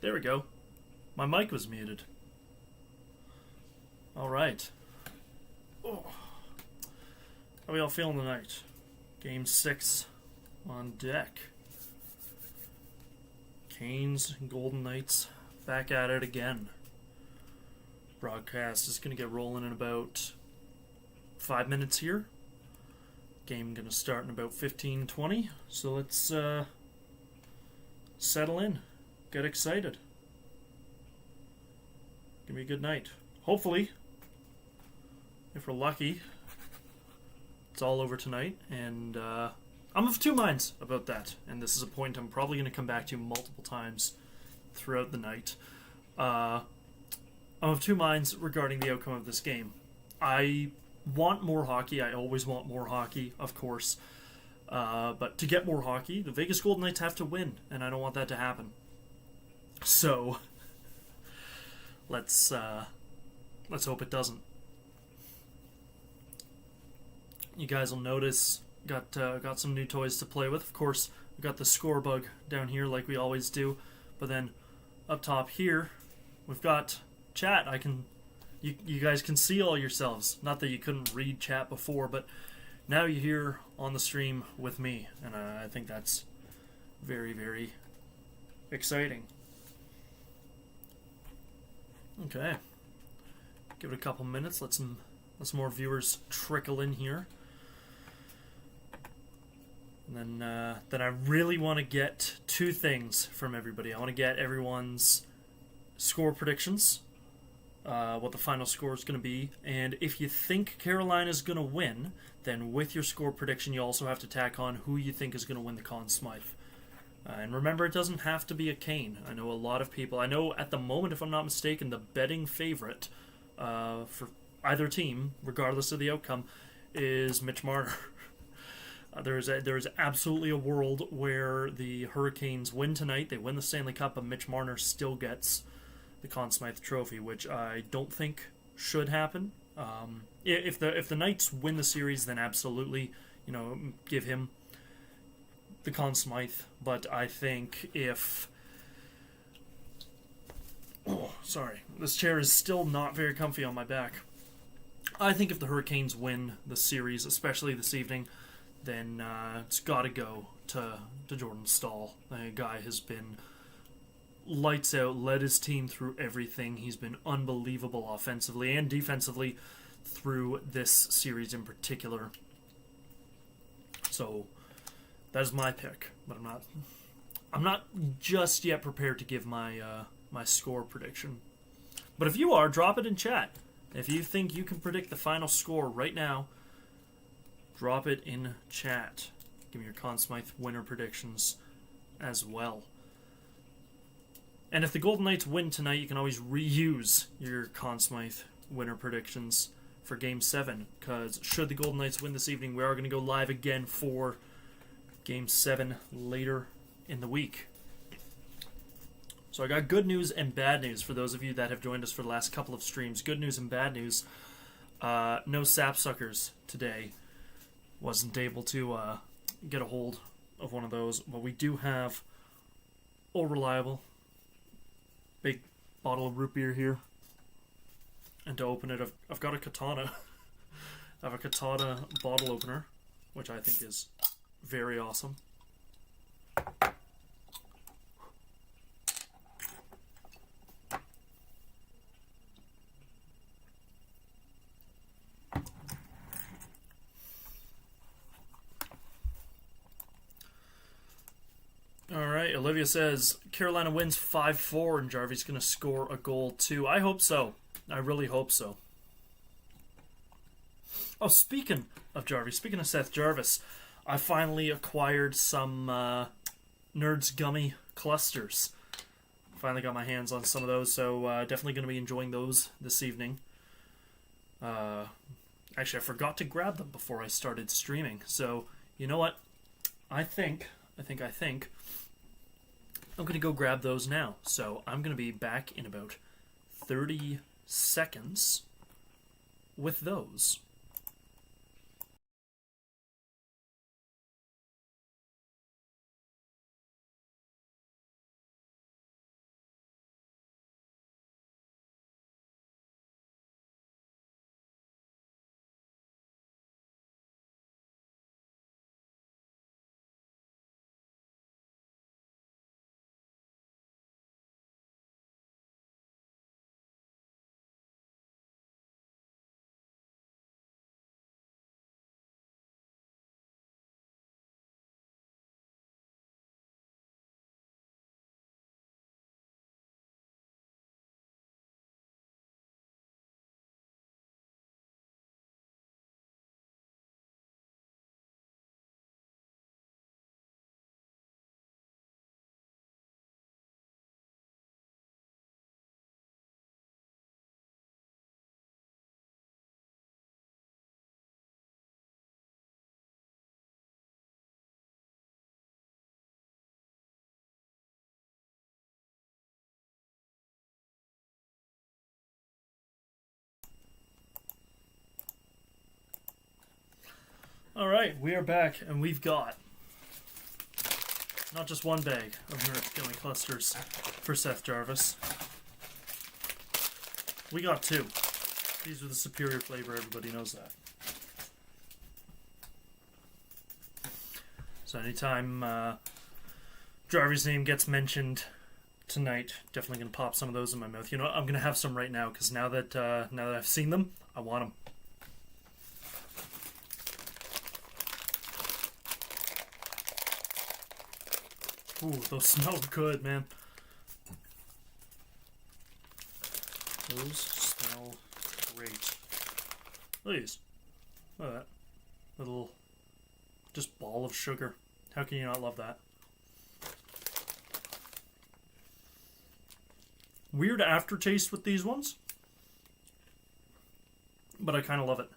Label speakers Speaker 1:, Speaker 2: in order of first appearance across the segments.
Speaker 1: There we go. My mic was muted. Alright. Oh. How we all feeling tonight? Game 6 on deck. Canes and Golden Knights back at it again. Broadcast is going to get rolling in about 5 minutes here. Game going to start in about 15-20. So let's settle in. Get excited. Give me a good night. Hopefully, if we're lucky, it's all over tonight. And I'm of two minds about that. And this is a point I'm probably going to come back to multiple times throughout the night. I'm of two minds regarding the outcome of this game. I want more hockey. I always want more hockey, of course. But to get more hockey, the Vegas Golden Knights have to win, and I don't want that to happen. So let's hope it doesn't. You guys will notice got some new toys to play with. Of course, we got the score bug down here like we always do, but then up top here we've got chat. You guys can see all yourselves. Not that you couldn't read chat before, but now you're here on the stream with me, and I think that's very, very exciting. Okay, give it a couple minutes. Let some more viewers trickle in here, and then I really want to get two things from everybody. I want to get everyone's score predictions. What the final score is going to be, and if you think Carolina is going to win, then with your score prediction you also have to tack on who you think is going to win the Conn Smythe. And remember, it doesn't have to be a Kane. I know a lot of people, I know at the moment, if I'm not mistaken, the betting favorite for either team, regardless of the outcome, is Mitch Marner. There is absolutely a world where the Hurricanes win tonight, they win the Stanley Cup, but Mitch Marner still gets the Conn Smythe Trophy, which I don't think should happen. If the Knights win the series, then absolutely, give him the Conn Smythe. But I think if this chair is still not very comfy on my back. I think if the Hurricanes win the series, especially this evening, then it's got to go to Jordan Staal. The guy has been lights out, led his team through everything. He's been unbelievable offensively and defensively through this series in particular. So that is my pick, but I'm not just yet prepared to give my my score prediction. But if you are, drop it in chat. If you think you can predict the final score right now, drop it in chat. Give me your Conn Smythe winner predictions as well. And if the Golden Knights win tonight, you can always reuse your Conn Smythe winner predictions for Game 7. Because should the Golden Knights win this evening, we are going to go live again for Game 7 later in the week. So I got good news and bad news for those of you that have joined us for the last couple of streams. Good news and bad news. No sapsuckers today. Wasn't able to get a hold of one of those. But we do have All Reliable. Big bottle of root beer here. And to open it, I've got a katana. I have a katana bottle opener, which I think is very awesome. Alright, Olivia says Carolina wins 5-4 and Jarvy's going to score a goal too. I hope so. I really hope so. Oh, speaking of Jarvis, speaking of Seth Jarvis, I finally acquired some Nerds Gummy clusters. Finally got my hands on some of those, so definitely going to be enjoying those this evening. Actually, I forgot to grab them before I started streaming, so you know what? I think I'm going to go grab those now. So I'm going to be back in about 30 seconds with those. Alright, we are back, and we've got not just one bag of Nerf Gummy Clusters for Seth Jarvis. We got two. These are the superior flavor, everybody knows that. So anytime Jarvis' name gets mentioned tonight, definitely going to pop some of those in my mouth. You know what? I'm going to have some right now, because now that I've seen them, I want them. Ooh, those smell good, man. Those smell great. Look at these. Look at that. Little, just ball of sugar. How can you not love that? Weird aftertaste with these ones, but I kind of love it.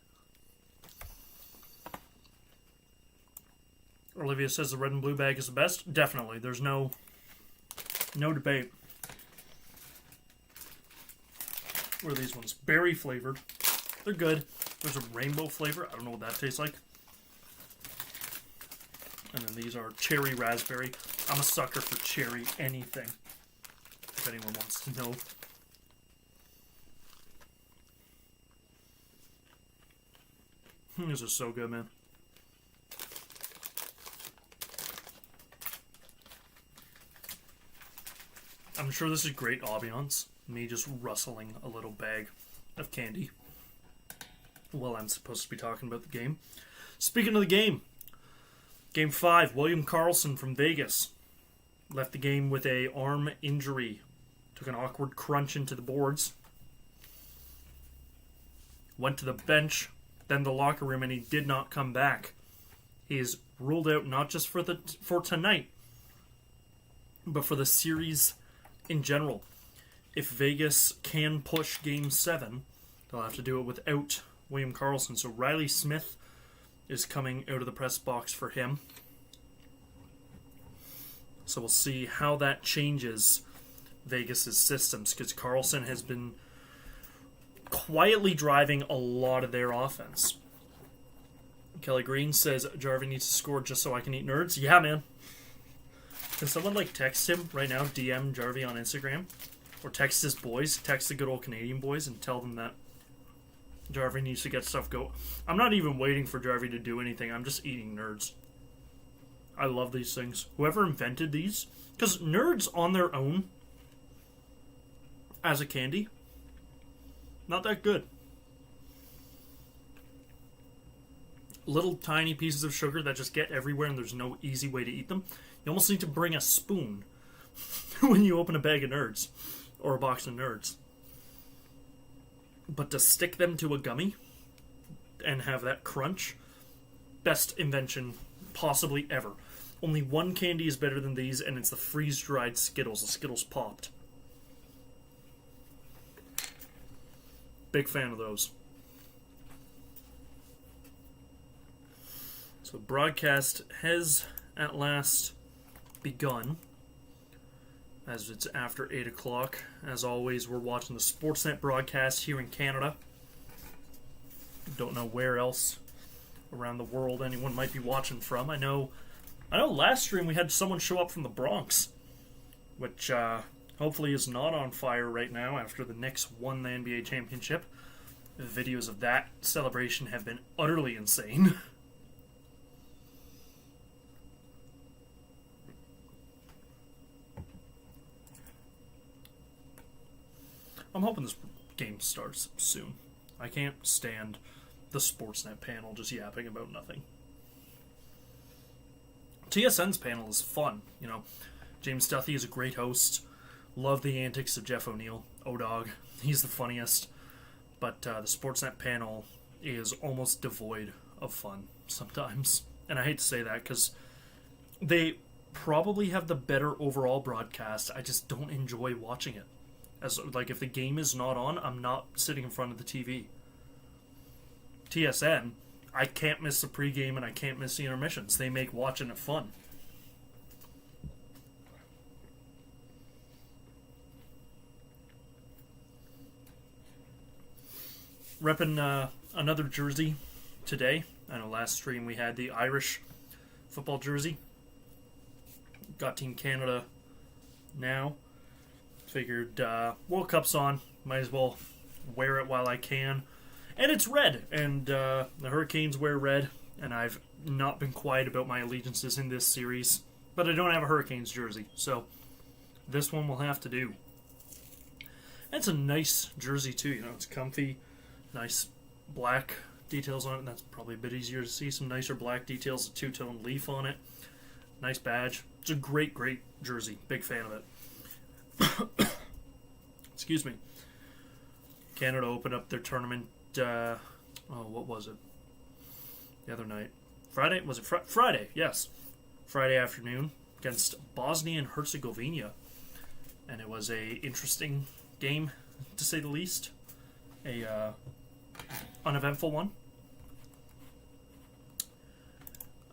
Speaker 1: Olivia says the red and blue bag is the best. Definitely. There's no debate. What are these ones? Berry flavored. They're good. There's a rainbow flavor. I don't know what that tastes like. And then these are cherry raspberry. I'm a sucker for cherry anything, if anyone wants to know. This is so good, man. I'm sure this is great ambiance. Me just rustling a little bag of candy while I'm supposed to be talking about the game. Speaking of the game, Game 5, William Karlsson from Vegas left the game with an arm injury. Took an awkward crunch into the boards. Went to the bench, then the locker room, and he did not come back. He is ruled out not just for tonight, but for the series in general. If Vegas can push Game 7, they'll have to do it without William Karlsson. So Riley Smith is coming out of the press box for him. So we'll see how that changes Vegas' systems, because Karlsson has been quietly driving a lot of their offense. Kelly Green says, Jarvie needs to score just so I can eat nerds. Yeah, man. Can someone, text him right now, DM Jarvie on Instagram? Or text his boys, text the good old Canadian boys, and tell them that Jarvie needs to get stuff go. I'm not even waiting for Jarvie to do anything. I'm just eating nerds. I love these things. Whoever invented these, because nerds on their own, as a candy, not that good. Little tiny pieces of sugar that just get everywhere, and there's no easy way to eat them. You almost need to bring a spoon when you open a bag of nerds or a box of nerds. But to stick them to a gummy and have that crunch, best invention possibly ever. Only one candy is better than these, and it's the freeze-dried Skittles, the Skittles Popped. Big fan of those. So broadcast has at last begun, as it's after 8 o'clock. As always, we're watching the Sportsnet broadcast here in Canada. Don't know where else around the world anyone might be watching from. I know last stream we had someone show up from the Bronx, which hopefully is not on fire right now after the Knicks won the NBA championship. The videos of that celebration have been utterly insane. I'm hoping this game starts soon. I can't stand the Sportsnet panel just yapping about nothing. TSN's panel is fun, James Duthie is a great host. Love the antics of Jeff O'Neill. O-Dog, he's the funniest. But the Sportsnet panel is almost devoid of fun sometimes. And I hate to say that, because they probably have the better overall broadcast. I just don't enjoy watching it. As if the game is not on, I'm not sitting in front of the TV. TSN, I can't miss the pregame and I can't miss the intermissions. They make watching it fun. Repping another jersey today. I know last stream we had the Irish football jersey. Got Team Canada now. Figured World Cup's on. Might as well wear it while I can. And it's red. And the Hurricanes wear red. And I've not been quiet about my allegiances in this series. But I don't have a Hurricanes jersey. So this one will have to do. And it's a nice jersey too. You know, it's comfy. Nice black details on it. That's probably a bit easier to see. Some nicer black details. A two-tone leaf on it. Nice badge. It's a great, great jersey. Big fan of it. Excuse me. Canada opened up their tournament. What was it? The other night. Friday? Was it Friday? Yes. Friday afternoon against Bosnia and Herzegovina. And it was a interesting game, to say the least. A uneventful one.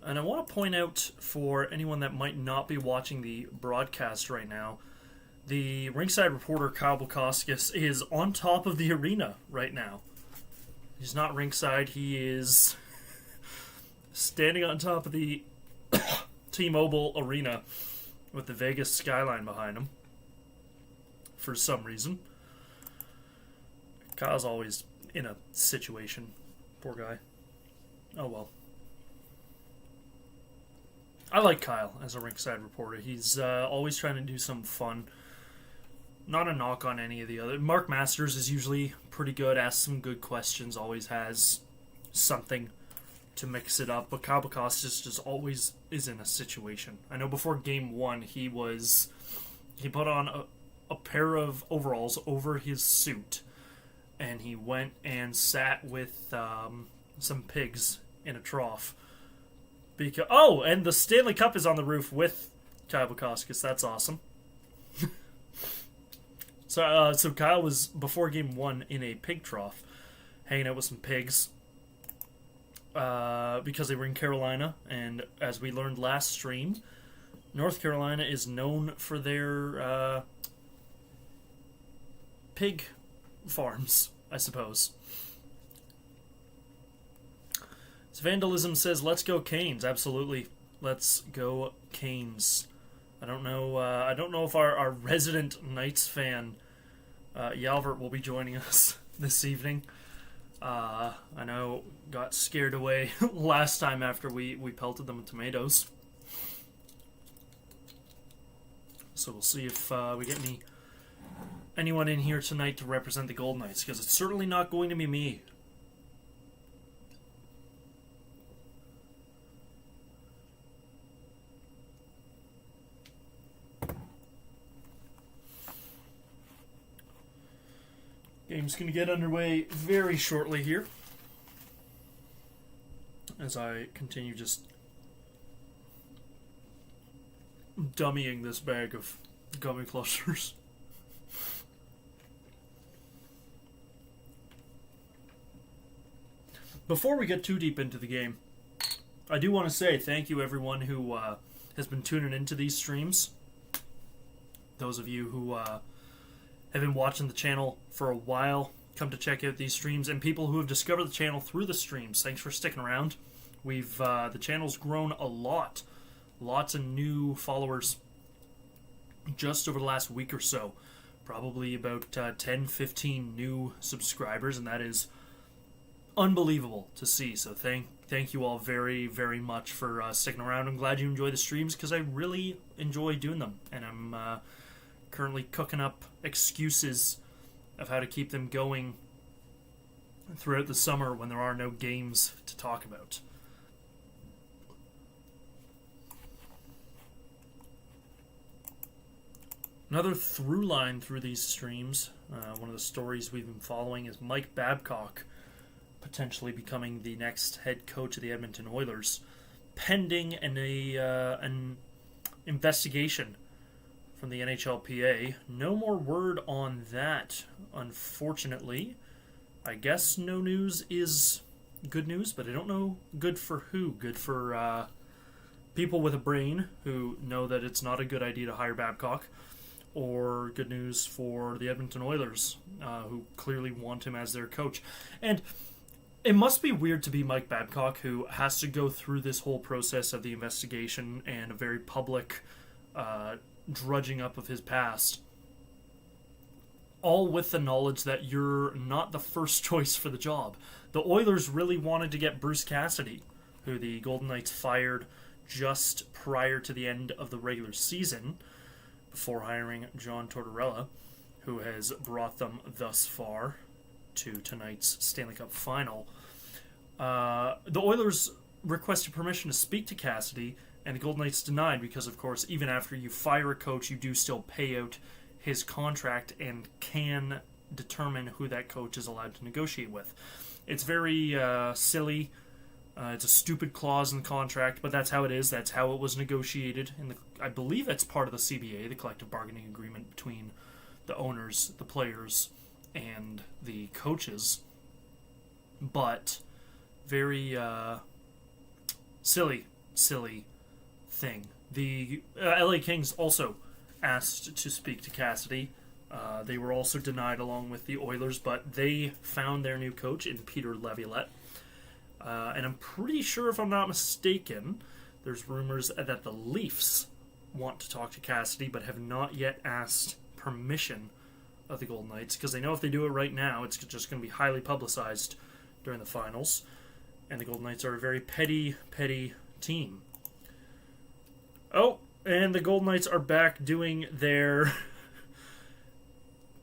Speaker 1: And I want to point out, for anyone that might not be watching the broadcast right now, the ringside reporter Kyle Bukauskas is on top of the arena right now. He's not ringside, he is standing on top of the T-Mobile Arena with the Vegas skyline behind him for some reason. Kyle's always in a situation. Poor guy. Oh well. I like Kyle as a ringside reporter. He's always trying to do some fun. Not a knock on any of the other. Mark Masters is usually pretty good, asks some good questions, always has something to mix it up. But Kyle Bukauskas just always is in a situation. I know before game one, he put on a pair of overalls over his suit, and he went and sat with some pigs in a trough. And the Stanley Cup is on the roof with Kyle Bukauskas. That's awesome. So Kyle was, before game one, in a pig trough, hanging out with some pigs, because they were in Carolina, and as we learned last stream, North Carolina is known for their pig farms, I suppose. So Vandalism says, "Let's go Canes." Absolutely, let's go Canes. I don't know if our resident Knights fan, Yalvert, will be joining us this evening. I know got scared away last time after we pelted them with tomatoes. So we'll see if we get anyone in here tonight to represent the Gold Knights, because it's certainly not going to be me. Game's going to get underway very shortly here, as I continue just dummying this bag of gummy clusters. Before we get too deep into the game, I do want to say thank you everyone who has been tuning into these streams. Those of you who have been watching the channel for a while, come to check out these streams, and people who have discovered the channel through the streams, thanks for sticking around. We've the channel's grown a lot. Lots of new followers just over the last week or so. Probably about 10, 15 new subscribers, and that is unbelievable to see. So thank you all very, very much for sticking around. I'm glad you enjoy the streams, because I really enjoy doing them, and I'm currently cooking up excuses of how to keep them going throughout the summer when there are no games to talk about. Another through line through these streams, one of the stories we've been following, is Mike Babcock potentially becoming the next head coach of the Edmonton Oilers, pending an investigation from the NHLPA. No more word on that, unfortunately. I guess no news is good news, but I don't know good for who. Good for people with a brain who know that it's not a good idea to hire Babcock, or good news for the Edmonton Oilers, who clearly want him as their coach. And It must be weird to be Mike Babcock, who has to go through this whole process of the investigation and a very public drudging up of his past, all with the knowledge that you're not the first choice for the job. The Oilers really wanted to get Bruce Cassidy, who the Golden Knights fired just prior to the end of the regular season, before hiring John Tortorella, who has brought them thus far to tonight's Stanley Cup Final. The Oilers requested permission to speak to Cassidy, and the Golden Knights denied because, of course, even after you fire a coach, you do still pay out his contract and can determine who that coach is allowed to negotiate with. It's very silly. It's a stupid clause in the contract, but that's how it is. That's how it was negotiated. I believe it's part of the CBA, the collective bargaining agreement between the owners, the players, and the coaches. But very silly thing. The LA Kings also asked to speak to Cassidy. They were also denied along with the Oilers, but they found their new coach in Peter Laviolette. And I'm pretty sure, if I'm not mistaken, there's rumors that the Leafs want to talk to Cassidy, but have not yet asked permission of the Golden Knights, because they know if they do it right now, it's just going to be highly publicized during the finals. And the Golden Knights are a very petty team. Oh, and the Golden Knights are back doing their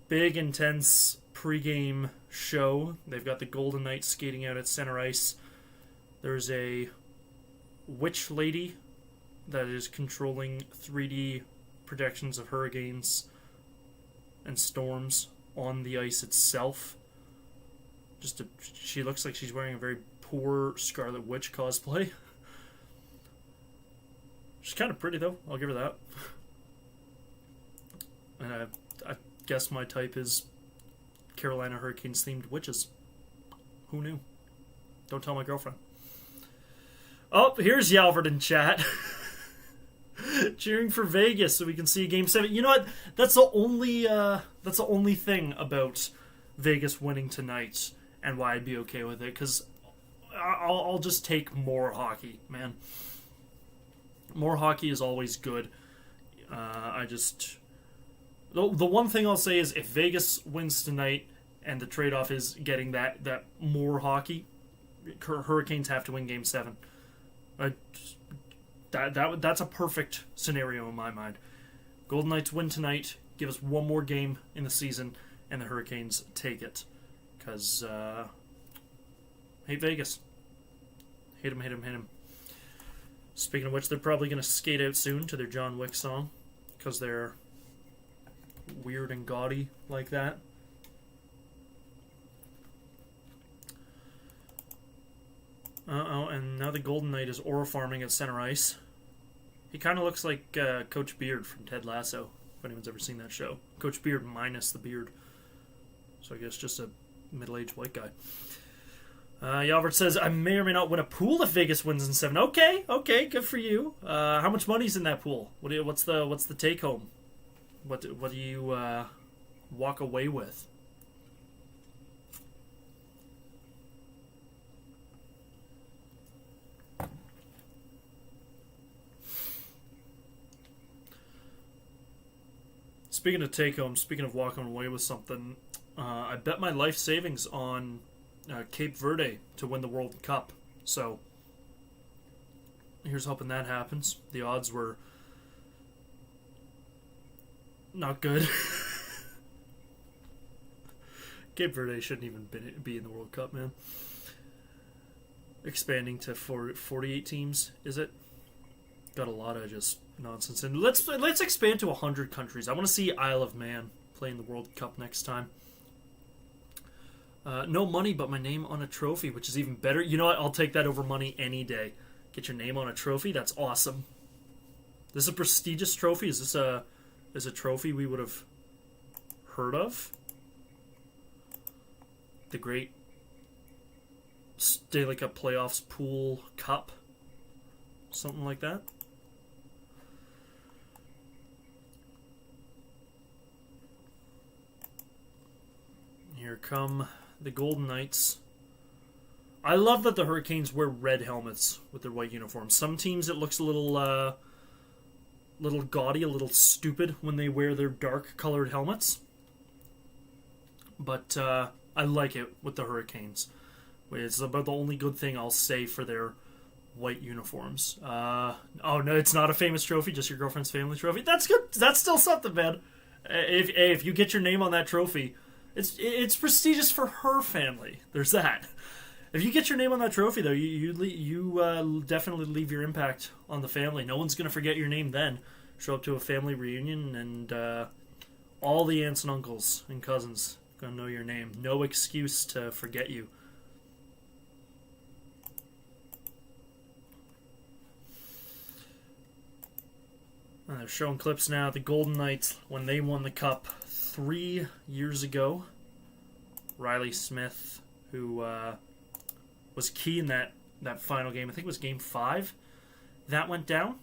Speaker 1: big, intense pregame show. They've got the Golden Knights skating out at center ice. There's a witch lady that is controlling 3D projections of hurricanes and storms on the ice itself. She looks like she's wearing a very poor Scarlet Witch cosplay. She's kind of pretty, though. I'll give her that. And I guess my type is Carolina Hurricanes themed witches. Who knew? Don't tell my girlfriend. Oh, here's Yalvord in chat. Cheering for Vegas so we can see Game 7. You know what? That's the only thing about Vegas winning tonight and why I'd be okay with it, because I'll just take more hockey, man. More hockey is always good. The one thing I'll say is, if Vegas wins tonight and the trade-off is getting that more hockey, Hurricanes have to win Game 7. That's a perfect scenario in my mind. Golden Knights win tonight, give us one more game in the season, and the Hurricanes take it. Because, hate Vegas. Hate him. Speaking of which, they're probably going to skate out soon to their John Wick song, because they're weird and gaudy like that. And now the Golden Knight is aura farming at center ice. He kind of looks like Coach Beard from Ted Lasso, if anyone's ever seen that show. Coach Beard minus the beard. So I guess just a middle-aged white guy. Yalvord says, I may or may not win a pool if Vegas wins in 7. Okay, good for you. How much money's in that pool? What's the take-home? What do you walk away with? Speaking of take-home, speaking of walking away with something, I bet my life savings on Cape Verde to win the World Cup. So, here's hoping that happens. The odds were not good. Cape Verde shouldn't even be in the World Cup, man. Expanding to 48 teams, is it? Got a lot of just nonsense. And let's expand to 100 countries. I want to see Isle of Man play in the World Cup next time. No money, but my name on a trophy, which is even better. You know what? I'll take that over money any day. Get your name on a trophy? That's awesome. This is a prestigious trophy? Is this a trophy we would have heard of? The great Stanley Cup Playoffs Pool Cup? Something like that? Here come the Golden Knights I love that the Hurricanes wear red helmets with their white uniforms. Some teams it looks a little gaudy, a little stupid when they wear their dark colored helmets. But I like it with the Hurricanes. It's about the only good thing I'll say for their white uniforms. Oh no, it's not a famous trophy, just your girlfriend's family trophy. That's good. That's still something, man. If you get your name on that trophy, it's prestigious for her family. There's that. If you get your name on that trophy, though, you definitely leave your impact on the family. No one's gonna forget your name then. Show up to a family reunion, and all the aunts and uncles and cousins gonna know your name. No excuse to forget you. And they're showing clips now. The Golden Knights, when they won the Cup 3 years ago, Riley Smith, who was key in that final game. I think it was Game 5. That went down.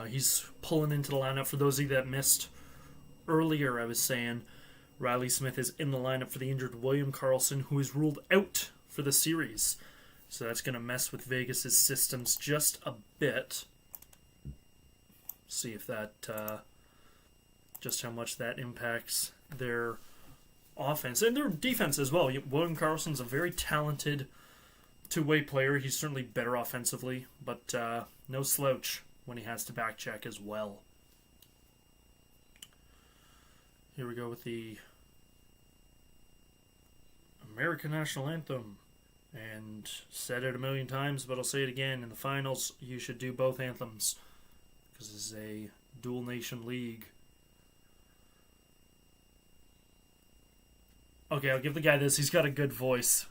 Speaker 1: He's pulling into the lineup. For those of you that missed earlier, I was saying Riley Smith is in the lineup for the injured William Karlsson, who is ruled out for the series. So that's going to mess with Vegas' systems just a bit. See if that, just how much that impacts their offense and their defense as well. William Karlsson's a very talented two-way player. He's certainly better offensively, but no slouch when he has to back check as well. Here we go with the American National Anthem. And said it a million times, but I'll say it again. In the finals, you should do both anthems, because this is a dual-nation league. Okay, I'll give the guy this. He's got a good voice.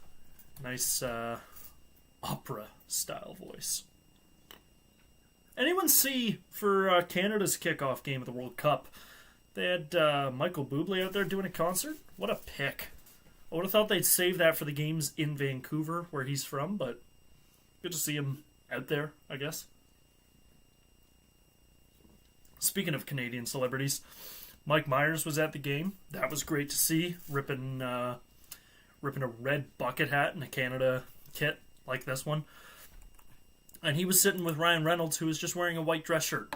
Speaker 1: Nice opera-style voice. Anyone see, for Canada's kickoff game of the World Cup, they had Michael Bublé out there doing a concert? What a pick. I would have thought they'd save that for the games in Vancouver, where he's from, but good to see him out there, I guess. Speaking of Canadian celebrities, Mike Myers was at the game. That was great to see, ripping a red bucket hat in a Canada kit like this one. And he was sitting with Ryan Reynolds, who was just wearing a white dress shirt.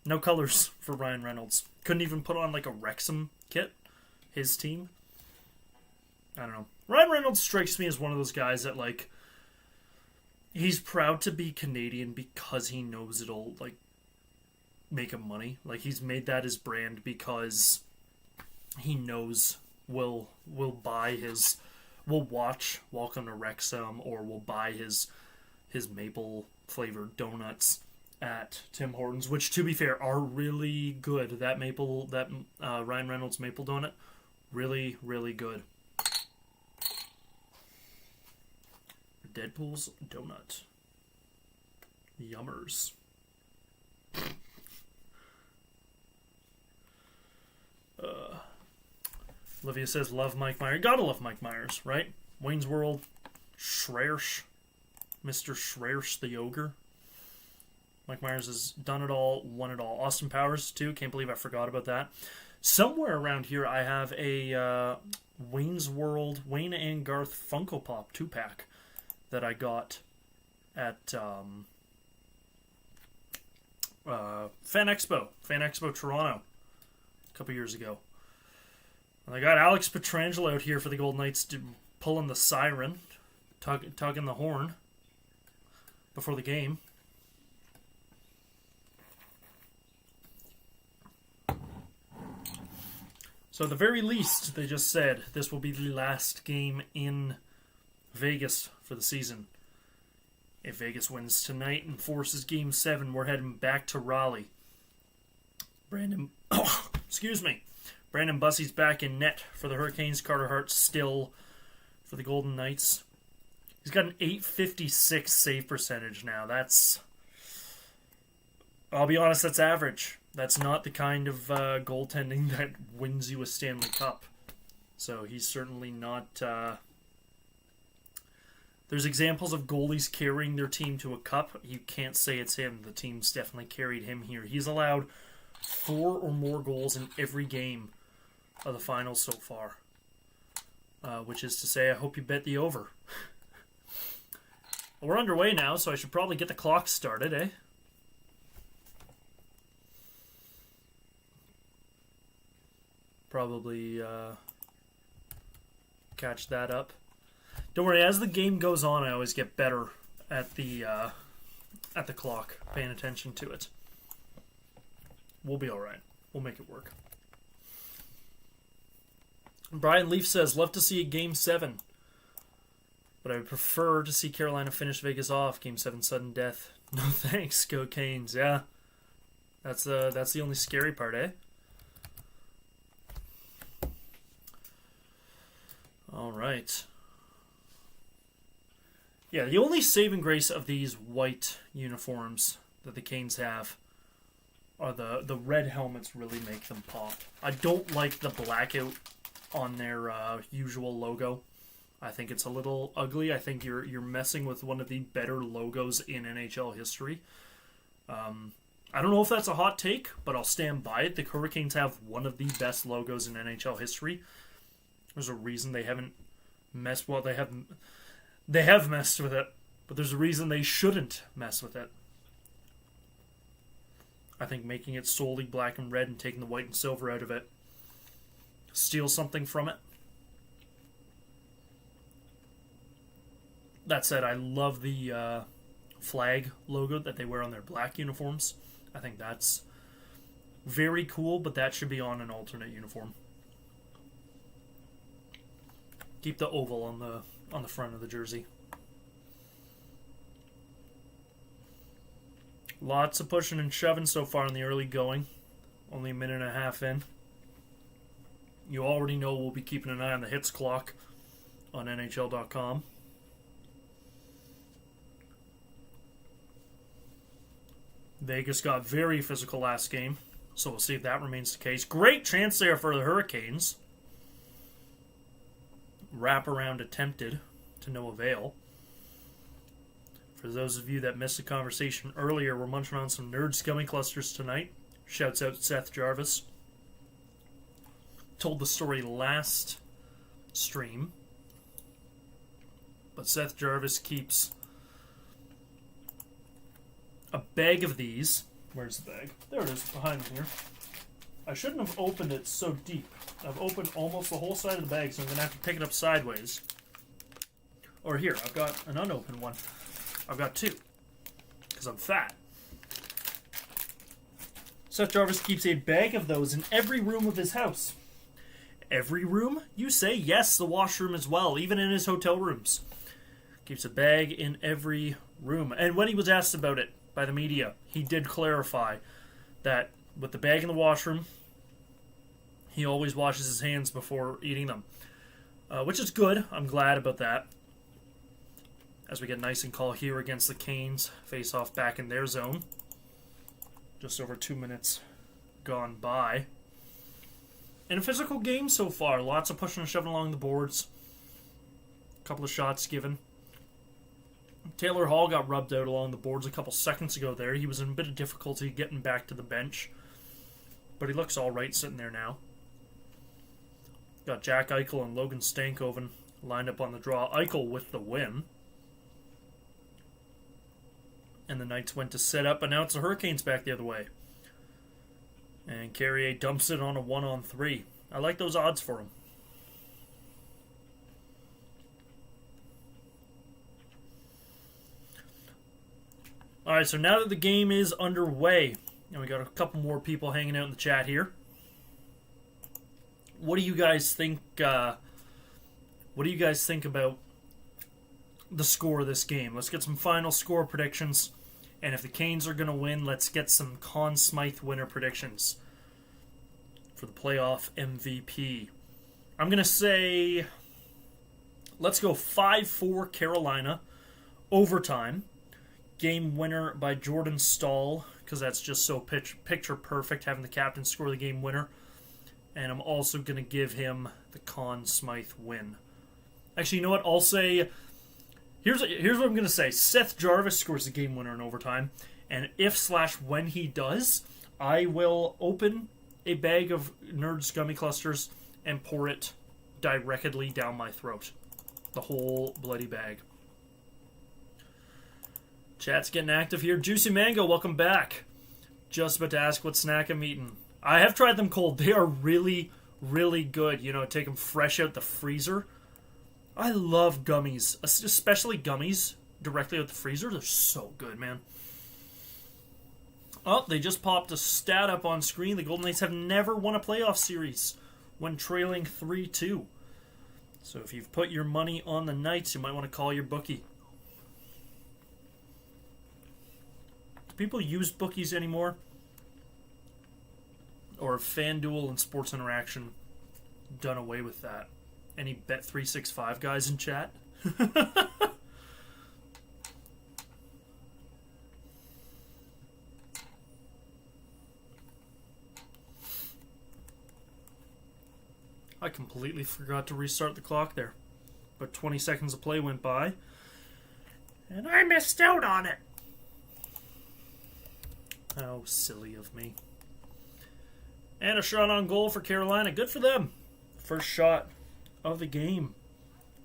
Speaker 1: No colors for Ryan Reynolds. Couldn't even put on like a Wrexham kit, his team. I don't know. Ryan Reynolds strikes me as one of those guys that, like, he's proud to be Canadian because he knows it'll, like, make him money. Like, he's made that his brand because he knows we'll watch Welcome to Wrexham, or we'll buy his maple flavored donuts at Tim Hortons, which, to be fair, are really good. That Ryan Reynolds maple donut, really, really good. Deadpool's donut. Yummers. Olivia says, love Mike Myers. Gotta love Mike Myers, right? Wayne's World, Schreersh, Mr. Schreersh the Ogre. Mike Myers has done it all, won it all. Austin Powers, too. Can't believe I forgot about that. Somewhere around here, I have a Wayne's World, Wayne and Garth Funko Pop 2-pack that I got at Fan Expo Toronto a couple years ago. And I got Alex Pietrangelo out here for the Golden Knights pulling the siren, tugging the horn before the game. So at the very least, they just said this will be the last game in Vegas for the season. If Vegas wins tonight and forces Game 7, we're heading back to Raleigh. Brandon Bussey's back in net for the Hurricanes. Carter Hart still for the Golden Knights. He's got an .856 save percentage now. I'll be honest, that's average. That's not the kind of goaltending that wins you a Stanley Cup. So he's certainly not... There's examples of goalies carrying their team to a cup. You can't say it's him. The team's definitely carried him here. He's allowed 4 or more goals in every game of the finals so far. which is to say I hope you bet the over. We're underway now, so I should probably get the clock started, eh? Probably catch that up. Don't worry, as the game goes on, I always get better at the clock, paying attention to it. We'll be alright. We'll make it work. Brian Leaf says, love to see a Game 7. But I would prefer to see Carolina finish Vegas off. Game 7 sudden death. No thanks, go Canes. Yeah. That's the only scary part, eh? Alright. Yeah, the only saving grace of these white uniforms that the Canes have are the red helmets really make them pop. I don't like the blackout on their usual logo. I think it's a little ugly. I think you're messing with one of the better logos in NHL history. I don't know if that's a hot take, but I'll stand by it. The Hurricanes have one of the best logos in NHL history. There's a reason they haven't messed. Well, they have messed with it, but there's a reason they shouldn't mess with it. I think making it solely black and red and taking the white and silver out of it steals something from it. That said, I love the flag logo that they wear on their black uniforms. I think that's very cool, but that should be on an alternate uniform. Keep the oval on the front of the jersey. Lots of pushing and shoving so far in the early going. Only a minute and a half in. You already know we'll be keeping an eye on the hits clock on NHL.com. Vegas got very physical last game, so we'll see if that remains the case. Great chance there for the Hurricanes. Wraparound attempted to no avail. For those of you that missed the conversation earlier, we're munching on some Nerd Scummy Clusters tonight. Shouts out Seth Jarvis. Told the story last stream, but Seth Jarvis keeps a bag of these. Where's the bag? There it is, behind me here. I shouldn't have opened it so deep. I've opened almost the whole side of the bag, so I'm going to have to pick it up sideways. Or here, I've got an unopened one. I've got two, because I'm fat. Seth Jarvis keeps a bag of those in every room of his house. Every room? You say? Yes, the washroom as well, even in his hotel rooms. Keeps a bag in every room. And when he was asked about it by the media, he did clarify that with the bag in the washroom, he always washes his hands before eating them. Which is good. I'm glad about that. As we get nice and call here against the Canes. Face off back in their zone. Just over 2 minutes gone by. In a physical game so far. Lots of pushing and shoving along the boards. A couple of shots given. Taylor Hall got rubbed out along the boards a couple seconds ago there. He was in a bit of difficulty getting back to the bench. But he looks alright sitting there now. Got Jack Eichel and Logan Stankoven lined up on the draw. Eichel with the win. And the Knights went to set up, but now it's the Hurricanes back the other way. And Carrier dumps it on a 1-on-3. I like those odds for him. Alright, so now that the game is underway, and we got a couple more people hanging out in the chat here. What do you guys think? What do you guys think about the score of this game? Let's get some final score predictions. And if the Canes are going to win, let's get some Conn Smythe winner predictions for the playoff MVP. I'm going to say, let's go 5-4 Carolina, overtime. Game winner by Jordan Stahl, because that's just so picture perfect, having the captain score the game winner. And I'm also going to give him the Conn Smythe win. Actually, you know what? I'll say... Here's what I'm going to say. Seth Jarvis scores the game winner in overtime. And if/when he does, I will open a bag of Nerd Scummy Clusters and pour it directly down my throat. The whole bloody bag. Chat's getting active here. Juicy Mango, welcome back. Just about to ask what snack I'm eating. I have tried them cold. They are really, really good. You know, take them fresh out the freezer. I love gummies, especially gummies directly out the freezer. They're so good, man. Oh, they just popped a stat up on screen. The Golden Knights have never won a playoff series when trailing 3-2. So if you've put your money on the Knights, you might want to call your bookie. Do people use bookies anymore? Or have FanDuel and Sports Interaction done away with that? Any Bet365 guys in chat? I completely forgot to restart the clock there. But 20 seconds of play went by, and I missed out on it. How silly of me. And a shot on goal for Carolina. Good for them. First shot of the game.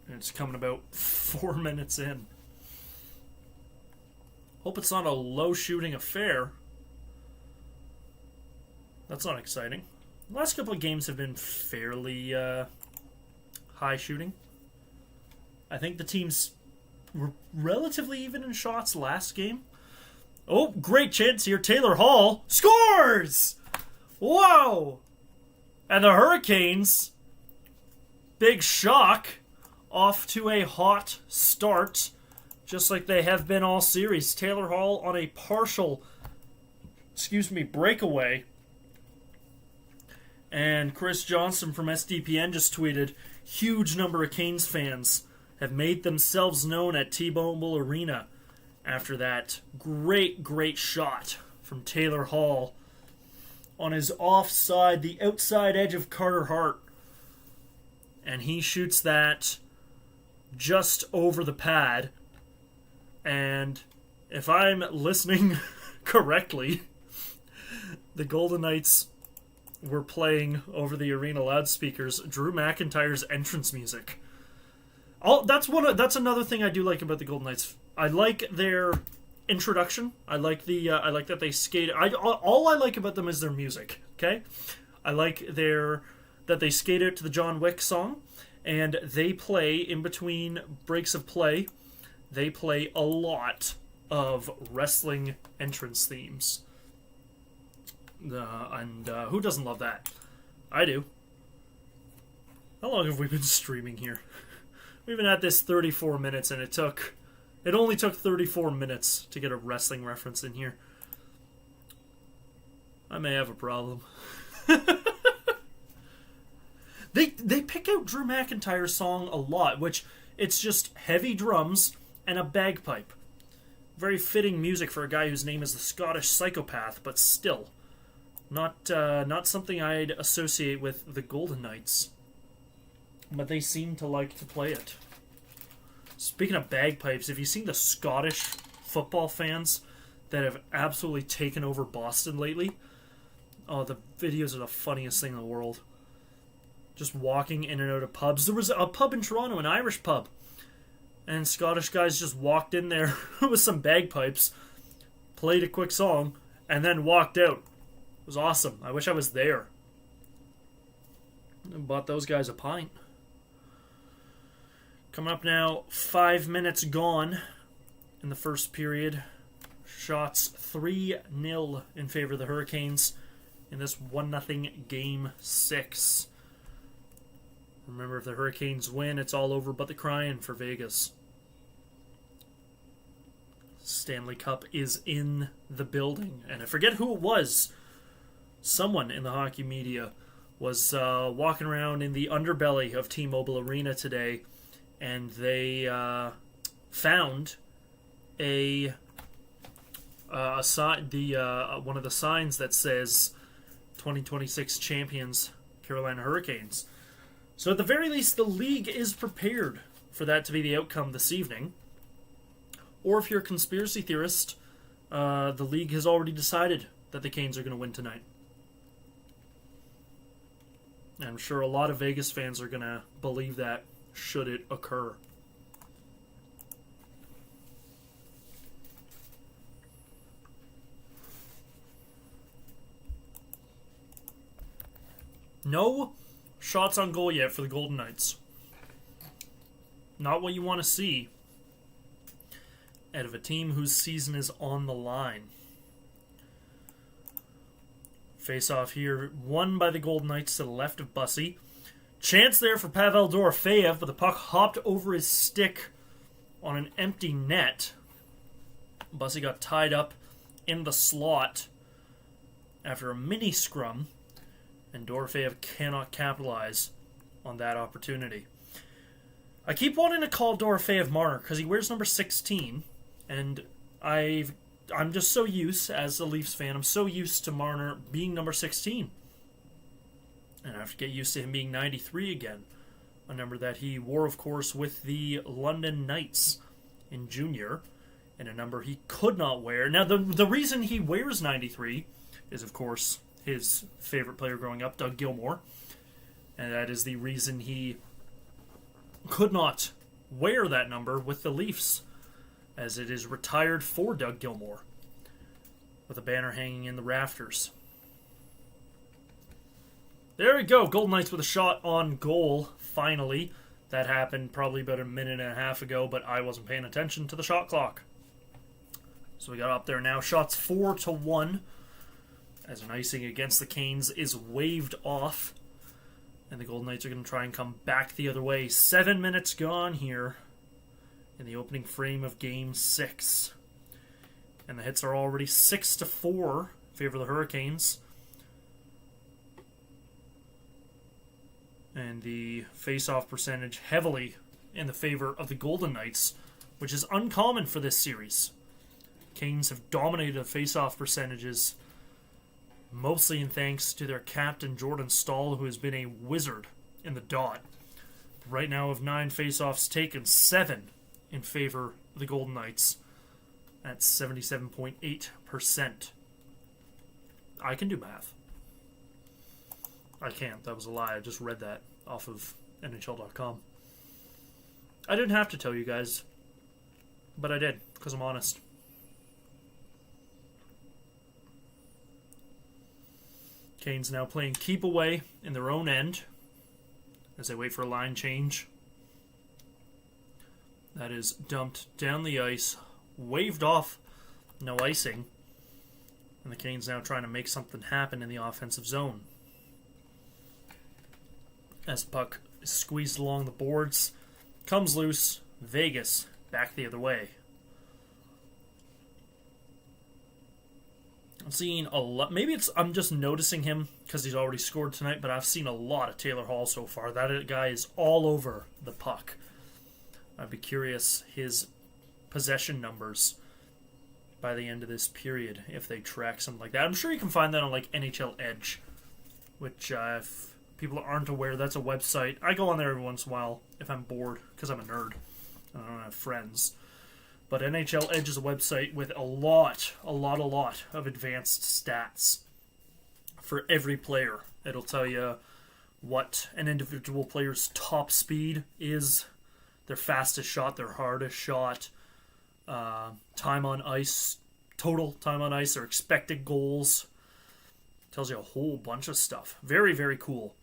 Speaker 1: And it's coming about 4 minutes in. Hope it's not a low-shooting affair. That's not exciting. The last couple of games have been fairly high-shooting. I think the teams were relatively even in shots last game. Oh, great chance here. Taylor Hall scores! Whoa! And the Hurricanes, big shock, off to a hot start, just like they have been all series. Taylor Hall on a partial, breakaway. And Chris Johnson from SDPN just tweeted, huge number of Canes fans have made themselves known at T-Mobile Arena after that great shot from Taylor Hall on his offside, the outside edge of Carter Hart. And he shoots that just over the pad. And if I'm listening correctly, the Golden Knights were playing over the arena loudspeakers Drew McIntyre's entrance music. That's another thing I do like about the Golden Knights. I like their introduction. I like that they skate. All I like about them is their music. Okay, I like that they skate out to the John Wick song, and they play in between breaks of play. They play a lot of wrestling entrance themes. And who doesn't love that? I do. How long have we been streaming here? We've been at this 34 minutes, and it only took 34 minutes to get a wrestling reference in here. I may have a problem. They pick out Drew McIntyre's song a lot, which it's just heavy drums and a bagpipe. Very fitting music for a guy whose name is the Scottish Psychopath, but still. Not something I'd associate with the Golden Knights. But they seem to like to play it. Speaking of bagpipes, have you seen the Scottish football fans that have absolutely taken over Boston lately? Oh, the videos are the funniest thing in the world. Just walking in and out of pubs. There was a pub in Toronto, an Irish pub. And Scottish guys just walked in there with some bagpipes, played a quick song, and then walked out. It was awesome. I wish I was there. I bought those guys a pint. Coming up now, 5 minutes gone in the first period. Shots 3-0 in favor of the Hurricanes in this 1-0 Game 6. Remember, if the Hurricanes win, it's all over but the crying for Vegas. Stanley Cup is in the building. And I forget who it was. Someone in the hockey media was walking around in the underbelly of T-Mobile Arena today, and they found one of the signs that says 2026 champions Carolina Hurricanes. So at the very least, the league is prepared for that to be the outcome this evening. Or if you're a conspiracy theorist, the league has already decided that the Canes are going to win tonight. I'm sure a lot of Vegas fans are going to believe that should it occur. No shots on goal yet for the Golden Knights. Not what you want to see out of a team whose season is on the line. Face off here, won by the Golden Knights to the left of Bussy. Chance there for Pavel Dorofeyev, but the puck hopped over his stick on an empty net. Bussy got tied up in the slot after a mini scrum, and Dorofeyev cannot capitalize on that opportunity. I keep wanting to call Dorofeyev Marner because he wears number 16, and I'm just so used, as a Leafs fan, I'm so used to Marner being number 16. And I have to get used to him being 93 again. A number that he wore, of course, with the London Knights in junior. And a number he could not wear. Now, the reason he wears 93 is, of course, his favorite player growing up, Doug Gilmour. And that is the reason he could not wear that number with the Leafs, as it is retired for Doug Gilmour, with a banner hanging in the rafters. There we go. Golden Knights with a shot on goal, finally. That happened probably about a minute and a half ago, but I wasn't paying attention to the shot clock. So we got up there now. Shots 4-1, as an icing against the Canes is waved off. And the Golden Knights are going to try and come back the other way. 7 minutes gone here in the opening frame of Game 6. And the hits are already 6-4 in favor of the Hurricanes. And the face-off percentage heavily in the favor of the Golden Knights, which is uncommon for this series. Canes have dominated the face-off percentages, mostly in thanks to their captain Jordan Staal, who has been a wizard in the dot. Right now, of 9 face-offs taken, 7 in favor of the Golden Knights. That's 77.8%. I can do math. I can't. That was a lie. I just read that off of NHL.com. I didn't have to tell you guys, but I did, because I'm honest. Canes now playing keep away in their own end as they wait for a line change. That is dumped down the ice, waved off, no icing. And the Canes now trying to make something happen in the offensive zone. As the puck is squeezed along the boards, comes loose, Vegas back the other way. I'm seeing a lot. Maybe I'm just noticing him because he's already scored tonight, but I've seen a lot of Taylor Hall so far. That guy is all over the puck. I'd be curious his possession numbers by the end of this period, if they track something like that. I'm sure you can find that on like NHL Edge, which if people aren't aware, that's a website. I go on there every once in a while if I'm bored because I'm a nerd and I don't have friends. But NHL Edge is a website with a lot of advanced stats for every player. It'll tell you what an individual player's top speed is, their fastest shot, their hardest shot, time on ice, total time on ice, their expected goals. Tells you a whole bunch of stuff. Very, very cool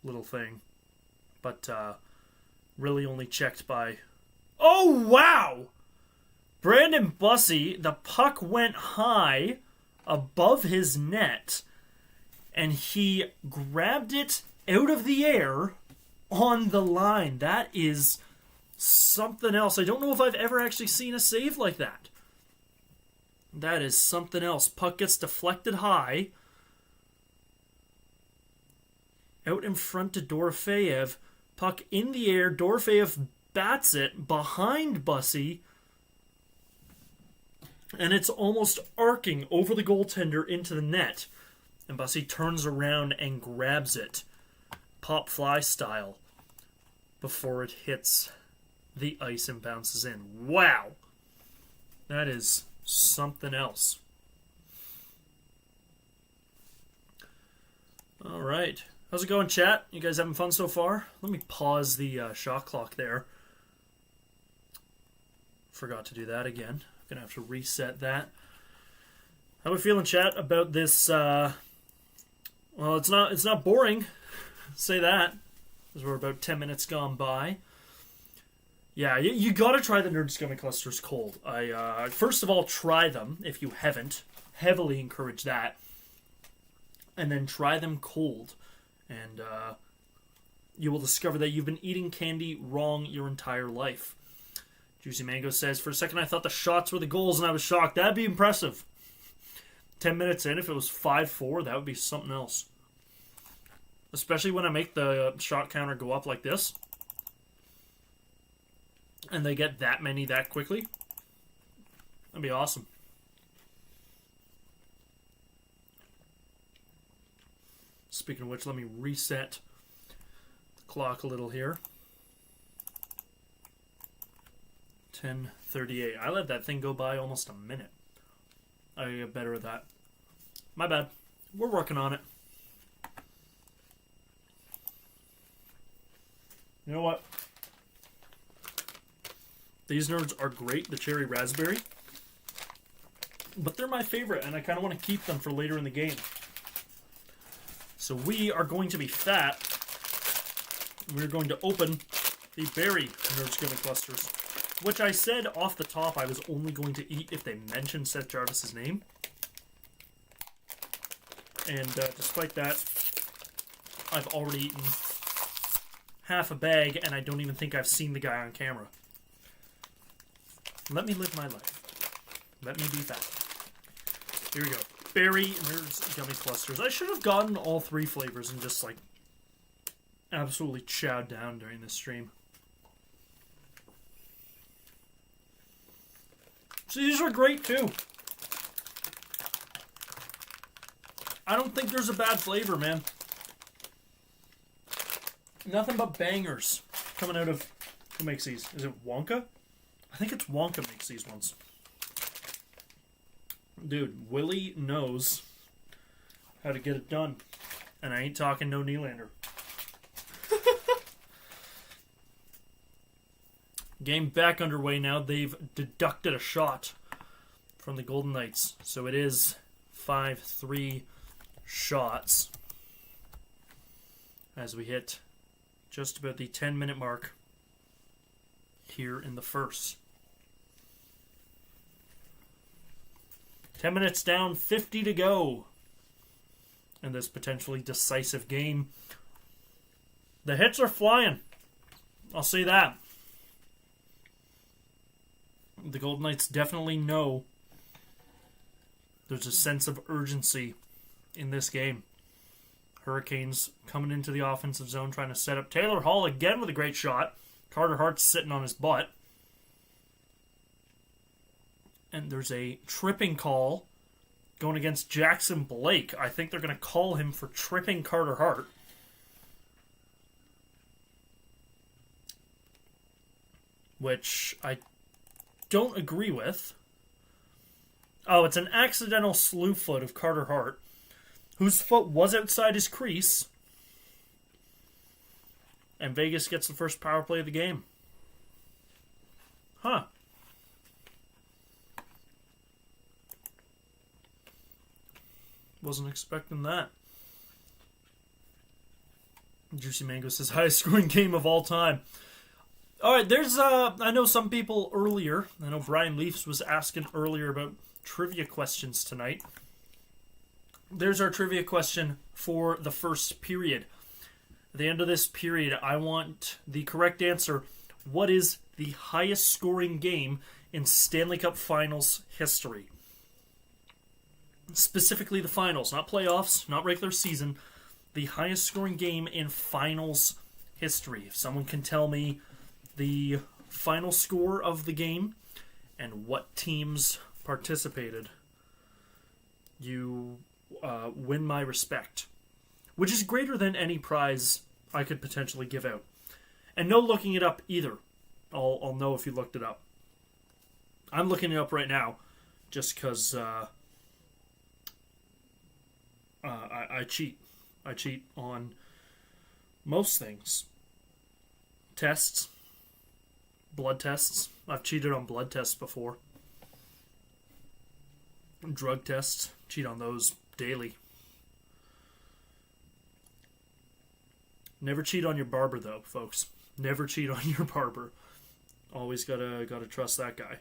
Speaker 1: little thing. But really only checked by... Oh, wow! Brandon Bussy, the puck went high above his net, and he grabbed it out of the air on the line. That is something else. I don't know if I've ever actually seen a save like that. That is something else. Puck gets deflected high, out in front to Dorofeyev. Puck in the air. Dorofeyev bats it behind Bussy, and it's almost arcing over the goaltender into the net. And Bussy turns around and grabs it, pop fly style, before it hits the ice and bounces in. Wow! That is something else. Alright. How's it going, chat? You guys having fun so far? Let me pause the shot clock there. Forgot to do that again. Gonna have to reset that. How are we feeling, chat, about this? Well, it's not boring. Say that, because we're about 10 minutes gone by. Yeah, you gotta try the Nerd Scummy Clusters cold. First of all, try them if you haven't. Heavily encourage that. And then try them cold. And you will discover that you've been eating candy wrong your entire life. Juicy Mango says, for a second I thought the shots were the goals and I was shocked. That'd be impressive. 10 minutes in, if it was 5-4, that would be something else. Especially when I make the shot counter go up like this. And they get that many that quickly. That'd be awesome. Speaking of which, let me reset the clock a little here. 10:38. I let that thing go by almost a minute. I gotta get better at that. My bad. We're working on it. You know what? These nerds are great, the cherry raspberry. But they're my favorite, and I kind of want to keep them for later in the game. So we are going to be fat. We're going to open the berry Nerd Scummy Clusters, which I said off the top I was only going to eat if they mentioned Seth Jarvis's name. And despite that, I've already eaten half a bag, and I don't even think I've seen the guy on camera. Let me live my life. Let me be fat. Here we go. Berry Nerd Gummy Clusters. I should have gotten all 3 flavors and just, like, absolutely chowed down during this stream. So these are great, too. I don't think there's a bad flavor, man. Nothing but bangers coming out of... Who makes these? Is it Wonka? I think it's Wonka makes these ones. Dude, Willie knows how to get it done. And I ain't talking no Nylander. Game back underway now. They've deducted a shot from the Golden Knights. So it is 5-3 shots. As we hit just about the 10-minute mark here in the first. 10 minutes down, 50 to go in this potentially decisive game. The hits are flying. I'll say that. The Golden Knights definitely know there's a sense of urgency in this game. Hurricanes coming into the offensive zone, trying to set up Taylor Hall again with a great shot. Carter Hart's sitting on his butt. And there's a tripping call going against Jackson Blake. I think they're going to call him for tripping Carter Hart. Which I don't agree with. Oh, it's an accidental slew foot of Carter Hart, whose foot was outside his crease. And Vegas gets the first power play of the game. Huh. Wasn't expecting that. Juicy Mango says, highest scoring game of all time. Alright, there's, I know some people earlier, I know Brian Leafs was asking earlier about trivia questions tonight. There's our trivia question for the first period. At the end of this period, I want the correct answer. What is the highest scoring game in Stanley Cup Finals history? Specifically the finals, not playoffs, not regular season. The highest scoring game in finals history. If someone can tell me the final score of the game and what teams participated, you win my respect. Which is greater than any prize I could potentially give out. And no looking it up either. I'll know if you looked it up. I'm looking it up right now just because I cheat. I cheat on Most things. Tests. Blood tests. I've cheated on blood tests before. Drug tests. Cheat on those daily. Never cheat on your barber, though, folks. Never cheat on your barber. Always gotta trust that guy.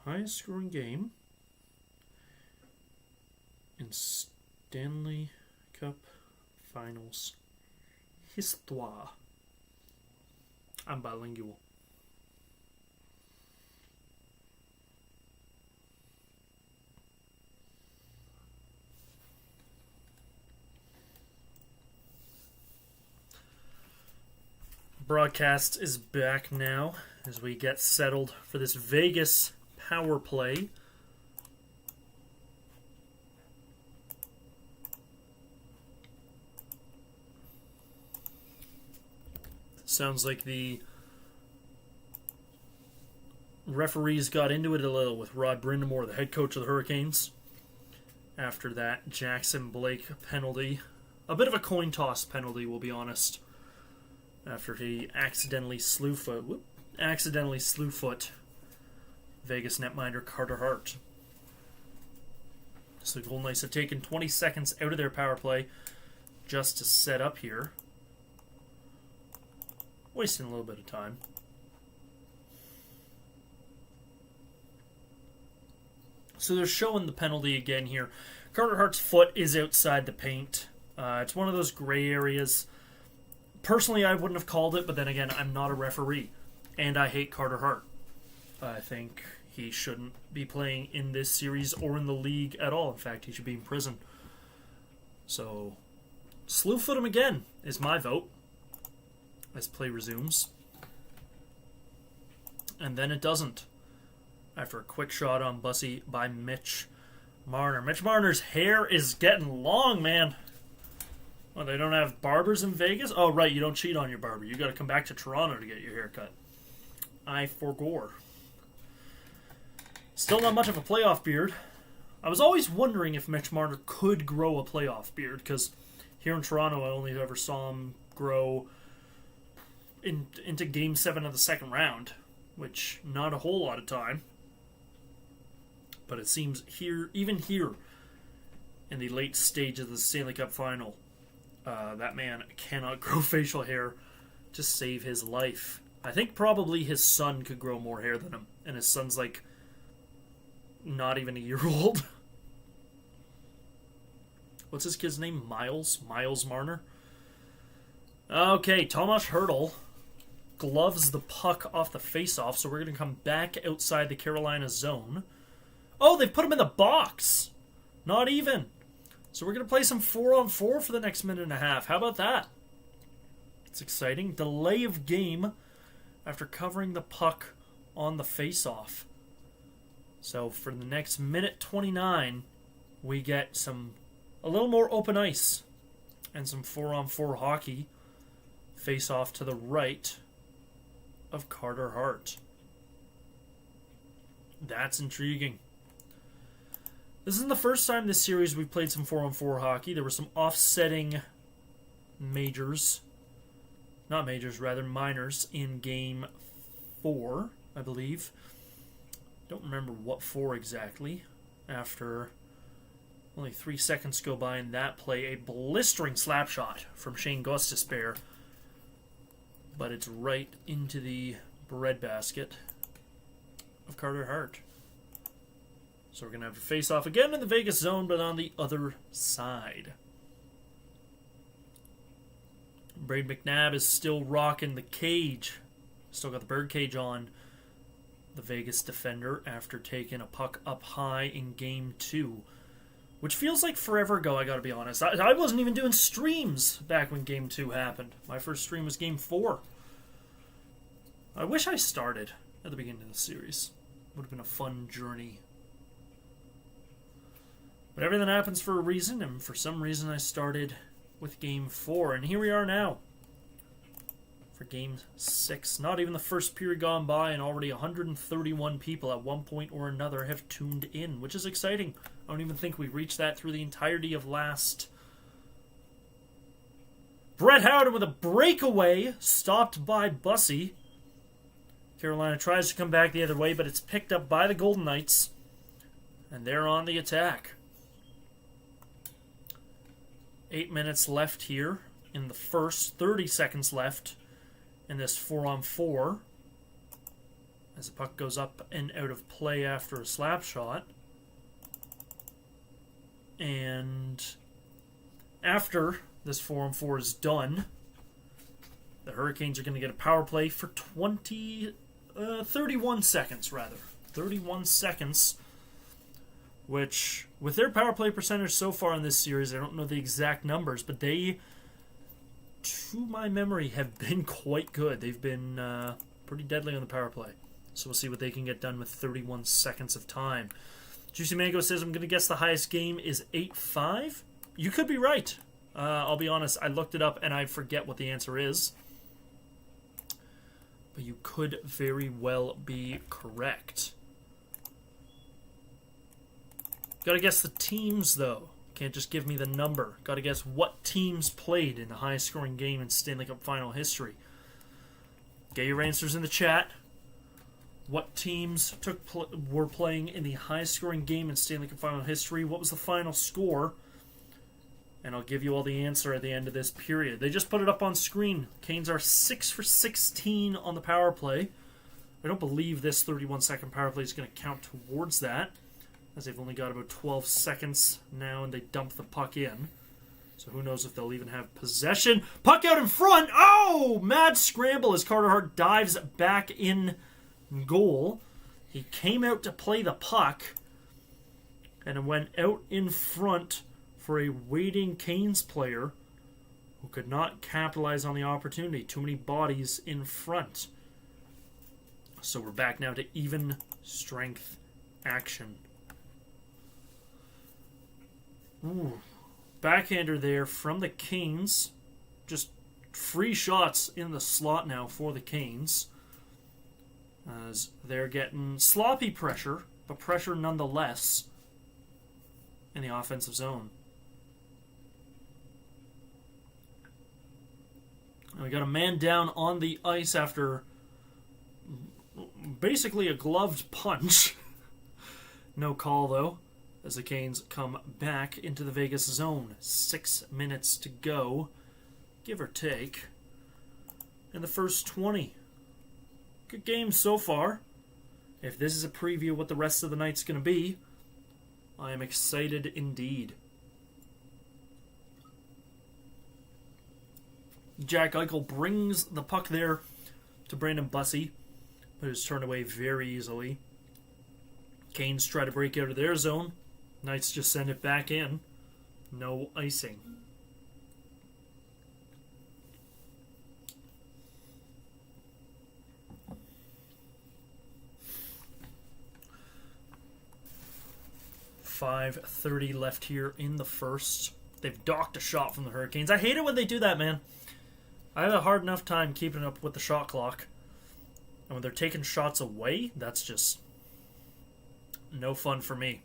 Speaker 1: Highest scoring game in Stanley Cup Finals Histoire. I'm bilingual. Broadcast is back now as we get settled for this Vegas power play. Sounds like the referees got into it a little with Rod Brindamore, the head coach of the Hurricanes. After that Jackson Blake penalty. A bit of a coin toss penalty, we'll be honest. After he accidentally slew foot Vegas netminder Carter Hart. So the Golden Knights have taken 20 seconds out of their power play just to set up here. Wasting a little bit of time. So they're showing the penalty again here. Carter Hart's foot is outside the paint. It's one of those gray areas. Personally, I wouldn't have called it, but then again, I'm not a referee. And I hate Carter Hart. I think he shouldn't be playing in this series or in the league at all. In fact, he should be in prison. So, slew foot him again is my vote. As play resumes. And then it doesn't. After a quick shot on Bussy by Mitch Marner. Mitch Marner's hair is getting long, man. Oh, they don't have barbers in Vegas? Oh, right, you don't cheat on your barber. You got to come back to Toronto to get your hair cut. I forgore. Still not much of a playoff beard. I was always wondering if Mitch Marner could grow a playoff beard, because here in Toronto I only ever saw him grow into Game 7 of the second round, which not a whole lot of time. But it seems here, even here, in the late stage of the Stanley Cup Final, that man cannot grow facial hair to save his life. I think probably his son could grow more hair than him, and his son's like not even a year old. What's his kid's name? Miles Marner. Okay, Tomas Hertl gloves the puck off the face-off, so we're going to come back outside the Carolina zone. Oh, they've put him in the box. Not even. So we're going to play some 4-on-4 for the next minute and a half. How about that? It's exciting. Delay of game after covering the puck on the face-off. So for the next minute 29, we get a little more open ice and some 4-on-4 hockey. Face-off to the right of Carter Hart. That's intriguing. This isn't the first time this series we've played some 4-on-4 hockey. There were some offsetting minors in Game 4, I believe. Don't remember what for exactly. After only 3 seconds go by in that play, a blistering slap shot from Shane Gostisbehere. But it's right into the breadbasket of Carter Hart. So we're going to have a face-off again in the Vegas zone, but on the other side. Braden McNabb is still rocking the cage. Still got the bird cage on the Vegas defender after taking a puck up high in Game 2. Which feels like forever ago, I gotta be honest. I wasn't even doing streams back when Game 2 happened. My first stream was Game 4. I wish I started at the beginning of the series. Would have been a fun journey. But everything happens for a reason, and for some reason I started with Game 4. And here we are now for Game 6. Not even the first period gone by, and already 131 people at one point or another have tuned in, which is exciting. I don't even think we reached that through the entirety of last Brett Howden with a breakaway, stopped by Bussey. Carolina tries to come back the other way, but it's picked up by the Golden Knights. And they're on the attack. 8 minutes left here in the first. 30 seconds left in this 4-on-4. As the puck goes up and out of play after a slap shot. And after this 4-on-4 is done, the Hurricanes are going to get a power play for 31 seconds, rather. 31 seconds, which, with their power play percentage so far in this series, I don't know the exact numbers, but they, to my memory, have been quite good. They've been pretty deadly on the power play. So we'll see what they can get done with 31 seconds of time. Juicy Mango says, I'm going to guess the highest game is 8-5. You could be right. I'll be honest, I looked it up and I forget what the answer is. But you could very well be correct. Gotta guess the teams, though. Can't just give me the number. Gotta guess what teams played in the highest scoring game in Stanley Cup Final history. Get your answers in the chat. What teams were playing in the highest scoring game in Stanley Cup Final history? What was the final score? And I'll give you all the answer at the end of this period. They just put it up on screen. Canes are 6 for 16 on the power play. I don't believe this 31-second power play is going to count towards that, as they've only got about 12 seconds now and they dump the puck in. So who knows if they'll even have possession. Puck out in front. Oh! Mad scramble as Carter Hart dives back in goal. He came out to play the puck and went out in front for a waiting Canes player who could not capitalize on the opportunity. Too many bodies in front. So we're back now to even strength action. Ooh. Backhander there from the Canes. Just free shots in the slot now for the Canes, as they're getting sloppy pressure, but pressure nonetheless in the offensive zone. And we got a man down on the ice after basically a gloved punch. No call, though, as the Canes come back into the Vegas zone. 6 minutes to go, give or take, in the first 20. Good game so far. If this is a preview of what the rest of the night's going to be, I am excited indeed. Jack Eichel brings the puck there to Brandon Bussey, but is turned away very easily. Canes try to break out of their zone. Knights just send it back in. No icing. .5:30 left here in the first. They've docked a shot from the Hurricanes. I hate it when they do that, man. I have a hard enough time keeping up with the shot clock. And when they're taking shots away, that's just no fun for me.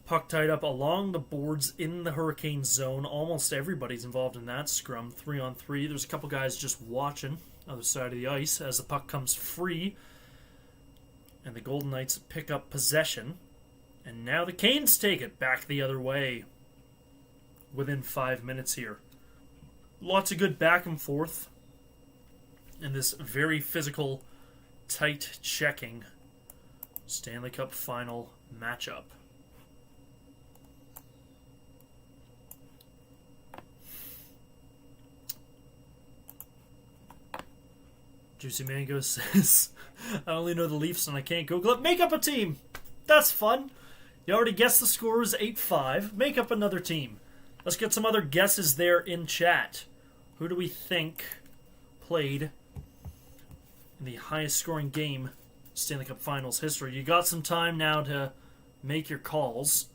Speaker 1: Puck tied up along the boards in the Hurricane zone. Almost everybody's involved in that scrum. 3-on-3. There's a couple guys just watching other side of the ice as the puck comes free. And the Golden Knights pick up possession. And now the Canes take it back the other way within 5 minutes here. Lots of good back and forth in this very physical, tight checking Stanley Cup Final matchup. Juicy Mango says, I only know the Leafs and I can't Google it. Make up a team. That's fun. You already guessed the score is 8-5. Make up another team. Let's get some other guesses there in chat. Who do we think played in the highest scoring game Stanley Cup Finals history? You got some time now to make your calls,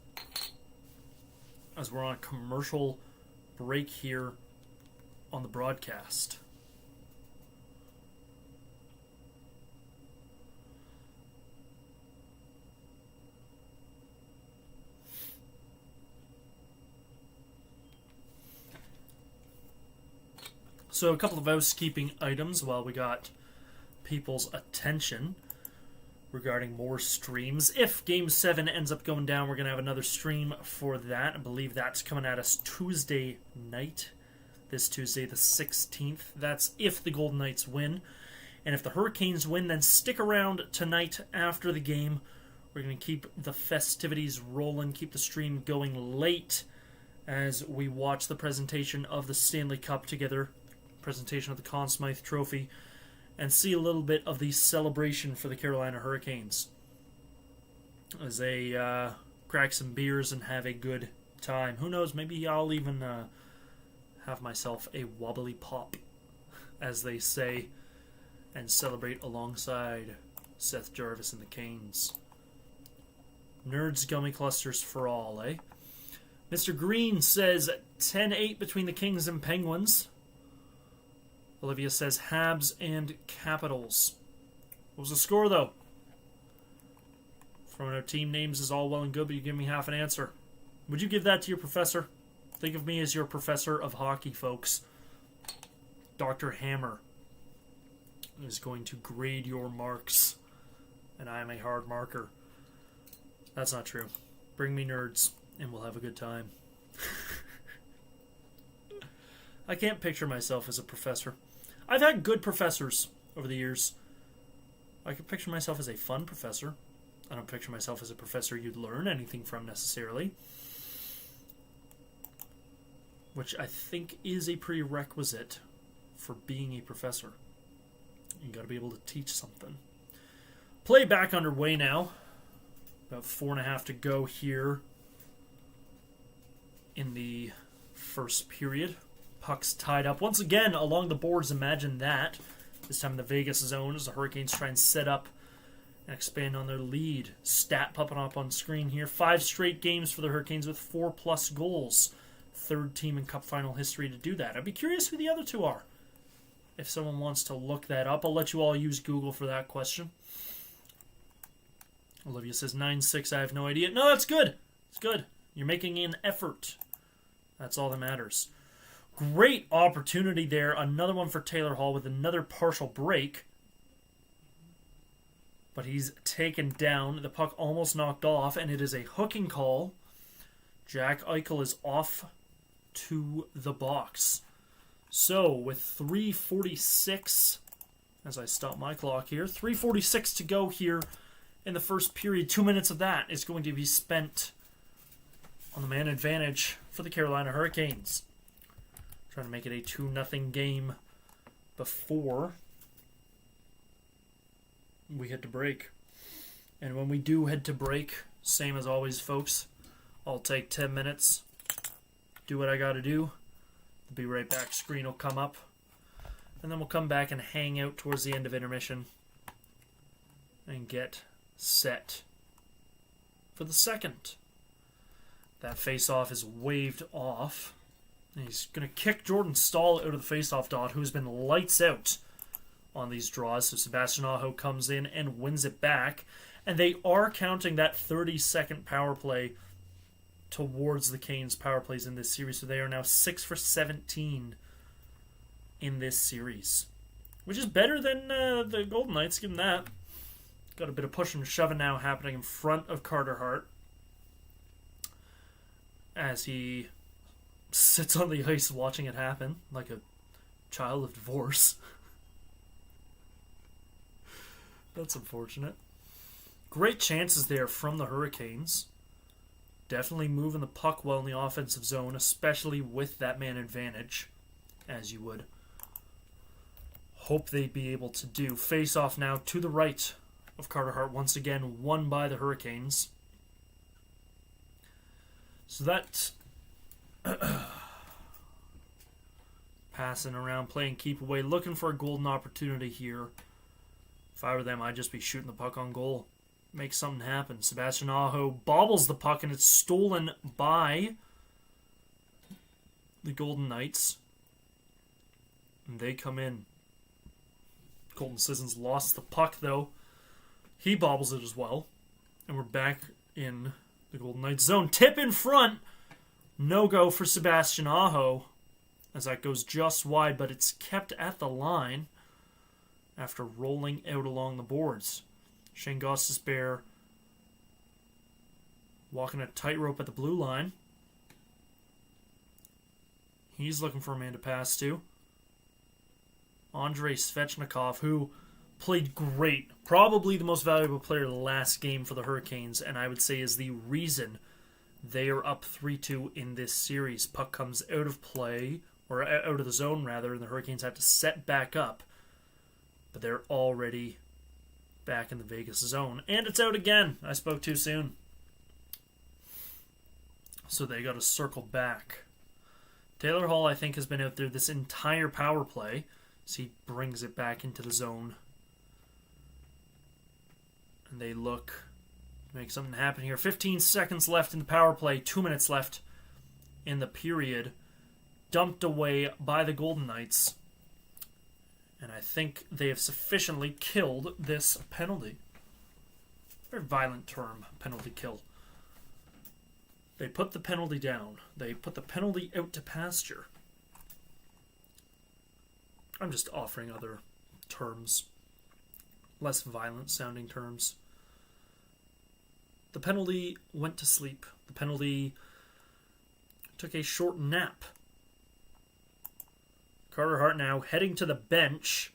Speaker 1: as we're on a commercial break here on the broadcast. So a couple of housekeeping items while we got people's attention regarding more streams. If Game 7 ends up going down, we're going to have another stream for that. I believe that's coming at us Tuesday night. This Tuesday, the 16th. That's if the Golden Knights win. And if the Hurricanes win, then stick around tonight after the game. We're going to keep the festivities rolling, keep the stream going late as we watch the presentation of the Stanley Cup together, presentation of the Conn Smythe Trophy, and see a little bit of the celebration for the Carolina Hurricanes as they crack some beers and have a good time. Who knows, maybe I'll even have myself a wobbly pop, as they say, and celebrate alongside Seth Jarvis and the Canes. Nerds gummy clusters for all, eh? Mr. Green says 10-8 between the Kings and Penguins. Olivia says Habs and Capitals. What was the score, though? Throwing out team names is all well and good, but you give me half an answer. Would you give that to your professor? Think of me as your professor of hockey, folks. Dr. Hammer is going to grade your marks, and I am a hard marker. That's not true. Bring me nerds, and we'll have a good time. I can't picture myself as a professor. I've had good professors over the years. I can picture myself as a fun professor. I don't picture myself as a professor you'd learn anything from necessarily, which I think is a prerequisite for being a professor. You got to be able to teach something. Play back underway now. About 4.5 to go here in the first period. Puck's tied up once again along the boards. Imagine that. This time in the Vegas zone as the Hurricanes try and set up and expand on their lead. Stat popping up on screen here. 5 straight games for the Hurricanes with 4+ goals. Third team in Cup Final history to do that. I'd be curious who the other two are. If someone wants to look that up, I'll let you all use Google for that question. Olivia says 9-6, I have no idea. No, that's good. It's good. You're making an effort. That's all that matters. Great opportunity there. Another one for Taylor Hall with another partial break. But he's taken down. The puck almost knocked off, and it is a hooking call. Jack Eichel is off to the box. So, with 3:46, as I stop my clock here, 3:46 to go here in the first period. 2 minutes of that is going to be spent on the man advantage for the Carolina Hurricanes. Trying to make it a 2-0 game before we head to break. And when we do head to break, same as always, folks, I'll take 10 minutes, do what I got to do. Be right back. Screen will come up. And then we'll come back and hang out towards the end of intermission and get set for the second. That face-off is waved off. And he's going to kick Jordan Stahl out of the face-off dot, who's been lights out on these draws. So Sebastian Aho comes in and wins it back. And they are counting that 30-second power play towards the Canes' power plays in this series. So they are now 6 for 17 in this series, which is better than the Golden Knights. Give them that. Got a bit of pushing and shoving now happening in front of Carter Hart as he sits on the ice watching it happen like a child of divorce. That's unfortunate. Great chances there from the Hurricanes. Definitely moving the puck well in the offensive zone, especially with that man advantage, as you would hope they'd be able to do. Face off now to the right of Carter Hart, once again won by the Hurricanes. So that passing around, playing keep away, looking for a golden opportunity here. If I were them, I'd just be shooting the puck on goal. Make something happen. Sebastian Aho bobbles the puck, and it's stolen by the Golden Knights. And they come in. Colton Sissons lost the puck, though. He bobbles it as well. And we're back in the Golden Knights zone. Tip in front. No go for Sebastian Aho as that goes just wide, but it's kept at the line after rolling out along the boards. Shane Gostisbehere walking a tightrope at the blue line. He's looking for a man to pass to. Andrei Svechnikov, who played great. Probably the most valuable player of the last game for the Hurricanes, and I would say is the reason they are up 3-2 in this series. Puck comes out of play, or out of the zone rather, and the Hurricanes have to set back up. But they're already back in the Vegas zone. And it's out again. I spoke too soon. So they got to circle back. Taylor Hall, I think, has been out there this entire power play. So he brings it back into the zone. And they look to make something happen here. 15 seconds left in the power play. 2 minutes left in the period. Dumped away by the Golden Knights. And I think they have sufficiently killed this penalty. Very violent term, penalty kill. They put the penalty down. They put the penalty out to pasture. I'm just offering other terms. Less violent sounding terms. The penalty went to sleep. The penalty took a short nap. Carter Hart now heading to the bench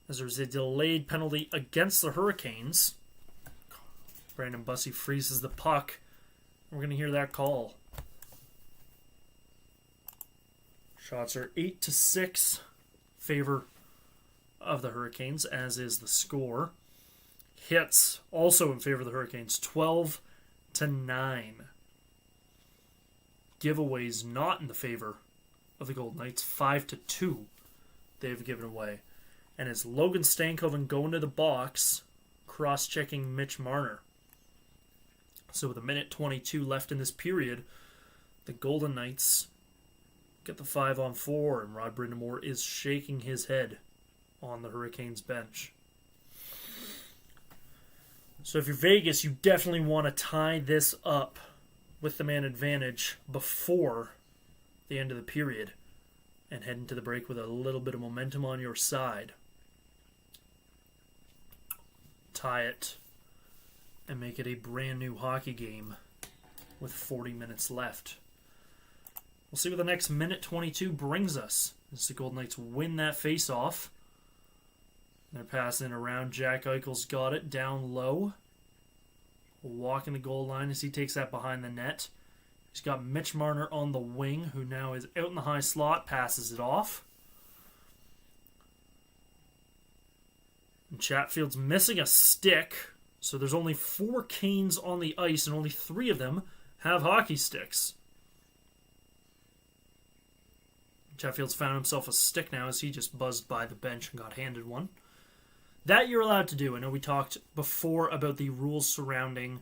Speaker 1: as there's a delayed penalty against the Hurricanes. Brandon Bussi freezes the puck. We're going to hear that call. Shots are 8-6 favor of the Hurricanes, as is the score. Hits also in favor of the Hurricanes, 12-9. Giveaways not in the favor of the Golden Knights, 5-2 they've given away. And it's Logan Stankoven going to the box, cross-checking Mitch Marner. So with 1:22 left in this period, the Golden Knights get the 5-on-4, and Rod Brind'Amour is shaking his head on the Hurricanes bench. So if you're Vegas, you definitely want to tie this up with the man advantage before the end of the period and head into the break with a little bit of momentum on your side. Tie it and make it a brand new hockey game with 40 minutes left. We'll see what the next 1:22 brings us as the Golden Knights win that face-off. They're passing around. Jack Eichel's got it down low. Walking the goal line as he takes that behind the net. He's got Mitch Marner on the wing, who now is out in the high slot, passes it off. And Chatfield's missing a stick, so there's only 4 Canes on the ice, and only 3 of them have hockey sticks. Chatfield's found himself a stick now as he just buzzed by the bench and got handed one. That you're allowed to do. I know we talked before about the rules surrounding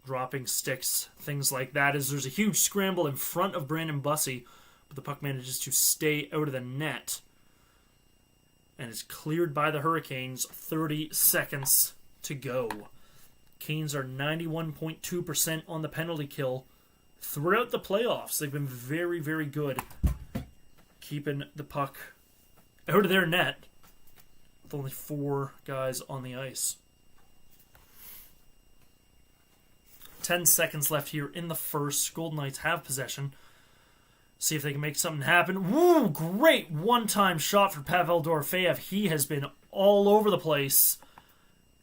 Speaker 1: dropping sticks, things like that, as there's a huge scramble in front of Brandon Bussi, but the puck manages to stay out of the net and is cleared by the Hurricanes. 30 seconds to go. Canes are 91.2% on the penalty kill throughout the playoffs. They've been very, very good keeping the puck out of their net with only 4 guys on the ice. 10 seconds left here in the first. Golden Knights have possession. See if they can make something happen. Woo! Great one-time shot for Pavel Dorofeyev. He has been all over the place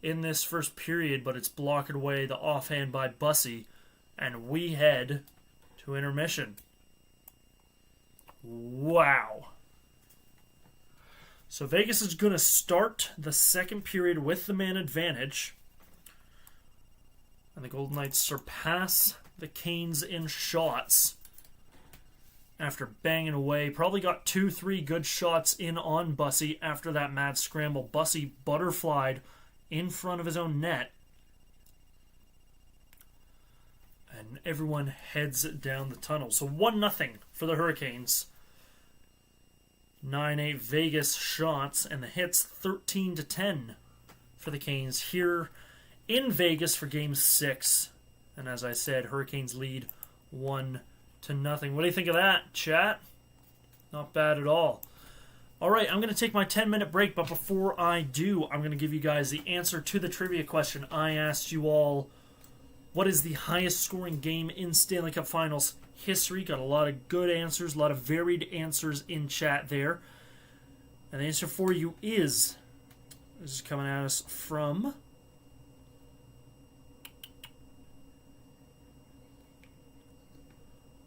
Speaker 1: in this first period, but it's blocked away, the offhand by Bussi. And we head to intermission. Wow. So Vegas is going to start the second period with the man advantage. And the Golden Knights surpass the Canes in shots after banging away. Probably got 2-3 good shots in on Bussi after that mad scramble. Bussi butterflied in front of his own net. And everyone heads down the tunnel. So 1-0 for the Hurricanes. 9-8 Vegas shots, and the hits 13-10 for the Canes here in Vegas for Game 6. And as I said, Hurricanes lead 1-0. 0-0. What do you think of that, chat? Not bad at all. All right, I'm going to take my 10-minute break, but before I do, I'm going to give you guys the answer to the trivia question I asked you all. What is the highest scoring game in Stanley Cup Finals history? Got a lot of good answers, a lot of varied answers in chat there. And the answer for you is, this is coming at us from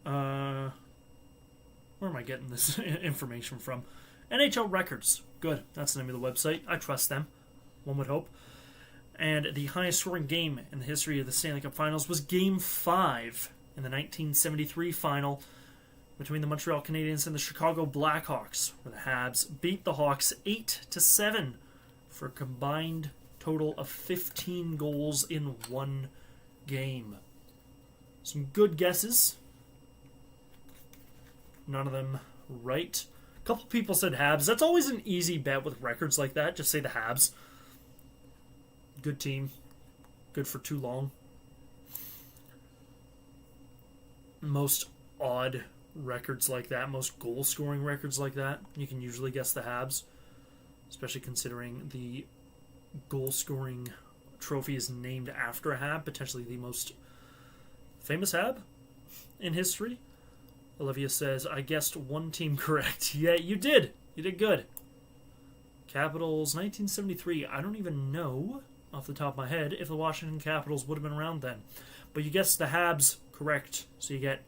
Speaker 1: where am I getting this information from? NHL Records. Good. That's the name of the website. I trust them. One would hope. And the highest scoring game in the history of the Stanley Cup Finals was Game 5 in the 1973 final between the Montreal Canadiens and the Chicago Blackhawks, where the Habs beat the Hawks 8-7 for a combined total of 15 goals in one game. Some good guesses. None of them right. A couple people said Habs. That's always an easy bet with records like that. Just say the Habs. Good team. Good for too long. Most odd records like that, most goal-scoring records like that, you can usually guess the Habs. Especially considering the goal-scoring trophy is named after a Hab. Potentially the most famous Hab in history. Olivia says, I guessed one team correct. Yeah, you did. You did good. Capitals, 1973. I don't even know, off the top of my head, if the Washington Capitals would have been around then. But you guessed the Habs correct, so you get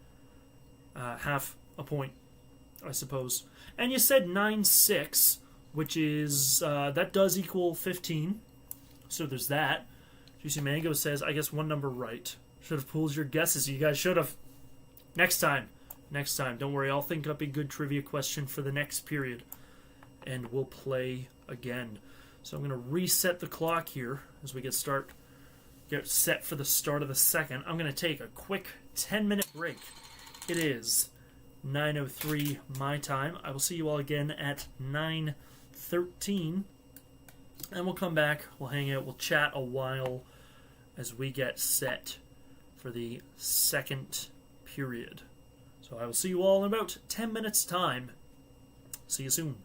Speaker 1: half a point, I suppose. And you said 9-6, which is, that does equal 15. So there's that. Juicy Mango says, I guess one number right. Should have pooled your guesses. You guys should have. Next time. Next time. Don't worry, I'll think up a good trivia question for the next period. And we'll play again. So I'm going to reset the clock here as we get set for the start of the second. I'm going to take a quick 10-minute break. It is 9:03 my time. I will see you all again at 9:13. And we'll come back, we'll hang out, we'll chat a while as we get set for the second period. So I will see you all in about 10 minutes' time. See you soon.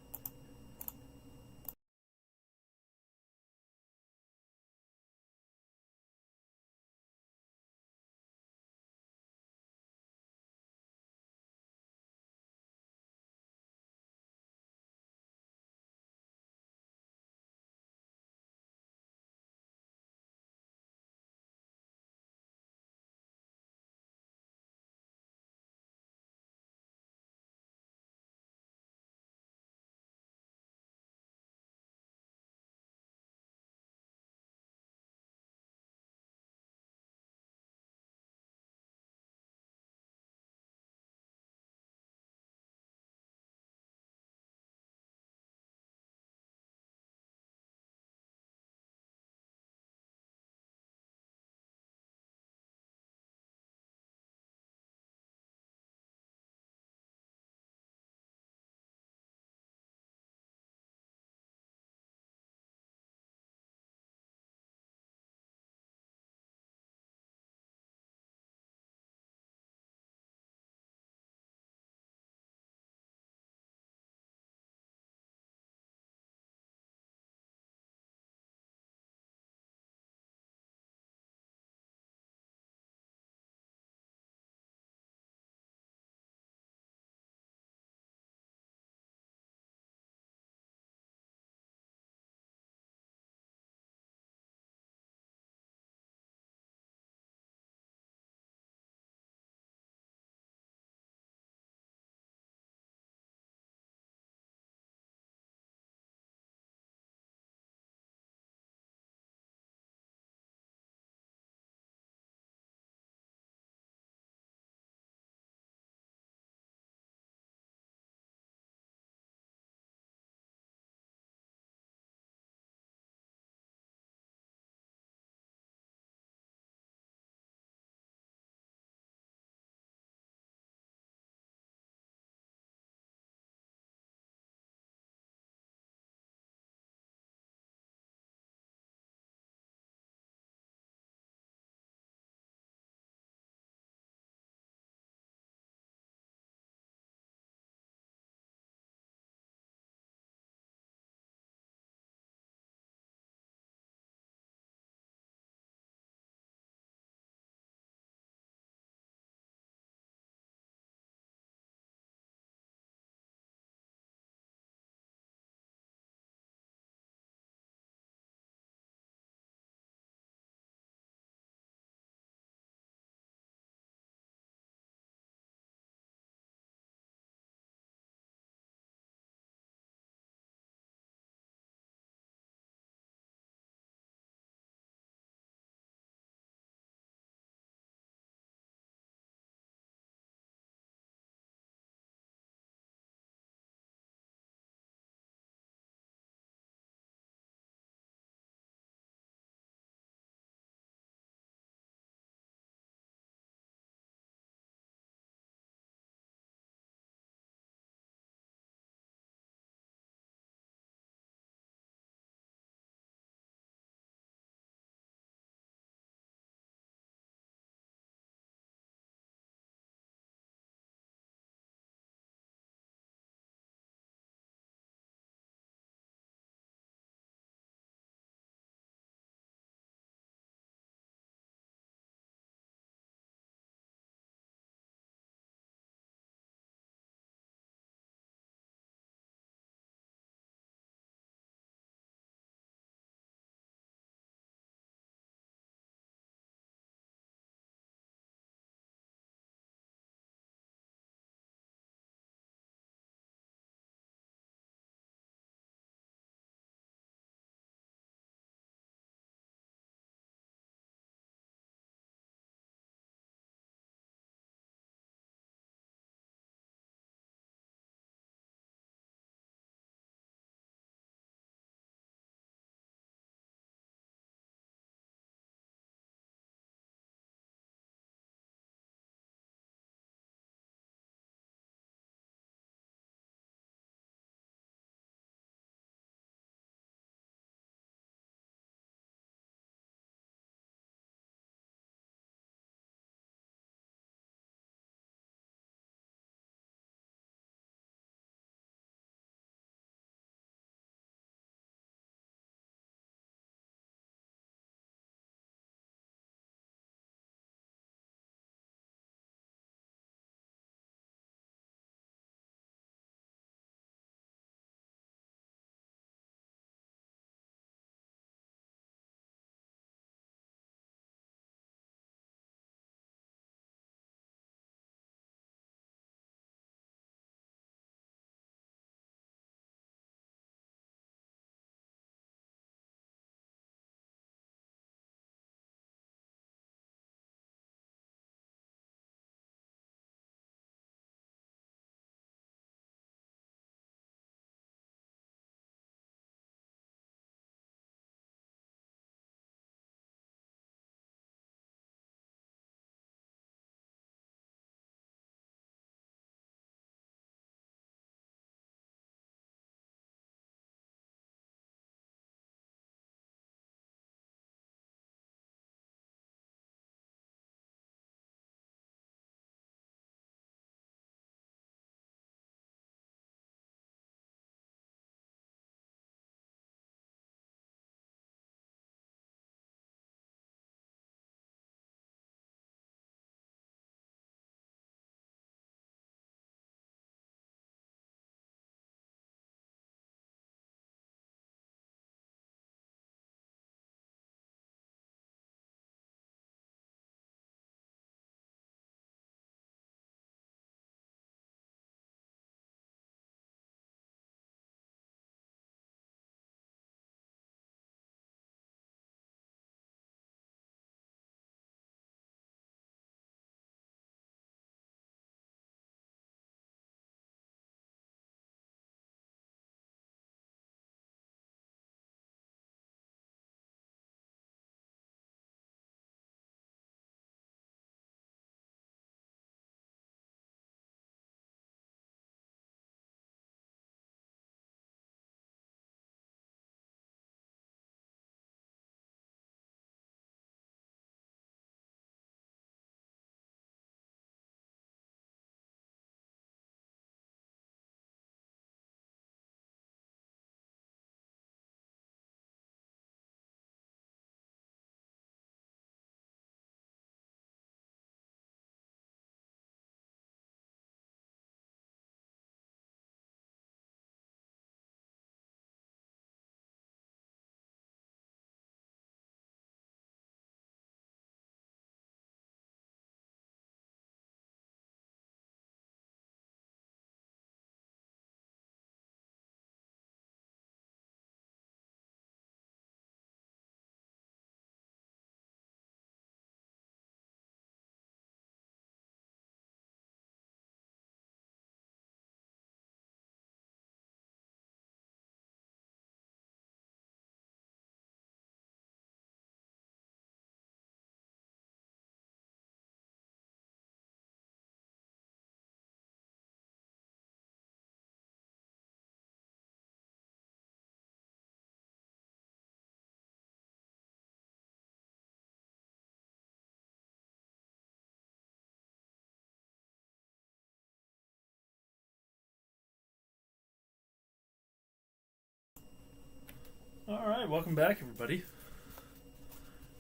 Speaker 1: Alright, welcome back, everybody.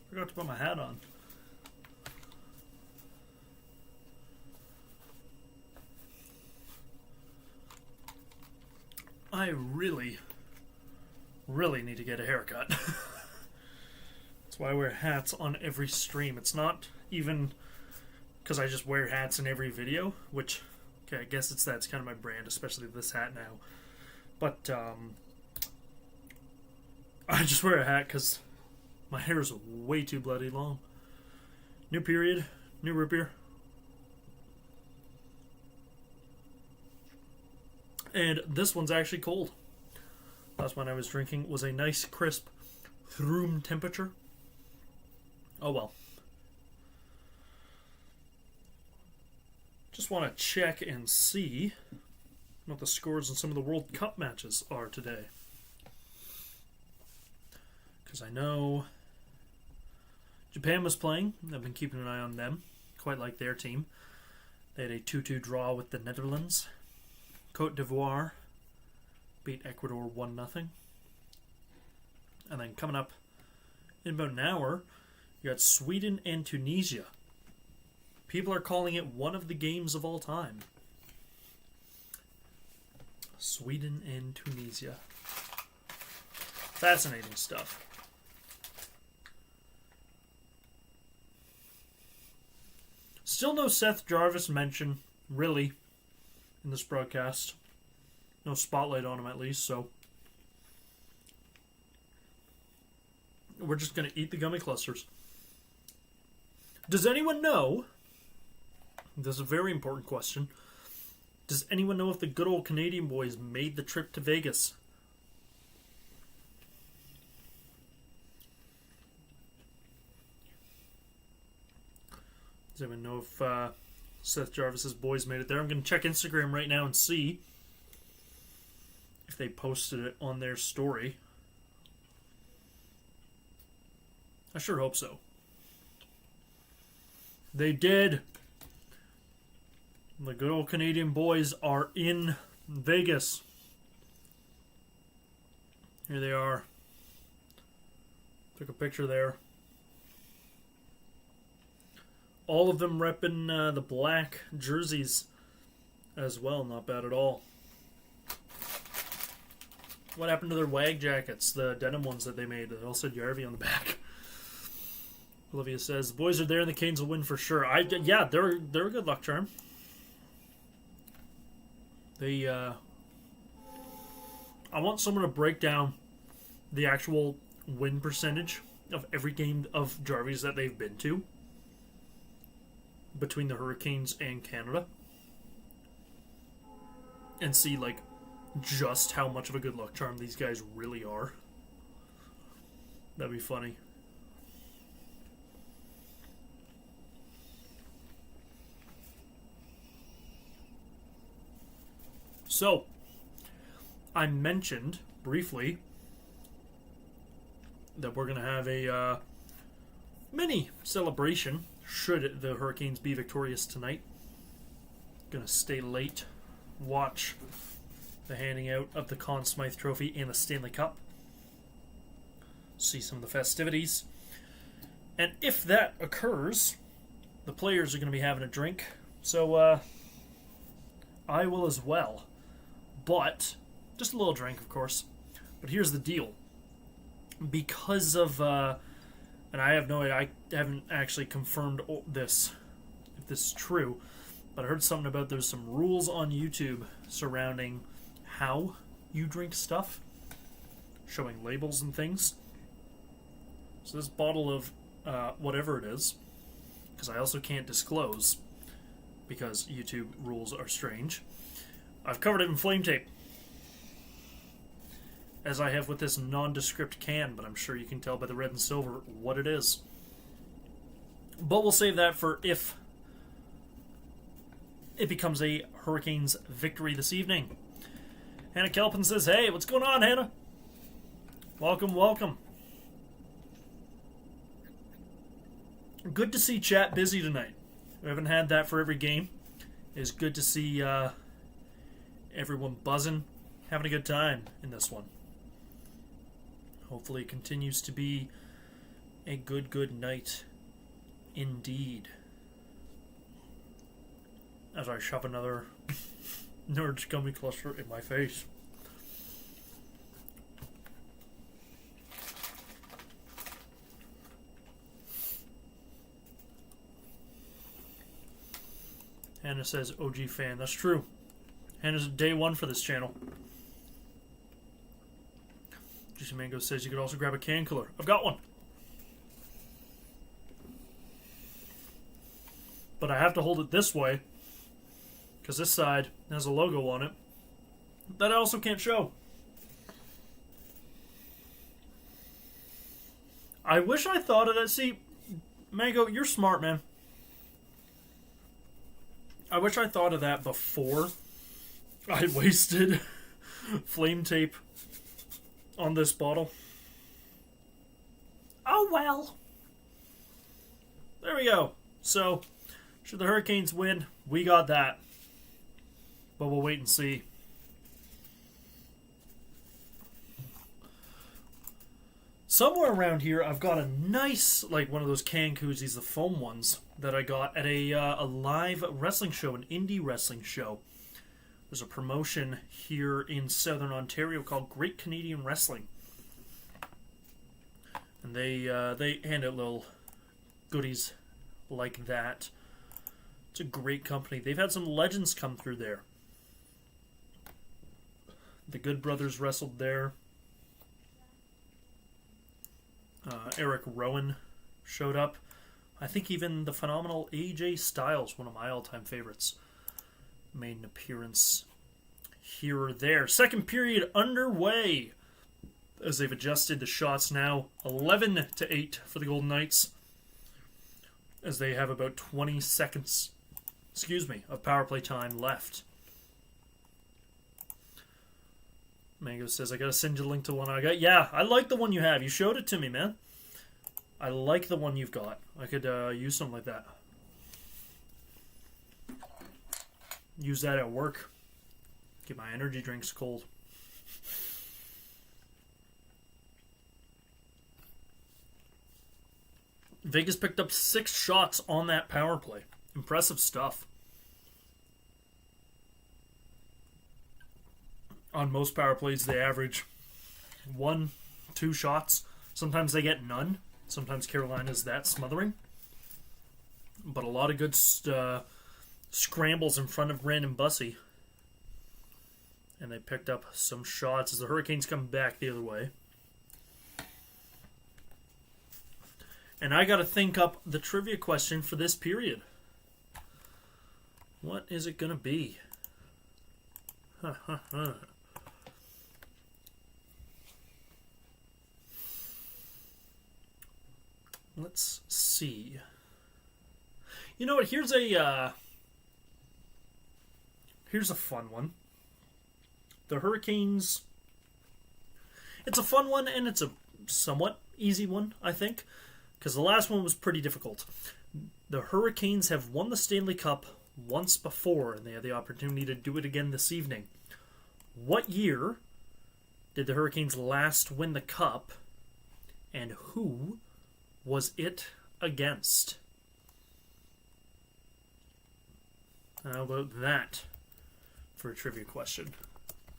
Speaker 1: Forgot to put my hat on. I really need to get a haircut. That's why I wear hats on every stream. It's not even because I just wear hats in every video, which, okay, I guess that's kind of my brand, especially this hat now. But, I just wear a hat because my hair is way too bloody long. New period, new root beer. And this one's actually cold. Last one I was drinking was a nice, crisp, room temperature. Oh well. Just want to check and see what the scores in some of the World Cup matches are today. Because I know Japan was playing. I've been keeping an eye on them. Quite like their team. They had a 2-2 draw with the Netherlands. Côte d'Ivoire beat Ecuador 1-0. And then coming up in about an hour, you got Sweden and Tunisia. People are calling it one of the games of all time. Sweden and Tunisia. Fascinating stuff. Still no Seth Jarvis mention, really, in this broadcast. No spotlight on him, at least, so we're just going to eat the gummy clusters. Does anyone know, this is a very important question, does anyone know if the good old Canadian boys made the trip to Vegas? Does anyone know if Seth Jarvis's boys made it there? I'm going to check Instagram right now and see if they posted it on their story. I sure hope so. They did. The good old Canadian boys are in Vegas. Here they are. Took a picture there. All of them repping the black jerseys as well. Not bad at all. What happened to their WAG jackets? The denim ones that they made. They all said Yarvi on the back. Olivia says, the boys are there and the Canes will win for sure. Yeah, they're a good luck charm. I want someone to break down the actual win percentage of every game of Jarvis that they've been to between the Hurricanes and Canada, and see like just how much of a good luck charm these guys really are. That'd be funny. So, I mentioned briefly that we're going to have a mini celebration should the Hurricanes be victorious tonight. Going to stay late, watch the handing out of the Conn Smythe Trophy and the Stanley Cup, see some of the festivities, and if that occurs, the players are going to be having a drink, so I will as well. But, just a little drink, of course. But here's the deal. Because of, and I have no idea, I haven't actually confirmed this, if this is true, but I heard something about there's some rules on YouTube surrounding how you drink stuff, showing labels and things. So this bottle of whatever it is, because I also can't disclose, because YouTube rules are strange, I've covered it in flame tape, as I have with this nondescript can, but I'm sure you can tell by the red and silver what it is. But we'll save that for if it becomes a Hurricanes victory this evening. Hannah Kelpin says, hey, what's going on, Hannah? Welcome, welcome. Good to see chat busy tonight. We haven't had that for every game. It's good to see everyone buzzing, having a good time in this one. Hopefully it continues to be a good night indeed. As I shove another Nerds gummy cluster in my face. Hannah says OG fan. That's true. Hannah's day one for this channel. Juicy Mango says you could also grab a can cooler. I've got one. But I have to hold it this way because this side has a logo on it that I also can't show. I wish I thought of that. See, Mango, you're smart, man. I wish I thought of that before I wasted flame tape on this bottle. Oh well. There we go. So, should the Hurricanes win, we got that. But we'll wait and see. Somewhere around here, I've got a nice, like one of those can koozies, the foam ones, that I got at a live wrestling show, an indie wrestling show. There's a promotion here in Southern Ontario called Great Canadian Wrestling. And they hand out little goodies like that. It's a great company. They've had some legends come through there. The Good Brothers wrestled there. Eric Rowan showed up. I think even the phenomenal AJ Styles, one of my all-time favorites, made an appearance here or there. Second period underway as they've adjusted the shots now. 11-8 for the Golden Knights as they have about 20 seconds, of power play time left. Mango says, I gotta send you a link to one I got. Yeah, I like the one you have. You showed it to me, man. I like the one you've got. I could use something like that. Use that at work. Get my energy drinks cold. Vegas picked up 6 shots on that power play. Impressive stuff. On most power plays, they average 1-2 shots. Sometimes they get none. Sometimes Carolina's that smothering. But a lot of good scrambles in front of Brandon Bussey. And they picked up some shots as the Hurricanes come back the other way. And I got to think up the trivia question for this period. What is it going to be? Let's see. You know what? Here's a fun one. The Hurricanes. It's a fun one, and it's a somewhat easy one, I think, because the last one was pretty difficult. The Hurricanes have won the Stanley Cup once before, and they had the opportunity to do it again this evening. What year did the Hurricanes last win the Cup, and who was it against? How about that for a trivia question?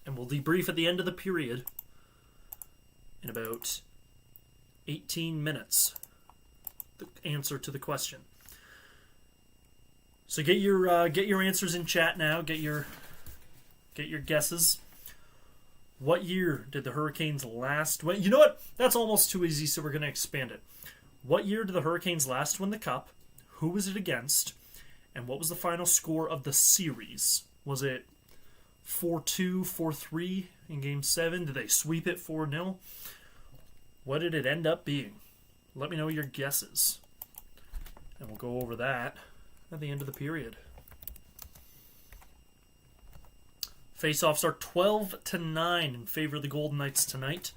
Speaker 1: And we'll debrief at the end of the period in about 18 minutes. The answer to the question. So get your answers in chat now. Get your guesses. What year did the Hurricanes last win? You know what? That's almost too easy, so we're going to expand it. What year did the Hurricanes last win the Cup? Who was it against? And what was the final score of the series? Was it 4-2, 4-3 in Game 7? Did they sweep it 4-0? What did it end up being? Let me know your guesses. And we'll go over that at the end of the period. Face-offs are 12-9 in favor of the Golden Knights tonight.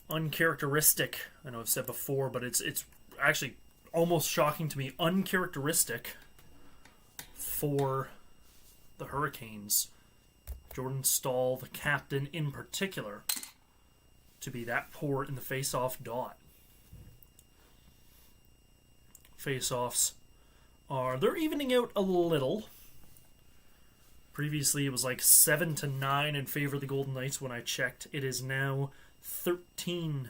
Speaker 1: Uncharacteristic. I know I've said before, but it's actually almost shocking to me. Uncharacteristic for the Hurricanes. Jordan Staal, the captain in particular, to be that poor in the face-off dot. Face-offs they're evening out a little. Previously, it was like 7-9 in favor of the Golden Knights when I checked. It is now 13,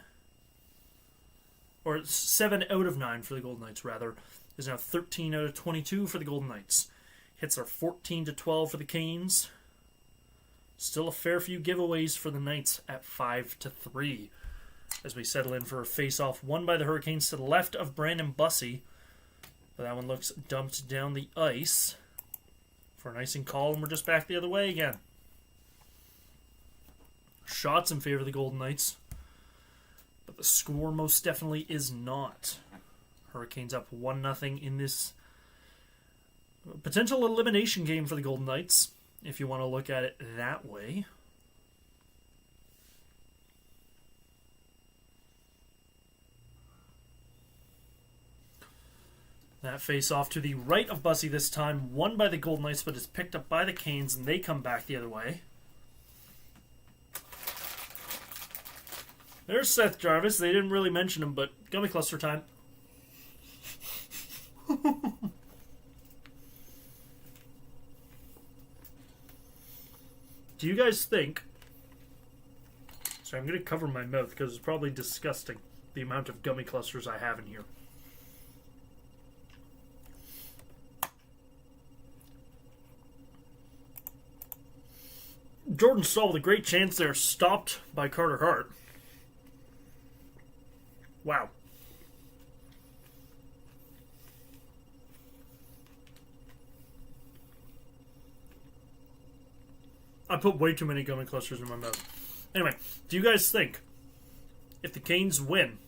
Speaker 1: or 7 out of 9 for the Golden Knights, rather. It is now 13 out of 22 for the Golden Knights. Hits are 14-12 for the Canes. Still a fair few giveaways for the Knights at 5-3. As we settle in for a face-off won by the Hurricanes to the left of Brandon Bussey. But that one looks dumped down the ice for an icing call, and we're just back the other way again. Shots in favor of the Golden Knights, but the score most definitely is not. Hurricanes up 1-0 in this potential elimination game for the Golden Knights, if you want to look at it that way. That face-off to the right of Bussey this time, won by the Golden Knights, but is picked up by the Canes, and they come back the other way. There's Seth Jarvis. They didn't really mention him, but gummy cluster time. Do you guys think... Sorry, I'm going to cover my mouth because it's probably disgusting, the amount of gummy clusters I have in here. Jordan Staal with a great chance there, stopped by Carter Hart. Wow. I put way too many gummy clusters in my mouth. Anyway, do you guys think if the Canes win,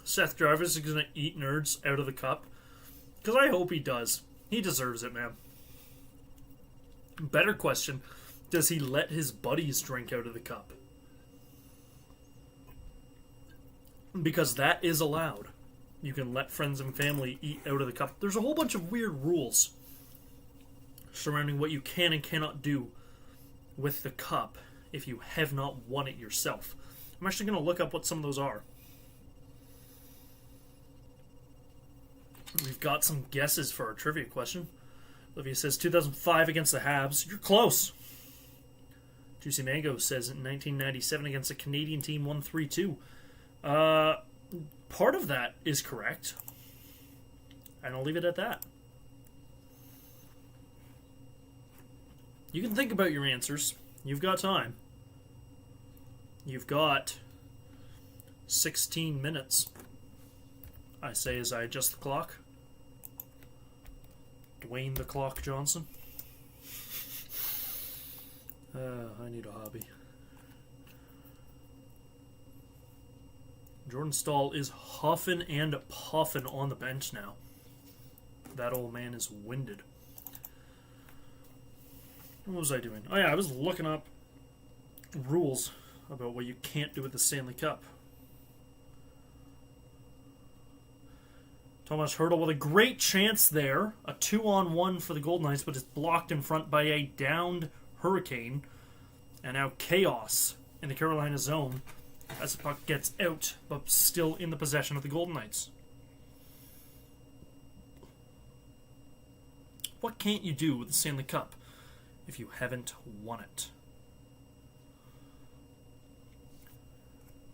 Speaker 1: Seth Jarvis is going to eat nerds out of the cup? Because I hope he does. He deserves it, man. Better question, does he let his buddies drink out of the cup? Because that is allowed. You can let friends and family eat out of the cup. There's a whole bunch of weird rules surrounding what you can and cannot do with the cup if you have not won it yourself. I'm actually going to look up what some of those are. We've got some guesses for our trivia question. Olivia says 2005 against the Habs. You're close. Juicy Mango says in 1997 against a Canadian team, 1-3-2. Part of that is correct. And I'll leave it at that. You can think about your answers. You've got time. You've got 16 minutes. I say as I adjust the clock. Dwayne the Clock Johnson. I need a hobby. Jordan Staal is huffing and puffing on the bench now. That old man is winded. What was I doing? Oh yeah, I was looking up rules about what you can't do with the Stanley Cup. Tomas Hertl with a great chance there. A 2-on-1 for the Golden Knights, but it's blocked in front by a downed Hurricane. And now chaos in the Carolina zone as the puck gets out, but still in the possession of the Golden Knights. What can't you do with the Stanley Cup if you haven't won it?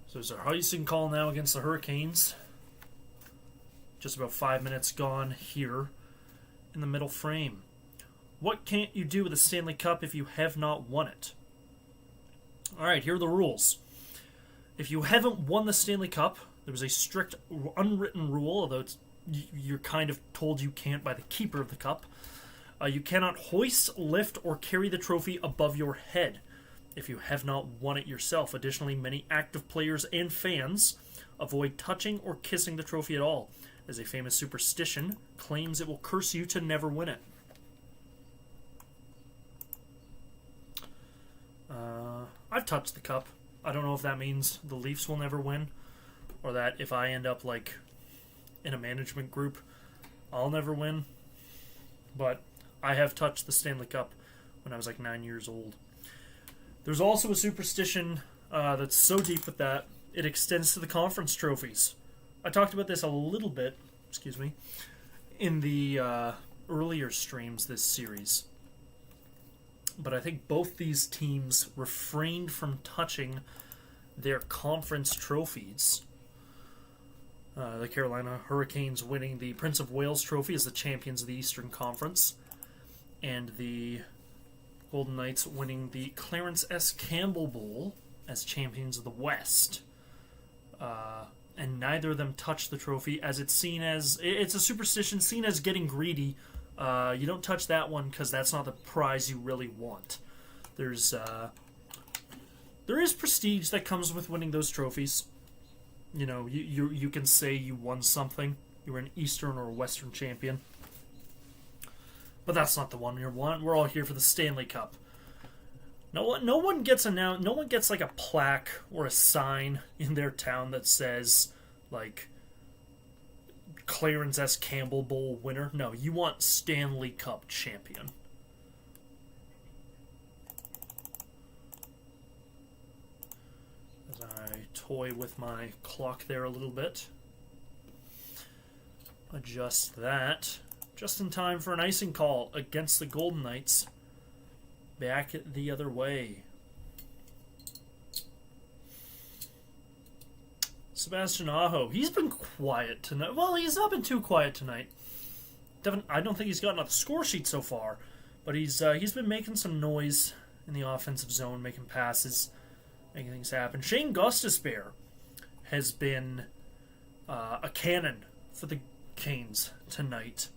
Speaker 1: So there's our icing call now against the Hurricanes. Just about 5 minutes gone here in the middle frame. What can't you do with the Stanley Cup if you have not won it? Alright, here are the rules. If you haven't won the Stanley Cup, there was a strict unwritten rule, although you're kind of told you can't by the keeper of the cup. You cannot hoist, lift, or carry the trophy above your head if you have not won it yourself. Additionally, many active players and fans avoid touching or kissing the trophy at all, as a famous superstition claims it will curse you to never win it. I've touched the cup. I don't know if that means the Leafs will never win, or that if I end up like in a management group, I'll never win. But I have touched the Stanley Cup when I was like 9 years old. There's also a superstition that's so deep with that, it extends to the conference trophies. I talked about this a little bit, in the earlier streams this series. But I think both these teams refrained from touching their conference trophies. The Carolina Hurricanes winning the Prince of Wales Trophy as the champions of the Eastern Conference, and the Golden Knights winning the Clarence S. Campbell Bowl as champions of the West. And neither of them touch the trophy, as it's a superstition seen as getting greedy. You don't touch that one because that's not the prize you really want. There is prestige that comes with winning those trophies. You know, you can say you won something. You were an Eastern or a Western champion. But that's not the one you want. We're all here for the Stanley Cup. No one gets like a plaque or a sign in their town that says, like, Clarence S. Campbell Bowl winner. No, you want Stanley Cup champion. As I toy with my clock there a little bit. Adjust that. Just in time for an icing call against the Golden Knights. Back the other way. Sebastian Aho. He's been quiet tonight. Well, he's not been too quiet tonight. I don't think he's gotten off the score sheet so far. But he's been making some noise in the offensive zone, making passes, making things happen. Shane Gostisbehere has been a cannon for the Canes tonight.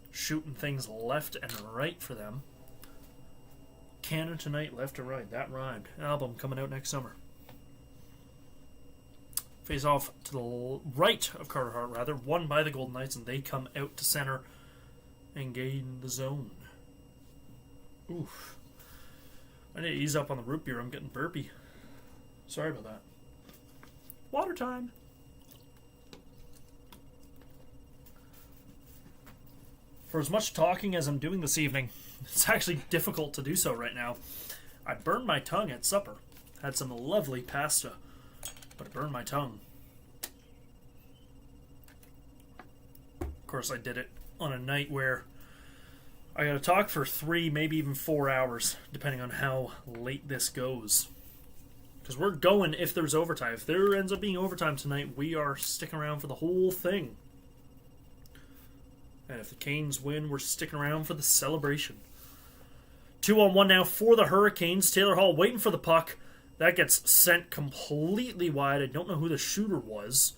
Speaker 1: Shooting things left and right for them. Cannon tonight, left and right. That rhymed. Album coming out next summer. Face off to the right of Carter Hart, won by the Golden Knights, and they come out to center and gain the zone. Oof. I need to ease up on the root beer. I'm getting burpy. Sorry about that. Water time. For as much talking as I'm doing this evening, it's actually difficult to do so right now. I burned my tongue at supper. Had some lovely pasta, but it burned my tongue. Of course, I did it on a night where I gotta talk for 3, maybe even 4 hours, depending on how late this goes. Because we're going if there's overtime. If there ends up being overtime tonight, we are sticking around for the whole thing. And if the Canes win, we're sticking around for the celebration. 2-on-1 now for the Hurricanes. Taylor Hall waiting for the puck. That gets sent completely wide. I don't know who the shooter was.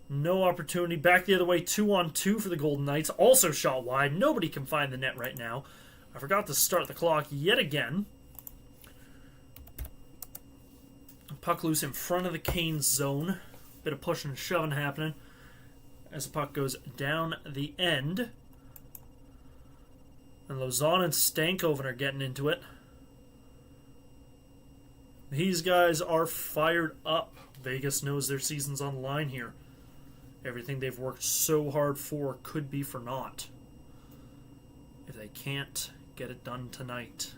Speaker 1: No opportunity. Back the other way. 2-on-2 for the Golden Knights. Also shot wide. Nobody can find the net right now. I forgot to start the clock yet again. Puck loose in front of the Canes zone. Bit of pushing and shoving happening as the puck goes down the end. And Lozon and Stankoven are getting into it. These guys are fired up. Vegas knows their season's on the line here. Everything they've worked so hard for could be for naught if they can't get it done tonight.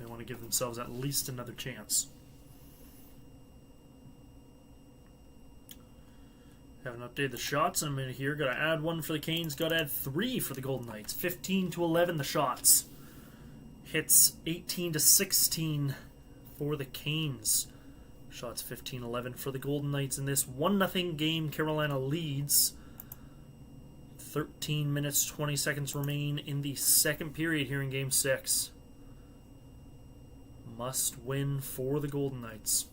Speaker 1: They want to give themselves at least another chance. Haven't updated the shots in a minute here. Got to add 1 for the Canes. Got to add 3 for the Golden Knights. 15-11 the shots. Hits 18-16 for the Canes. Shots 15-11 for the Golden Knights in this 1-0 game. Carolina leads. 13 minutes, 20 seconds remain in the second period here in Game 6. Must win for the Golden Knights.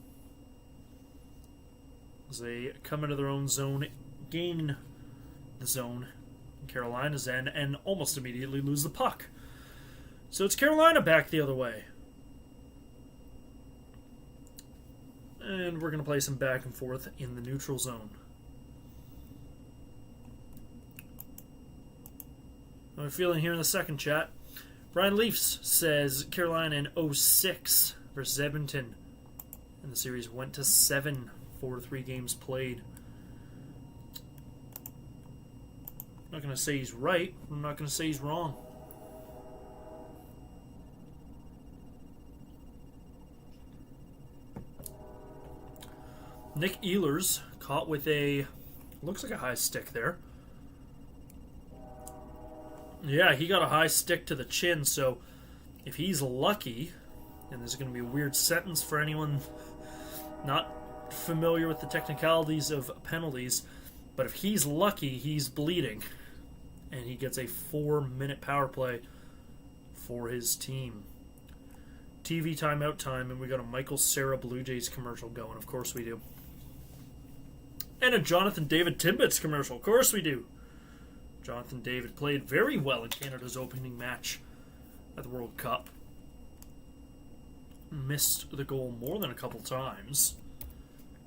Speaker 1: As they come into their own zone, gain the zone in Carolina's end, and almost immediately lose the puck. So it's Carolina back the other way. And we're going to play some back and forth in the neutral zone. I'm feeling here in the second chat. Brian Leafs says Carolina in 06 versus Edmonton. And the series went to 7. 4-3 games played. I'm not going to say he's right. I'm not going to say he's wrong. Nick Ehlers caught with looks like a high stick there. Yeah, he got a high stick to the chin, so if he's lucky, and this is going to be a weird sentence for anyone not familiar with the technicalities of penalties, but if he's lucky, he's bleeding, and he gets a 4-minute power play for his team. TV timeout time, and we got a Michael Cera Blue Jays commercial going. Of course we do. And a Jonathan David Timbits commercial. Of course we do. Jonathan David played very well in Canada's opening match at the World Cup. Missed the goal more than a couple times.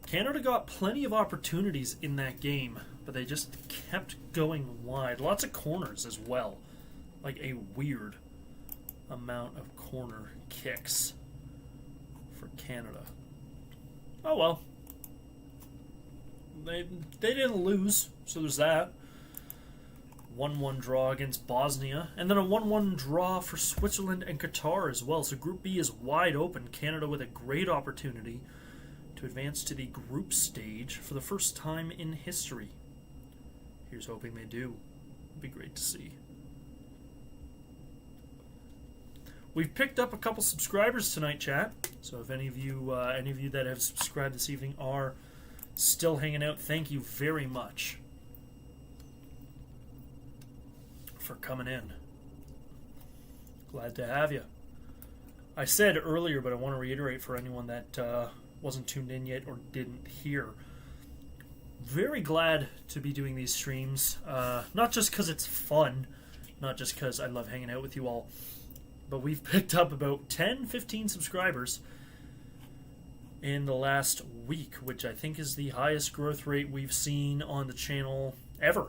Speaker 1: Canada got plenty of opportunities in that game, but they just kept going wide. Lots of corners as well. Like a weird amount of corner kicks for Canada. Oh well. They didn't lose, so there's that. 1-1 draw against Bosnia, and then a 1-1 draw for Switzerland and Qatar as well. So Group B is wide open. Canada with a great opportunity to advance to the group stage for the first time in history. Here's hoping they do. It'd be great to see. We've picked up a couple subscribers tonight, chat. So if any of you that have subscribed this evening are still hanging out, thank you very much for coming in. Glad to have you. I said earlier, but I want to reiterate for anyone that wasn't tuned in yet or didn't hear. Very glad to be doing these streams. Not just because it's fun, not just because I love hanging out with you all, but we've picked up about 10, 15 subscribers in the last week, which I think is the highest growth rate we've seen on the channel ever.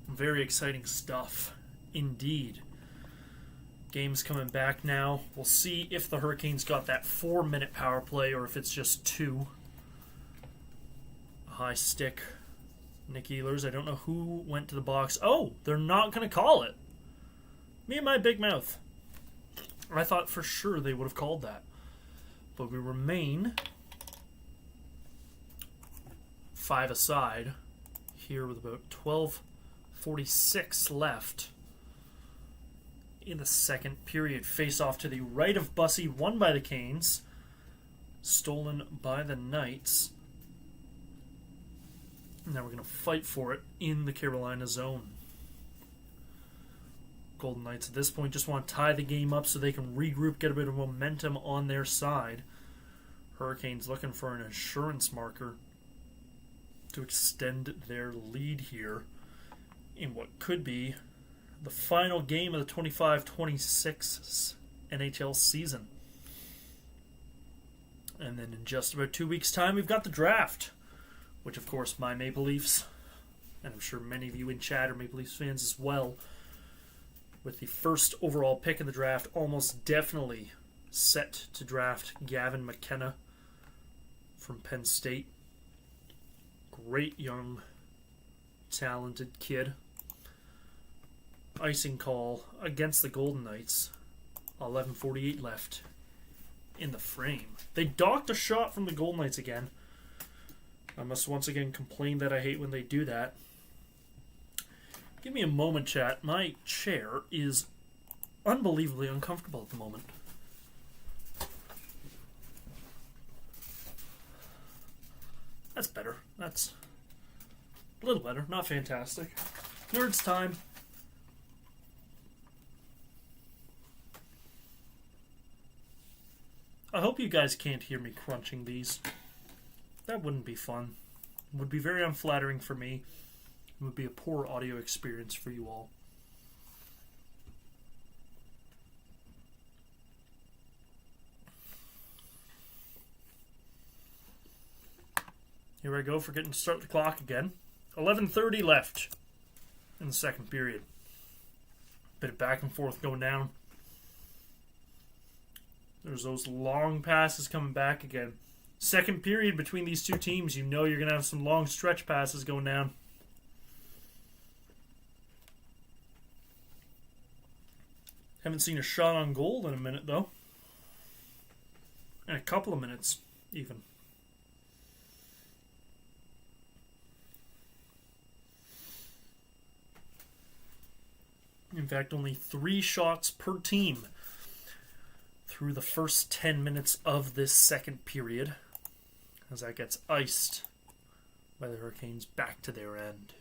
Speaker 1: Very exciting stuff, indeed. Game's coming back now. We'll see if the Hurricanes got that 4-minute power play or if it's just 2. A high stick. Nick Ehlers. I don't know who went to the box. Oh, they're not going to call it. Me and my big mouth. I thought for sure they would have called that. But we remain 5 aside here with about 12:46 left in the second period. Face off to the right of Bussy, won by the Canes, stolen by the Knights. Now we're going to fight for it in the Carolina zone. Golden Knights at this point just want to tie the game up so they can regroup, get a bit of momentum on their side. Hurricanes looking for an insurance marker to extend their lead here in what could be the final game of the 25-26 NHL season. And then in just about 2 weeks' time, we've got the draft, which, of course, my Maple Leafs, and I'm sure many of you in chat are Maple Leafs fans as well, with the first overall pick in the draft almost definitely set to draft Gavin McKenna from Penn State. Great young, talented kid. Icing call against the Golden Knights. 11:48 left in the frame. They docked a shot from the Golden Knights again. I must once again complain that I hate when they do that. Give me a moment, chat. My chair is unbelievably uncomfortable at the moment. That's better. That's a little better. Not fantastic. Nerds time. I hope you guys can't hear me crunching these. That wouldn't be fun. It would be very unflattering for me. It would be a poor audio experience for you all. Here I go, forgetting to start the clock again. 11:30 left in the second period. Bit of back and forth going down. There's those long passes coming back again. Second period between these two teams, you know you're going to have some long stretch passes going down. Haven't seen a shot on goal in a minute, though. In a couple of minutes, even. In fact, only 3 shots per team through the first 10 minutes of this second period, as that gets iced by the Hurricanes back to their end.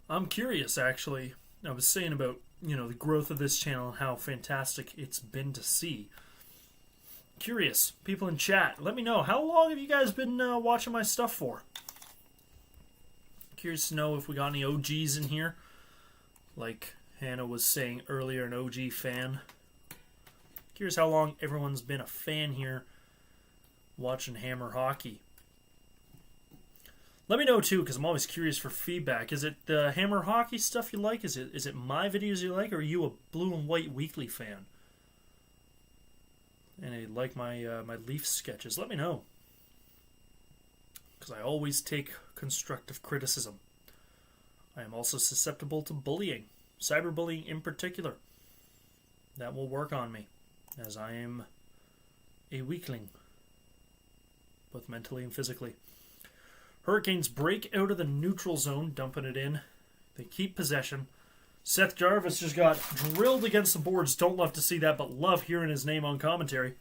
Speaker 1: I'm curious, actually. I was saying about, the growth of this channel and how fantastic it's been to see. Curious, people in chat, let me know, how long have you guys been watching my stuff for? Curious to know if we got any OGs in here. Like Hannah was saying earlier, an OG fan. Curious how long everyone's been a fan here watching Hammer Hockey. Let me know too, because I'm always curious for feedback. Is it the Hammer Hockey stuff you like? Is it my videos you like, or are you a Blue and White Weekly fan? And you like my my Leafs sketches? Let me know, because I always take constructive criticism. I am also susceptible to bullying, cyberbullying in particular. That will work on me, as I am a weakling, both mentally and physically. Hurricanes break out of the neutral zone, dumping it in. They keep possession. Seth Jarvis just got drilled against the boards. Don't love to see that, but love hearing his name on commentary,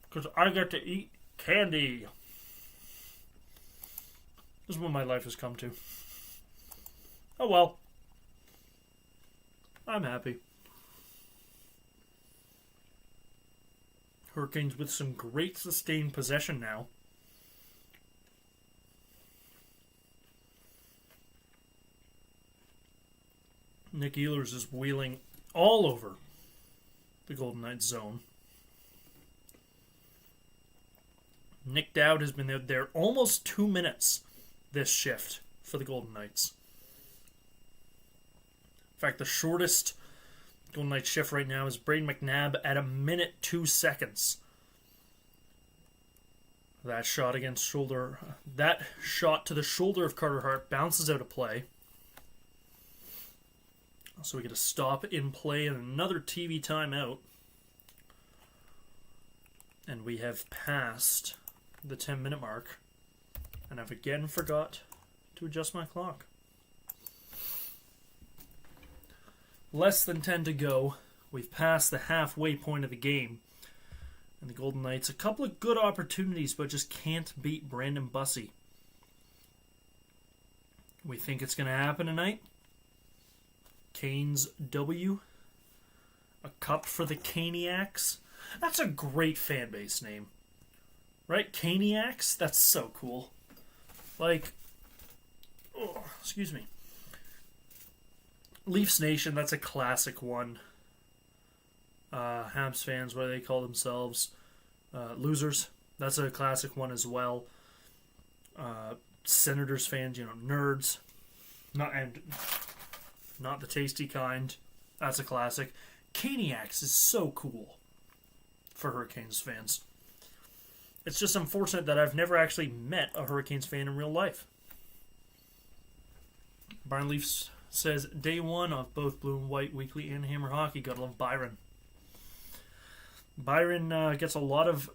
Speaker 1: because I get to eat candy. This is what my life has come to. Oh well. I'm happy. Hurricanes with some great sustained possession now. Nick Ehlers is wheeling all over the Golden Knights zone. Nick Dowd has been there almost 2 minutes this shift for the Golden Knights. In fact, the shortest Golden Knights shift right now is Braden McNabb at 1 minute 2 seconds. That shot to the shoulder of Carter Hart bounces out of play. So we get a stop in play and another TV timeout. And we have passed the 10-minute mark. And I've again forgot to adjust my clock. Less than 10 to go. We've passed the halfway point of the game. And the Golden Knights, a couple of good opportunities, but just can't beat Brandon Bussey. We think it's going to happen tonight. Canes W. A cup for the Caniacs. That's a great fan base name. Right? Caniacs? That's so cool. Like, oh, excuse me. Leafs Nation, that's a classic one. Habs fans, what do they call themselves? Losers. That's a classic one as well. Senators fans, nerds. Not the tasty kind. That's a classic. Caniacs is so cool for Hurricanes fans. It's just unfortunate that I've never actually met a Hurricanes fan in real life. Byron Leafs says, day one of both Blue and White Weekly and Hammer Hockey. Gotta love Byron. Byron gets a lot of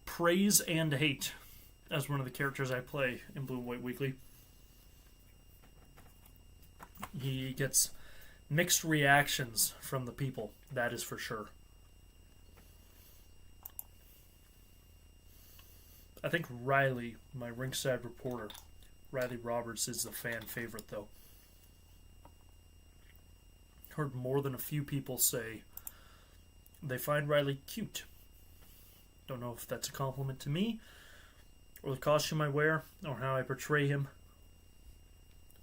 Speaker 1: praise and hate as one of the characters I play in Blue and White Weekly. He gets mixed reactions from the people, that is for sure. I think Riley, my ringside reporter, Riley Roberts, is the fan favorite, though. Heard more than a few people say they find Riley cute. Don't know if that's a compliment to me, or the costume I wear, or how I portray him.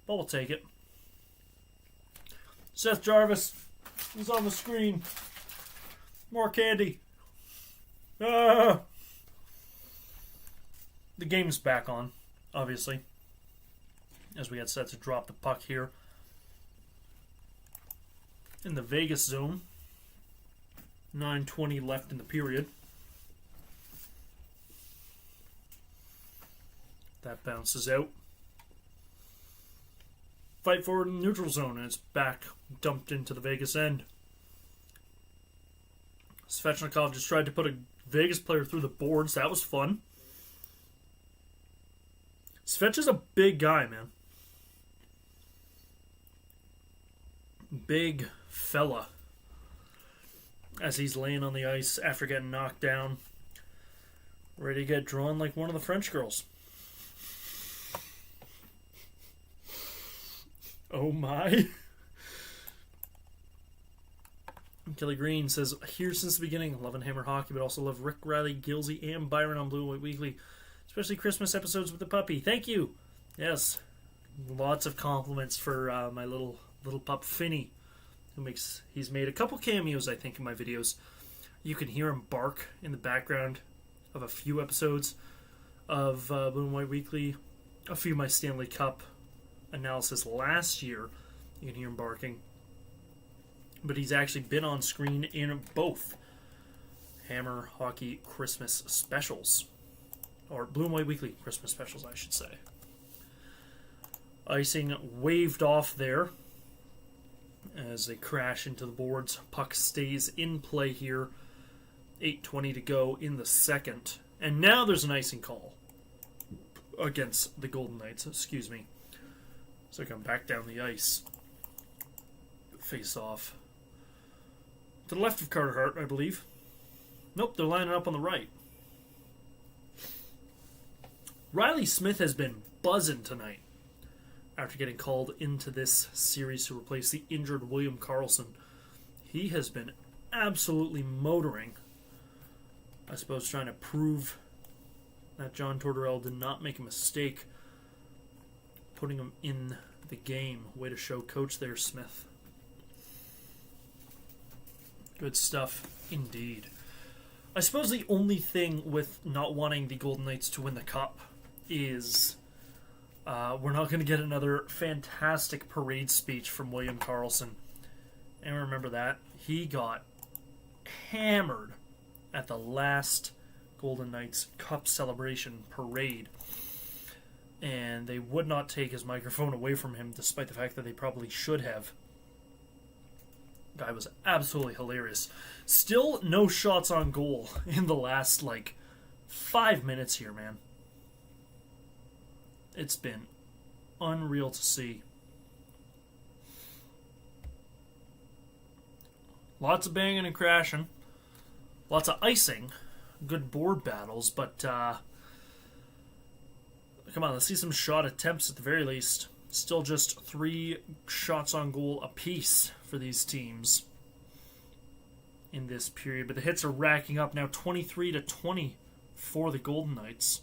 Speaker 1: But we'll take it. Seth Jarvis is on the screen. More candy. Ah! The game's back on, obviously, as we get set to drop the puck here. In the Vegas zone. 9:20 left in the period. That bounces out. Fight forward in the neutral zone, and it's back, dumped into the Vegas end. Svechnikov just tried to put a Vegas player through the boards. That was fun. Svech is a big guy, man. Big fella. As he's laying on the ice after getting knocked down. Ready to get drawn like one of the French girls. Oh my. Kelly Green says, here since the beginning, loving Hammer Hockey, but also love Rick, Riley, Gilsey, and Byron on Blue and White Weekly. Especially Christmas episodes with the puppy. Thank you. Yes. Lots of compliments for my little pup Finny. He's made a couple cameos, I think, in my videos. You can hear him bark in the background of a few episodes of Blue and White Weekly. A few of my Stanley Cup analysis last year. You can hear him barking. But he's actually been on screen in both Hammer Hockey Christmas specials. Or Blue and White Weekly Christmas specials, I should say. Icing waved off there as they crash into the boards. Puck stays in play here. 8:20 to go in the second. And now there's an icing call against the Golden Knights. Excuse me. So I come back down the ice. Face off. To the left of Carter Hart, I believe. Nope, they're lining up on the right. Riley Smith has been buzzing tonight after getting called into this series to replace the injured William Karlsson. He has been absolutely motoring. I suppose trying to prove that John Tortorella did not make a mistake putting him in the game. Way to show coach there, Smith. Good stuff, indeed. I suppose the only thing with not wanting the Golden Knights to win the Cup is we're not going to get another fantastic parade speech from William Karlsson. And remember that. He got hammered at the last Golden Knights Cup celebration parade. And they would not take his microphone away from him, despite the fact that they probably should have. Guy was absolutely hilarious. Still no shots on goal in the last, 5 minutes here, man. It's been unreal to see. Lots of banging and crashing. Lots of icing. Good board battles, but, come on, let's see some shot attempts at the very least. Still just 3 shots on goal apiece for these teams in this period. But the hits are racking up now, 23-20 for the Golden Knights.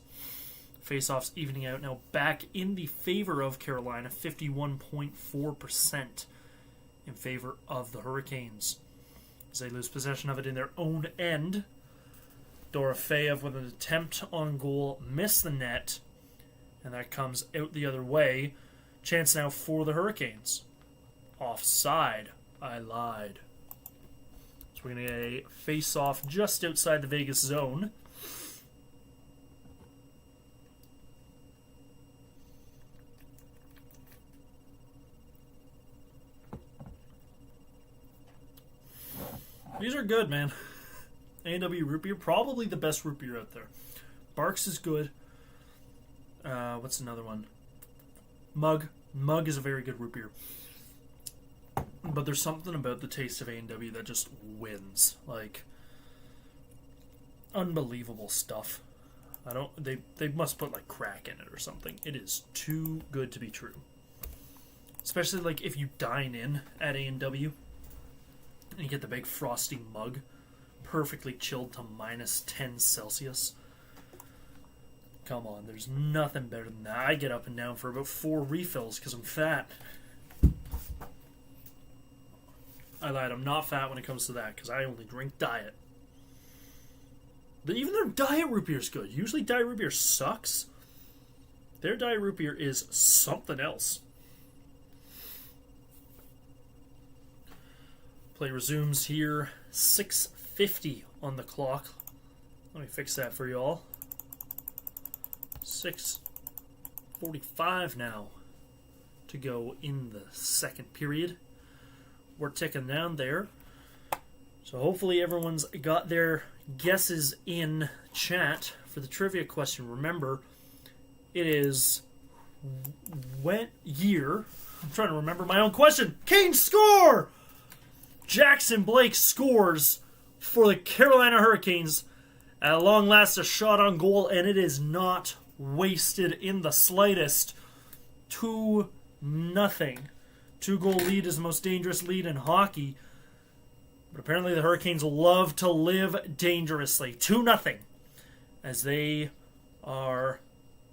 Speaker 1: Faceoffs evening out now back in the favor of Carolina, 51.4% in favor of the Hurricanes. As they lose possession of it in their own end. Dorofeyev with an attempt on goal, missed the net, and that comes out the other way. Chance now for the Hurricanes. Offside. I lied. So we're going to get a face-off just outside the Vegas zone. These are good, man. A&W root beer, probably the best root beer out there. Barks is good. What's another one? Mug. Mug is a very good root beer. But there's something about the taste of A&W that just wins. Unbelievable stuff. They must put crack in it or something. It is too good to be true. Especially if you dine in at A&W and you get the big frosty mug, perfectly chilled to -10 Celsius. Come on, there's nothing better than that. I get up and down for about 4 refills because I'm fat. I lied, I'm not fat when it comes to that because I only drink diet. But even their diet root beer is good. Usually diet root beer sucks. Their diet root beer is something else. Play resumes here. 6:50 on the clock. Let me fix that for y'all. 6:45 now to go in the second period. We're ticking down there. So hopefully everyone's got their guesses in chat for the trivia question. Remember, it is what year? I'm trying to remember my own question. Canes score! Jackson Blake scores for the Carolina Hurricanes. At long last, a shot on goal, and it is not wasted in the slightest. 2-0. 2-goal lead is the most dangerous lead in hockey. But apparently the Hurricanes love to live dangerously. 2-0. As they are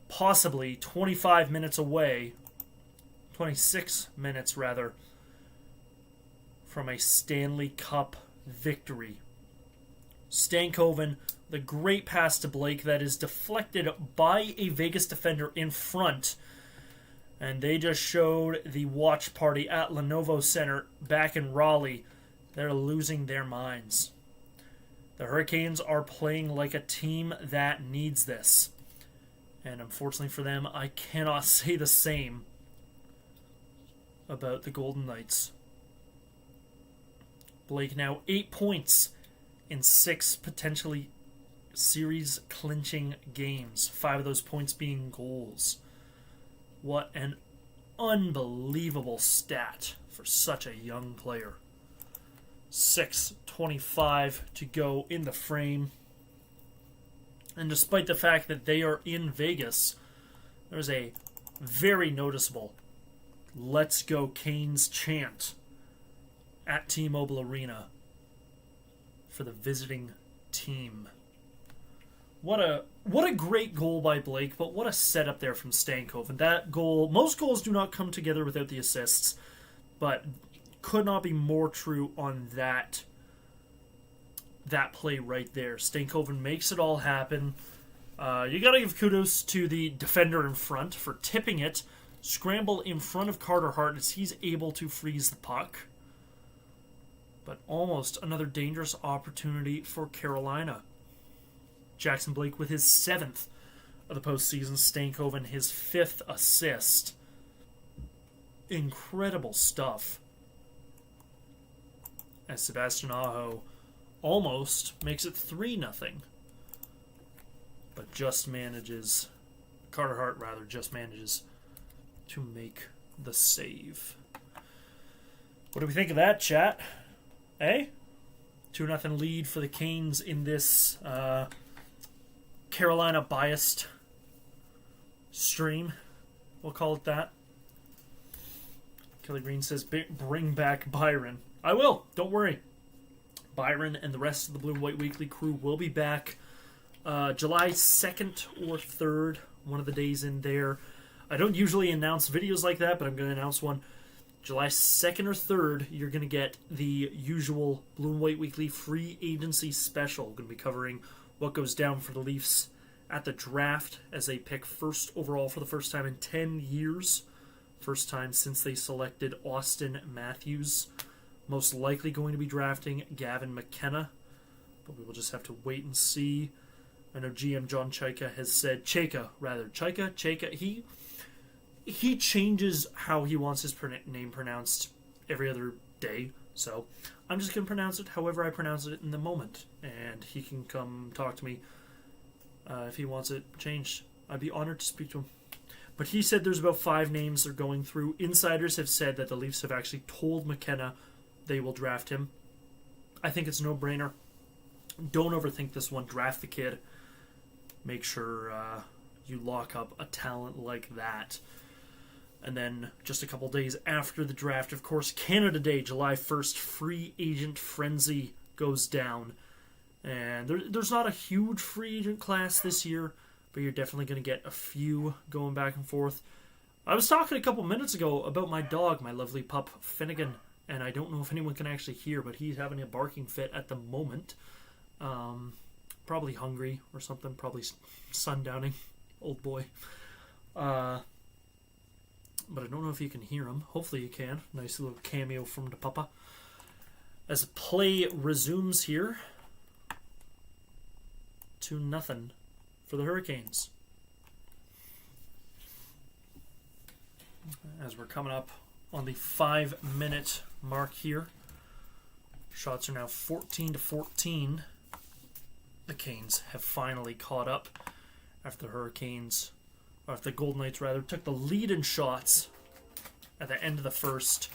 Speaker 1: possibly 25 minutes away, 26 minutes rather, from a Stanley Cup victory. Stankoven, the great pass to Blake that is deflected by a Vegas defender in front. And they just showed the watch party at Lenovo Center back in Raleigh. They're losing their minds. The Hurricanes are playing like a team that needs this. And unfortunately for them, I cannot say the same about the Golden Knights. Blake now 8 points in 6 potentially series-clinching games. 5 of those points being goals. What an unbelievable stat for such a young player. 6:25 to go in the frame. And despite the fact that they are in Vegas, there's a very noticeable "Let's Go Canes" chant at T-Mobile Arena for the visiting team. What a great goal by Blake, but what a setup there from Stankoven. That goal, most goals do not come together without the assists, but could not be more true on that play right there. Stankoven makes it all happen. You got to give kudos to the defender in front for tipping it, scramble in front of Carter Hart as he's able to freeze the puck. But almost another dangerous opportunity for Carolina. Jackson Blake with his 7th of the postseason. Stankoven his 5th assist. Incredible stuff. As Sebastian Aho almost makes it 3-0. But Carter Hart just manages to make the save. What do we think of that, chat? 2-0 lead for the Canes in this Carolina biased stream. We'll call it that. Kelly Green says, bring back Byron. I will. Don't worry. Byron and the rest of the Blue and White Weekly crew will be back July 2nd or 3rd, one of the days in there. I don't usually announce videos like that, but I'm going to announce one. July 2nd or 3rd, you're going to get the usual Blue and White Weekly free agency special. Going to be covering what goes down for the Leafs at the draft as they pick first overall for the first time in 10 years. First time since they selected Austin Matthews. Most likely going to be drafting Gavin McKenna, but we will just have to wait and see. I know GM John Chayka has said, Chayka, he changes how he wants his name pronounced every other day, so I'm just going to pronounce it however I pronounce it in the moment, and he can come talk to me if he wants it changed. I'd be honored to speak to him. But he said there's about 5 names they're going through. Insiders have said that the Leafs have actually told McKenna they will draft him. I think it's a no-brainer. Don't overthink this one. Draft the kid. Make sure you lock up a talent like that. And then just a couple days after the draft, of course, Canada Day, July 1st, free agent frenzy goes down. And there's not a huge free agent class this year, but you're definitely going to get a few going back and forth. I was talking a couple minutes ago about my dog, my lovely pup, Finnegan, and I don't know if anyone can actually hear, but he's having a barking fit at the moment. Probably hungry or something, probably sundowning, old boy. But I don't know if you can hear him. Hopefully you can. Nice little cameo from the papa. As play resumes here, 2-0 for the Hurricanes. As we're coming up on the 5-minute mark here. Shots are now 14-14. The Canes have finally caught up after the Golden Knights took the lead in shots at the end of the first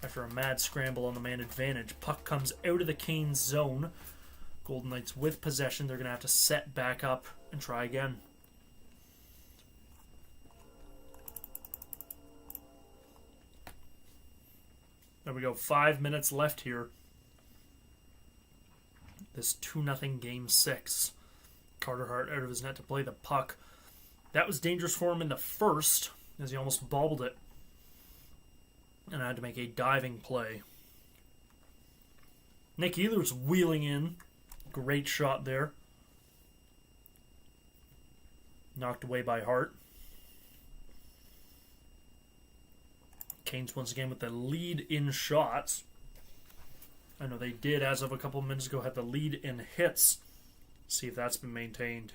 Speaker 1: after a mad scramble on the man advantage. Puck comes out of the Canes zone. Golden Knights with possession. They're going to have to set back up and try again. There we go. 5 minutes left here. This 2-0 Game 6. Carter Hart out of his net to play the puck. That was dangerous for him in the first, as he almost bobbled it. And had to make a diving play. Nick Ehlers wheeling in. Great shot there. Knocked away by Hart. Canes once again with the lead in shots. I know they did, as of a couple of minutes ago, have the lead in hits. See if that's been maintained.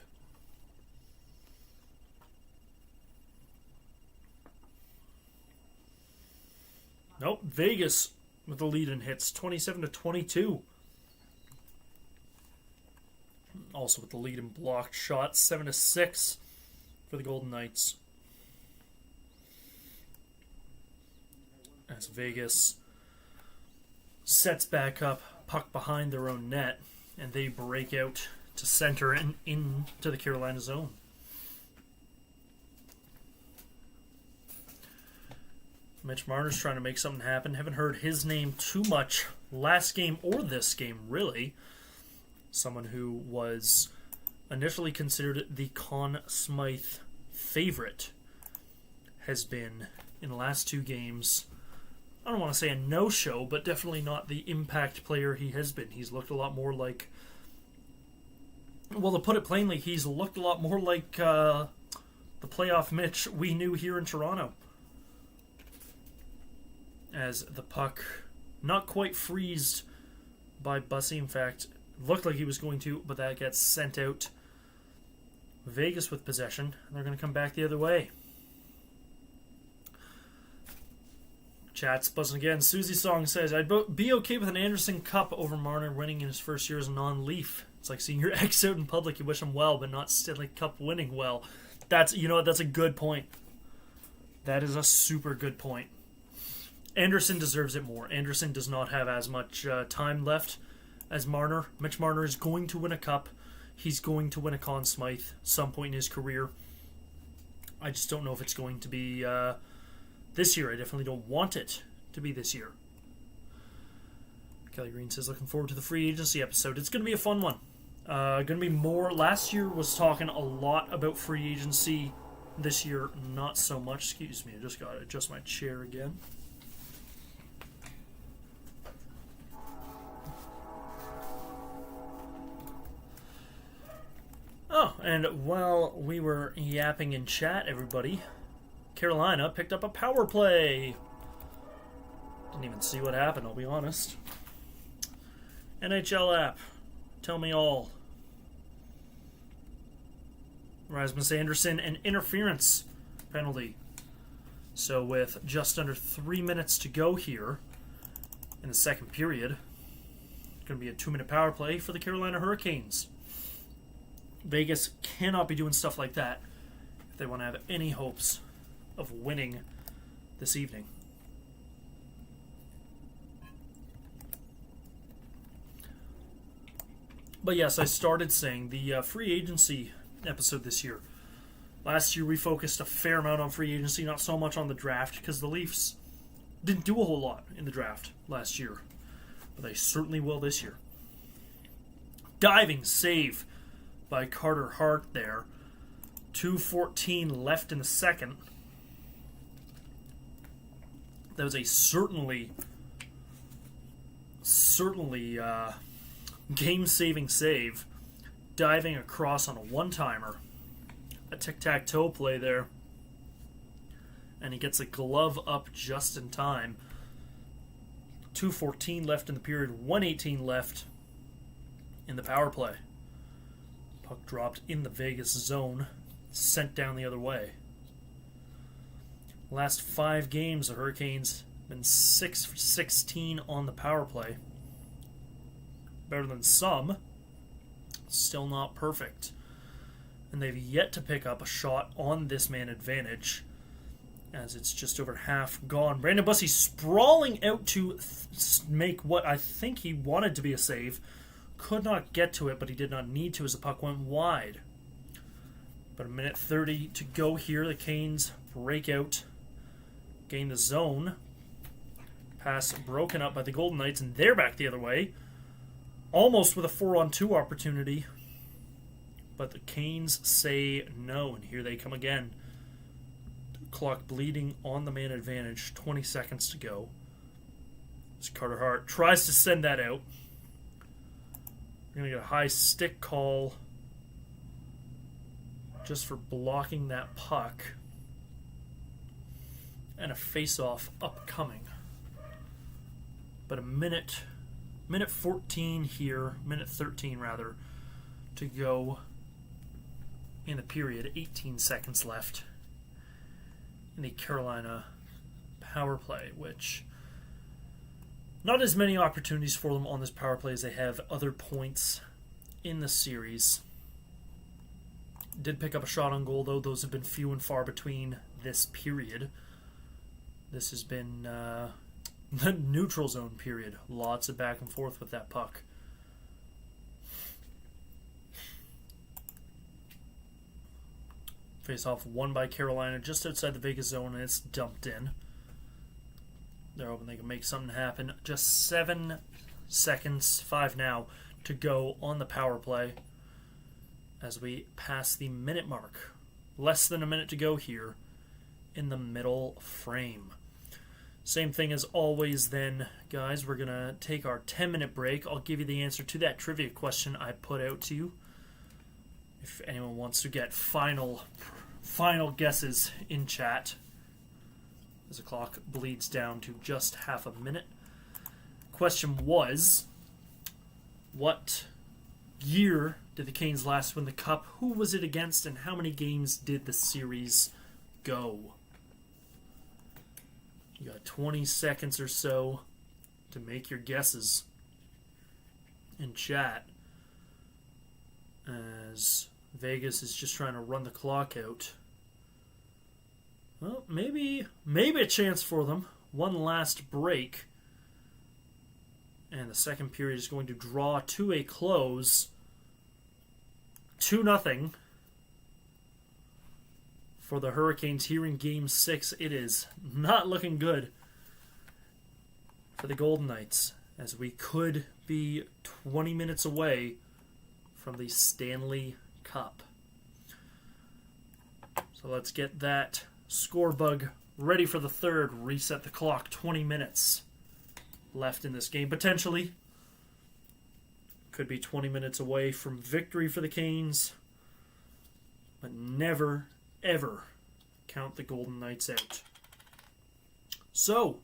Speaker 1: Nope, Vegas with the lead in hits, 27-22. Also with the lead in blocked shots, 7-6 for the Golden Knights. As Vegas sets back up, puck behind their own net, and they break out to center and into the Carolina zone. Mitch Marner's trying to make something happen. Haven't heard his name too much last game or this game, really. Someone who was initially considered the Conn Smythe favorite has been, in the last 2 games, I don't want to say a no-show, but definitely not the impact player he has been. He's looked a lot more like... Well, to put it plainly, he's looked a lot more like the playoff Mitch we knew here in Toronto. As the puck not quite freezed by Bussey. In fact, looked like he was going to, but that gets sent out. Vegas with possession. They're going to come back the other way. Chat's buzzing again. Susie Song says, I'd be okay with an Anderson Cup over Marner winning in his first year as a non-Leaf. It's like seeing your ex out in public. You wish him well, but not Stanley Cup winning well. That's a good point. That is a super good point. Anderson deserves it more. Anderson does not have as much time left as Marner. Mitch Marner is going to win a cup. He's going to win a Conn Smythe some point in his career. I just don't know if it's going to be this year. I definitely don't want it to be this year. Kelly Green says, looking forward to the free agency episode. It's going to be a fun one. Going to be more. Last year was talking a lot about free agency. This year, not so much. Excuse me, I just got to adjust my chair again. Oh, and while we were yapping in chat, everybody, Carolina picked up a power play. Didn't even see what happened, I'll be honest. NHL app, tell me all. Rasmus Anderson, an interference penalty. So with just under 3 minutes to go here in the second period, it's going to be a 2-minute power play for the Carolina Hurricanes. Vegas cannot be doing stuff like that if they want to have any hopes of winning this evening. But yes, I started saying the free agency episode this year. Last year we focused a fair amount on free agency, not so much on the draft, because the Leafs didn't do a whole lot in the draft last year. But they certainly will this year. Diving save by Carter Hart there. 2:14 left in the second. That was a certainly game-saving save. Diving across on a one-timer. A tic-tac-toe play there. And he gets a glove up just in time. 2:14 left in the period. 1:18 left in the power play. Puck dropped in the Vegas zone, sent down the other way. Last 5 games, the Hurricanes have been 6 for 16 on the power play. Better than some. Still not perfect. And they've yet to pick up a shot on this man advantage, as it's just over half gone. Brandon Bussey sprawling out to make what I think he wanted to be a save. Could not get to it, but he did not need to as the puck went wide. But a minute 30 to go here. The Canes break out, gain the zone. Pass broken up by the Golden Knights, and they're back the other way. Almost with a 4-on-2 opportunity. But the Canes say no, and here they come again. Clock bleeding on the man advantage. 20 seconds to go. As Carter Hart tries to send that out. We're going to get a high stick call just for blocking that puck. And a face-off upcoming. But a minute 14 here, minute 13 rather, to go in the period. 18 seconds left in the Carolina power play, which not as many opportunities for them on this power play as they have other points in the series. Did pick up a shot on goal, though. Those have been few and far between this period. This has been the neutral zone period. Lots of back and forth with that puck. Face-off won by Carolina just outside the Vegas zone, and it's dumped in. They're hoping they can make something happen. Just 7 seconds, 5 now, to go on the power play as we pass the minute mark. Less than a minute to go here in the middle frame. Same thing as always then, guys. We're going to take our 10-minute break. I'll give you the answer to that trivia question I put out to you. If anyone wants to get final guesses in chat, as the clock bleeds down to just half a minute. Question was, what year did the Canes last win the Cup? Who was it against, and how many games did the series go? You got 20 seconds or so to make your guesses in chat, as Vegas is just trying to run the clock out. Well, maybe a chance for them. One last break. And the second period is going to draw to a close. 2-0 for the Hurricanes here in Game 6. It is not looking good for the Golden Knights, as we could be 20 minutes away from the Stanley Cup. So let's get that score bug ready for the third. Reset the clock. 20 minutes left in this game. Potentially could be 20 minutes away from victory for the Canes. But never, ever count the Golden Knights out. So,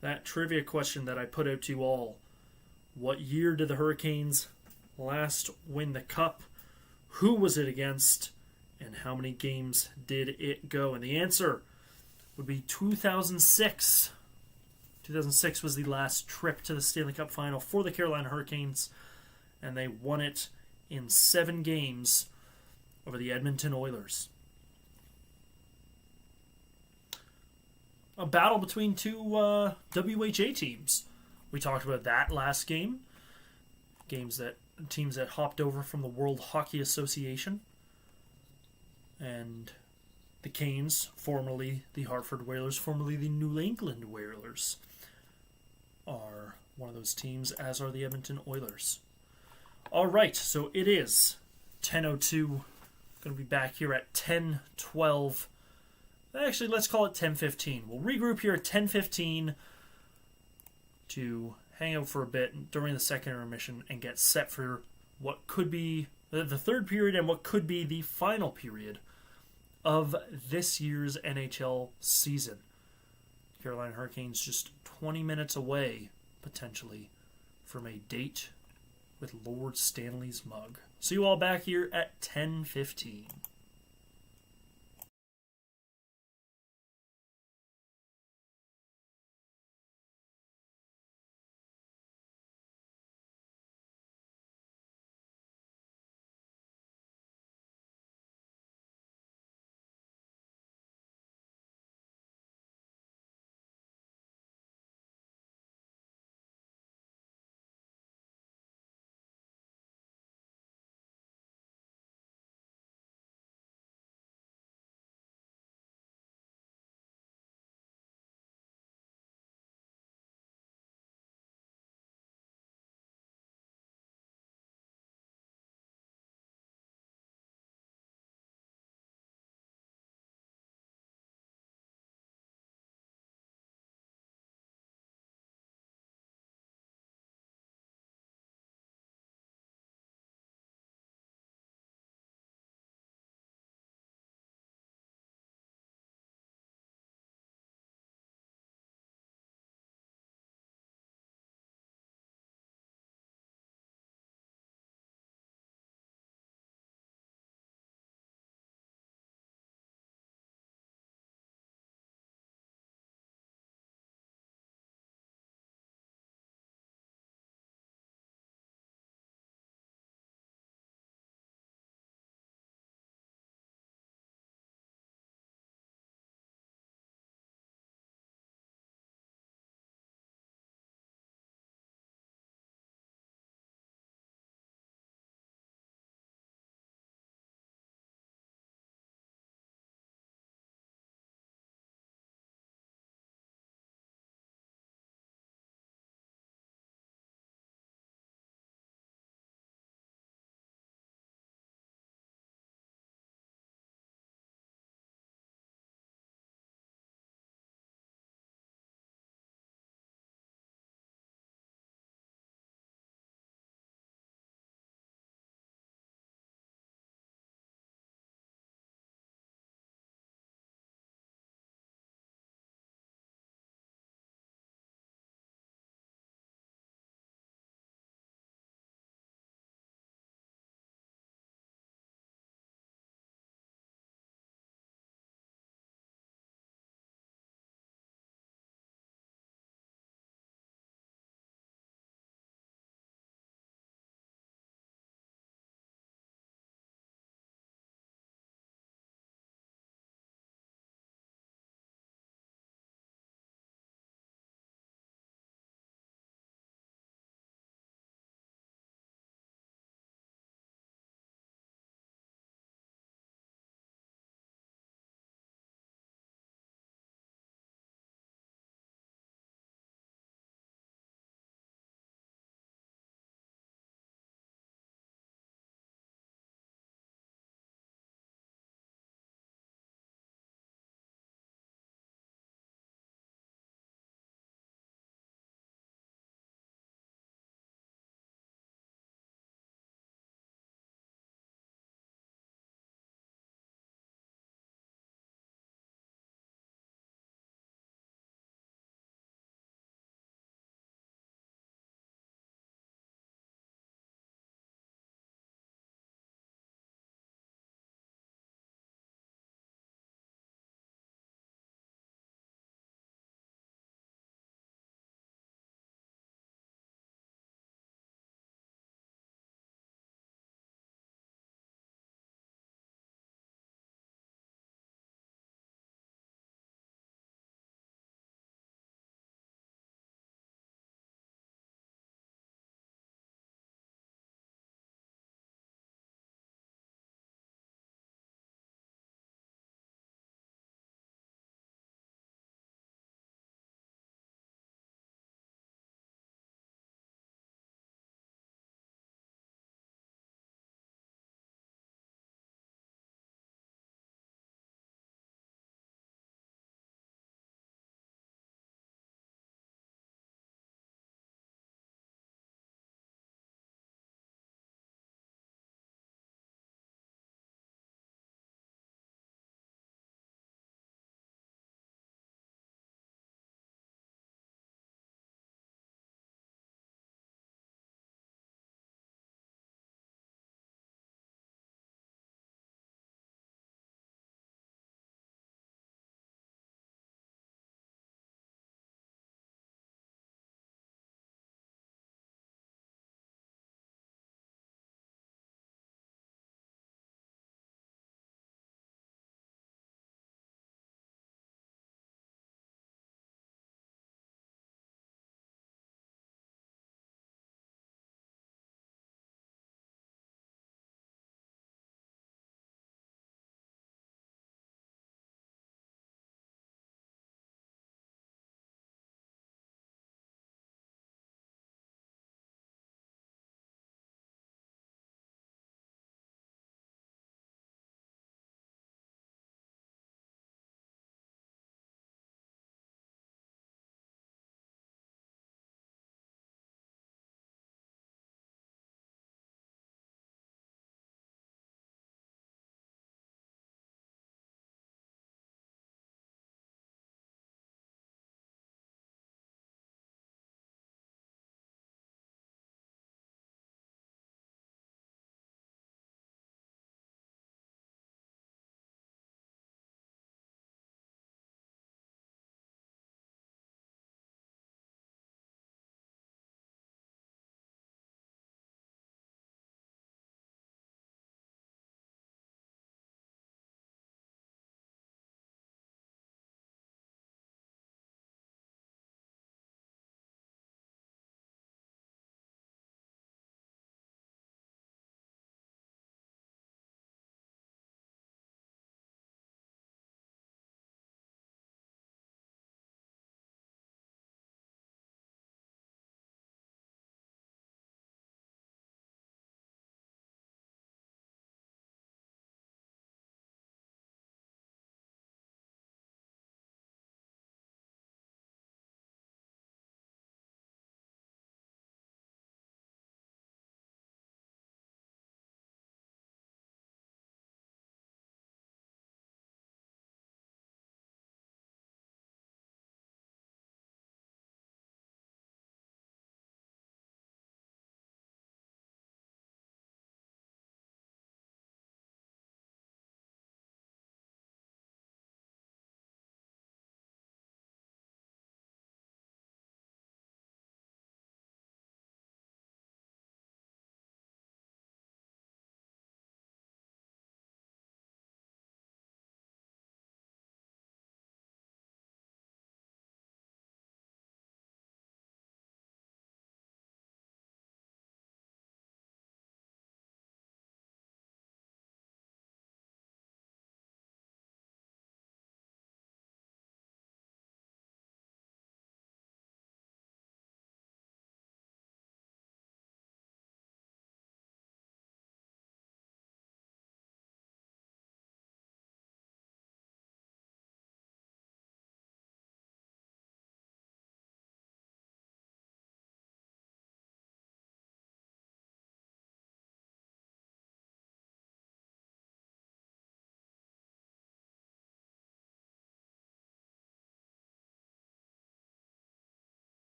Speaker 1: that trivia question that I put out to you all. What year did the Hurricanes last win the Cup? Who was it against? And how many games did it go? And the answer would be 2006. 2006 was the last trip to the Stanley Cup Final for the Carolina Hurricanes, and they won it in 7 games over the Edmonton Oilers. A battle between two WHA teams. We talked about that last game. Teams that hopped over from the World Hockey Association. And the Canes, formerly the Hartford Whalers, formerly the New England Whalers, are one of those teams, as are the Edmonton Oilers. All right, so it is 10:02. Going to be back here at 10:12. Actually, let's call it 10:15. We'll regroup here at 10:15 to hang out for a bit during the second intermission and get set for what could be the third period and what could be the final period of this year's NHL season. Carolina Hurricanes just 20 minutes away, potentially, from a date with Lord Stanley's mug. See you all back here at 10:15.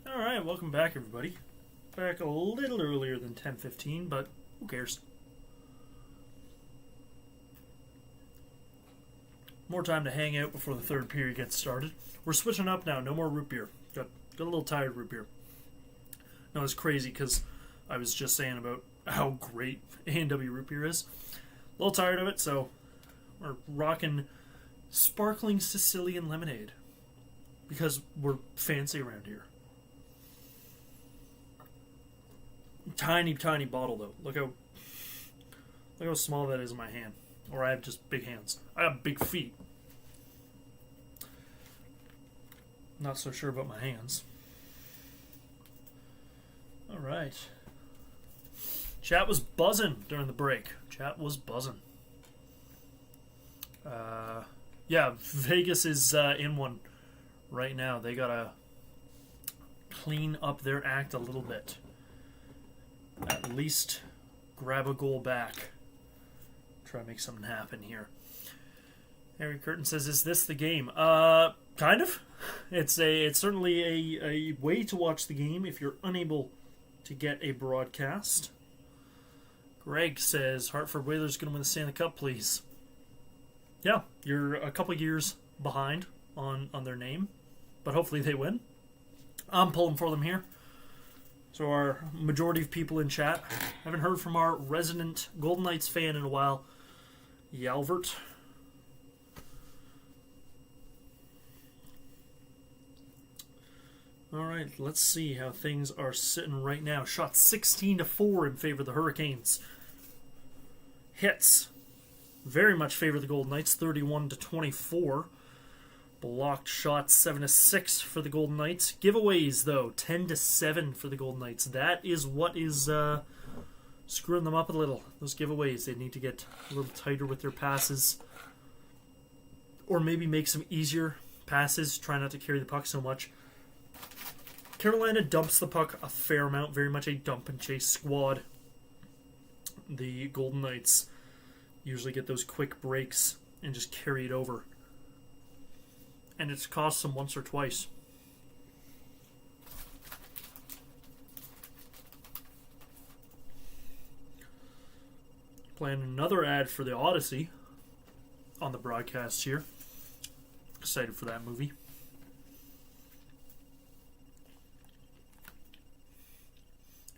Speaker 1: Alright, welcome back, everybody. Back a little earlier than 10:15, but who cares? More time to hang out before the third period gets started. We're switching up now. No more root beer. Got a little tired of root beer. No, it's crazy because I was just saying about how great A&W root beer is. A little tired of it, so we're rocking sparkling Sicilian lemonade because we're fancy around here. Tiny, tiny bottle though. Look how small that is in my hand. Or I have just big hands. I have big feet. Not so sure about my hands. Alright. Chat was buzzing during the break. Chat was buzzing. Yeah, Vegas is in one right now. They gotta clean up their act a little bit. At least grab a goal back. Try to make something happen here. Harry Curtin says, "Is this the game?" Kind of. It's certainly a way to watch the game if you're unable to get a broadcast. Greg says, "Hartford Whalers going to win the Stanley Cup, please." Yeah, you're a couple years behind on their name, but hopefully they win. I'm pulling for them here. So our majority of people in chat, haven't heard from our resident Golden Knights fan in a while, Yalvert. Alright, let's see how things are sitting right now. Shot 16-4 in favor of the Hurricanes. Hits very much favor the Golden Knights, 31-24. Blocked shots 7-6 for the Golden Knights. Giveaways though, 10-7 for the Golden Knights. That is what is screwing them up a little. Those giveaways, they need to get a little tighter with their passes, or maybe make some easier passes. Try not to carry the puck so much. Carolina dumps the puck a fair amount, very much a dump and chase squad. The Golden Knights usually get those quick breaks and just carry it over. And it's cost them once or twice. Playing another ad for the Odyssey on the broadcast here. Excited for that movie.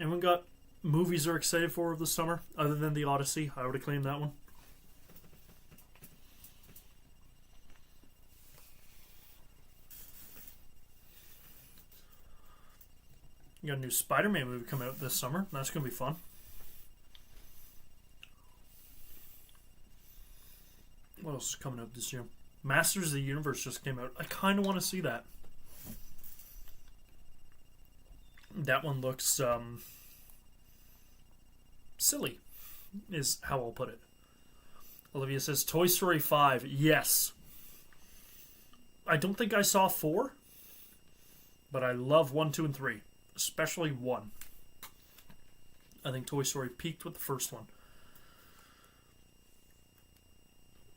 Speaker 1: Anyone got movies they're excited for of the summer other than the Odyssey? I would have claimed that one. You got a new Spider-Man movie coming out this summer. That's going to be fun. What else is coming out this year? Masters of the Universe just came out. I kind of want to see that. That one looks silly, is how I'll put it. Olivia says, Toy Story 5. Yes. I don't think I saw 4, but I love 1, 2, and 3. Especially 1. I think Toy Story peaked with the first one.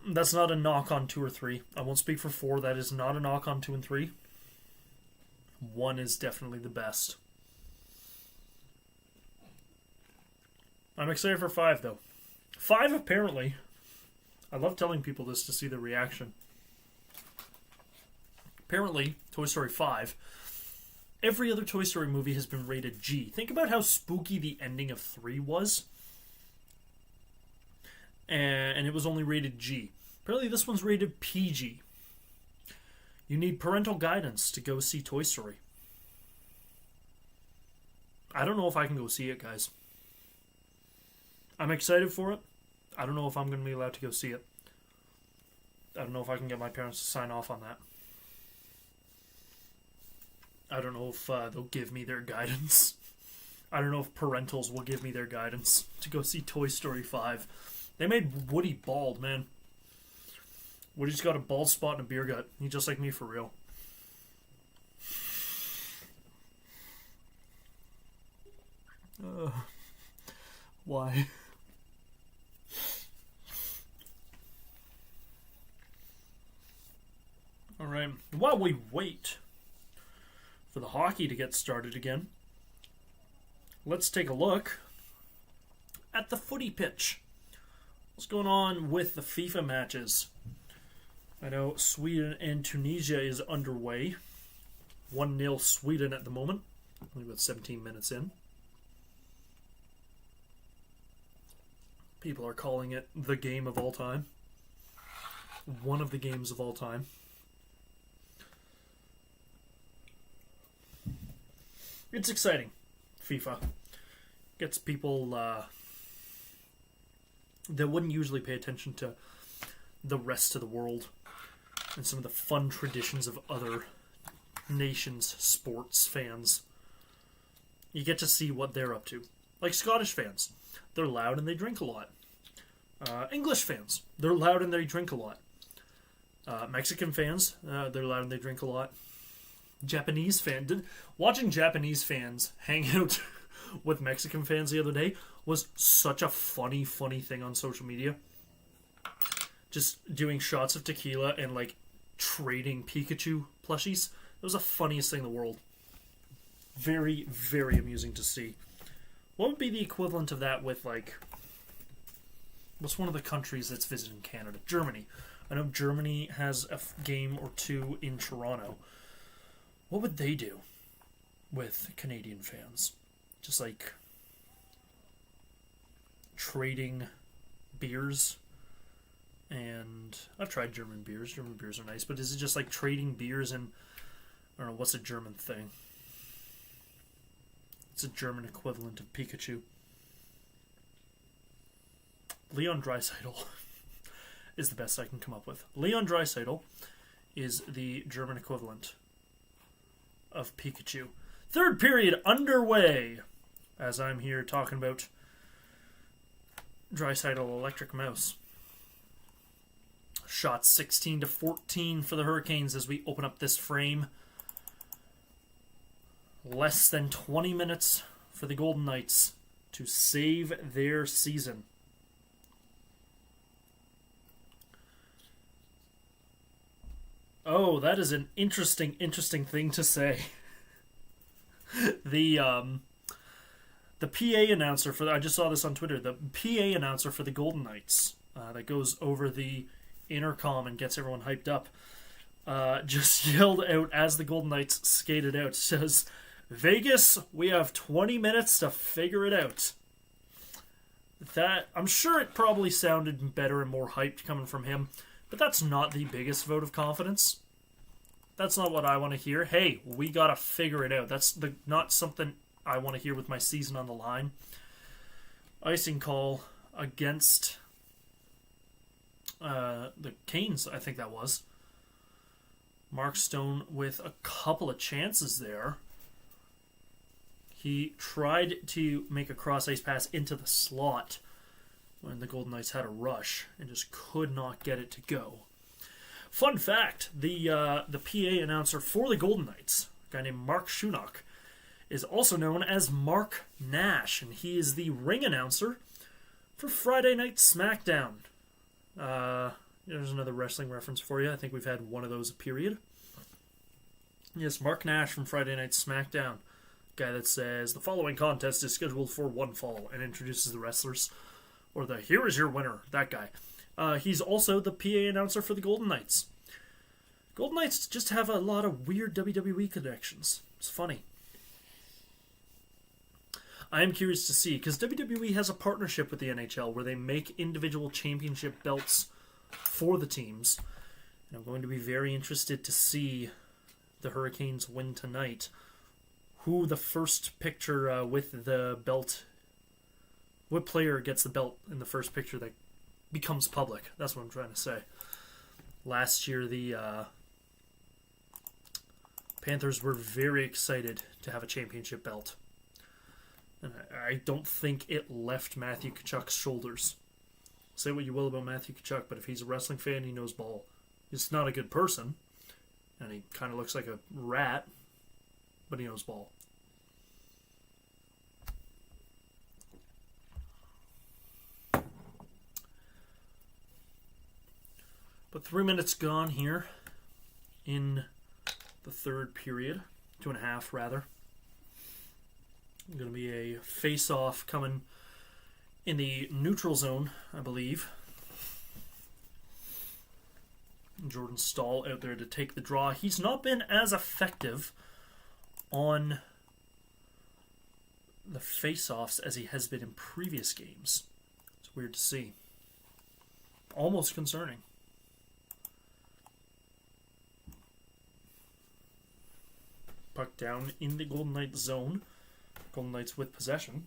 Speaker 1: That's not a knock on 2 or 3. I won't speak for 4. That is not a knock on 2 and 3. 1 is definitely the best. I'm excited for 5, though. 5, apparently. I love telling people this to see the reaction. Apparently, Toy Story 5... every other Toy Story movie has been rated G. Think about how spooky the ending of 3 was. And it was only rated G. Apparently this one's rated PG. You need parental guidance to go see Toy Story. I don't know if I can go see it, guys. I'm excited for it. I don't know if I'm going to be allowed to go see it. I don't know if I can get my parents to sign off on that. I don't know if they'll give me their guidance. I don't know if parentals will give me their guidance to go see Toy Story 5. They made Woody bald, man. Woody's got a bald spot and a beer gut. He's just like me for real. Why? Alright, while we wait for the hockey to get started again, let's take a look at the footy pitch. What's going on with the FIFA matches? I know Sweden and Tunisia is underway. 1-0 Sweden at the moment. Only about 17 minutes in. People are calling it the game of all time. One of the games of all time. It's exciting. FIFA gets people that wouldn't usually pay attention to the rest of the world and some of the fun traditions of other nations' sports fans. You get to see what they're up to. Like Scottish fans, they're loud and they drink a lot. English fans, they're loud and they drink a lot. Mexican fans, they're loud and they drink a lot. Japanese fans, watching Japanese fans hang out with Mexican fans the other day was such a funny thing on social media. Just doing shots of tequila and like trading Pikachu plushies. It was the funniest thing in the world. Very, very amusing to see. What would be the equivalent of that with, like, what's one of the countries that's visiting Canada? Germany. I know Germany has a game or two in Toronto. What would they do with Canadian fans? Just like trading beers. And I've tried German beers. German beers are nice, but is it just like trading beers and, I don't know, what's a German thing? It's a German equivalent of Pikachu. Leon Draisaitl is the best I can come up with. Leon Draisaitl is the German equivalent of Pikachu. Third period underway, as I'm here talking about Draisaitl Electric Mouse. Shot 16-14 for the Hurricanes as we open up this frame. Less than 20 minutes for the Golden Knights to save their season. Oh, that is an interesting thing to say. The PA announcer for I just saw this on Twitter. The PA announcer for the Golden Knights that goes over the intercom and gets everyone hyped up just yelled out as the Golden Knights skated out. Says, "Vegas, we have 20 minutes to figure it out." That I'm sure it probably sounded better and more hyped coming from him, but that's not the biggest vote of confidence. That's not what I want to hear. Hey, we gotta figure it out. That's not something I want to hear with my season on the line. Icing call against the Canes, I think that was. Mark Stone with a couple of chances there. He tried to make a cross-ice pass into the slot when the Golden Knights had a rush and just could not get it to go. Fun fact, the PA announcer for the Golden Knights, a guy named Mark Schoonach, is also known as Mark Nash, and he is the ring announcer for Friday Night SmackDown. There's another wrestling reference for you. I think we've had one of those a period. Yes, Mark Nash from Friday Night SmackDown. Guy that says, "The following contest is scheduled for one fall," and introduces the wrestlers. Or the, "Here is your winner," that guy. He's also the PA announcer for the Golden Knights. Golden Knights just have a lot of weird WWE connections. It's funny. I am curious to see, because WWE has a partnership with the NHL where they make individual championship belts for the teams. And I'm going to be very interested to see the Hurricanes win tonight. Who the first picture with the belt, what player gets the belt in the first picture that becomes public. That's what I'm trying to say. Last year, the Panthers were very excited to have a championship belt. And I don't think it left Matthew Tkachuk's shoulders. Say what you will about Matthew Tkachuk, but if he's a wrestling fan, he knows ball. He's not a good person, and he kind of looks like a rat, but he knows ball. But 3 minutes gone here in the third period. 2.5 rather. Going to be a face-off coming in the neutral zone, I believe. Jordan Stahl out there to take the draw. He's not been as effective on the face-offs as he has been in previous games. It's weird to see. Almost concerning. Puck down in the Golden Knights zone. Golden Knights with possession.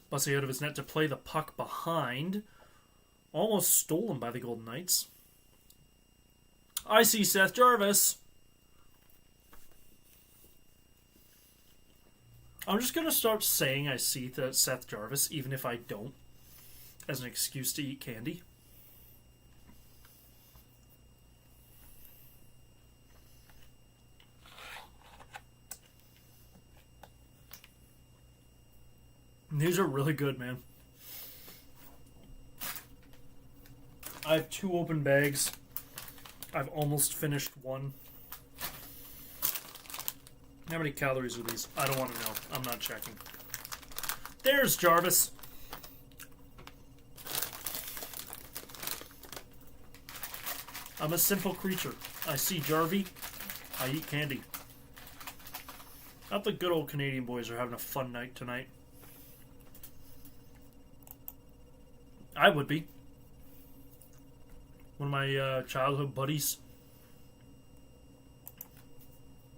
Speaker 1: Bussy out of his net to play the puck behind. Almost stolen by the Golden Knights. I see Seth Jarvis. I'm just going to start saying I see Seth Jarvis, even if I don't, as an excuse to eat candy. These are really good, man. I have 2 open bags. I've almost finished one. How many calories are these? I don't want to know. I'm not checking. There's Jarvis. I'm a simple creature. I see Jarvie. I eat candy. I hope the good old Canadian boys are having a fun night tonight. I would be. One of my childhood buddies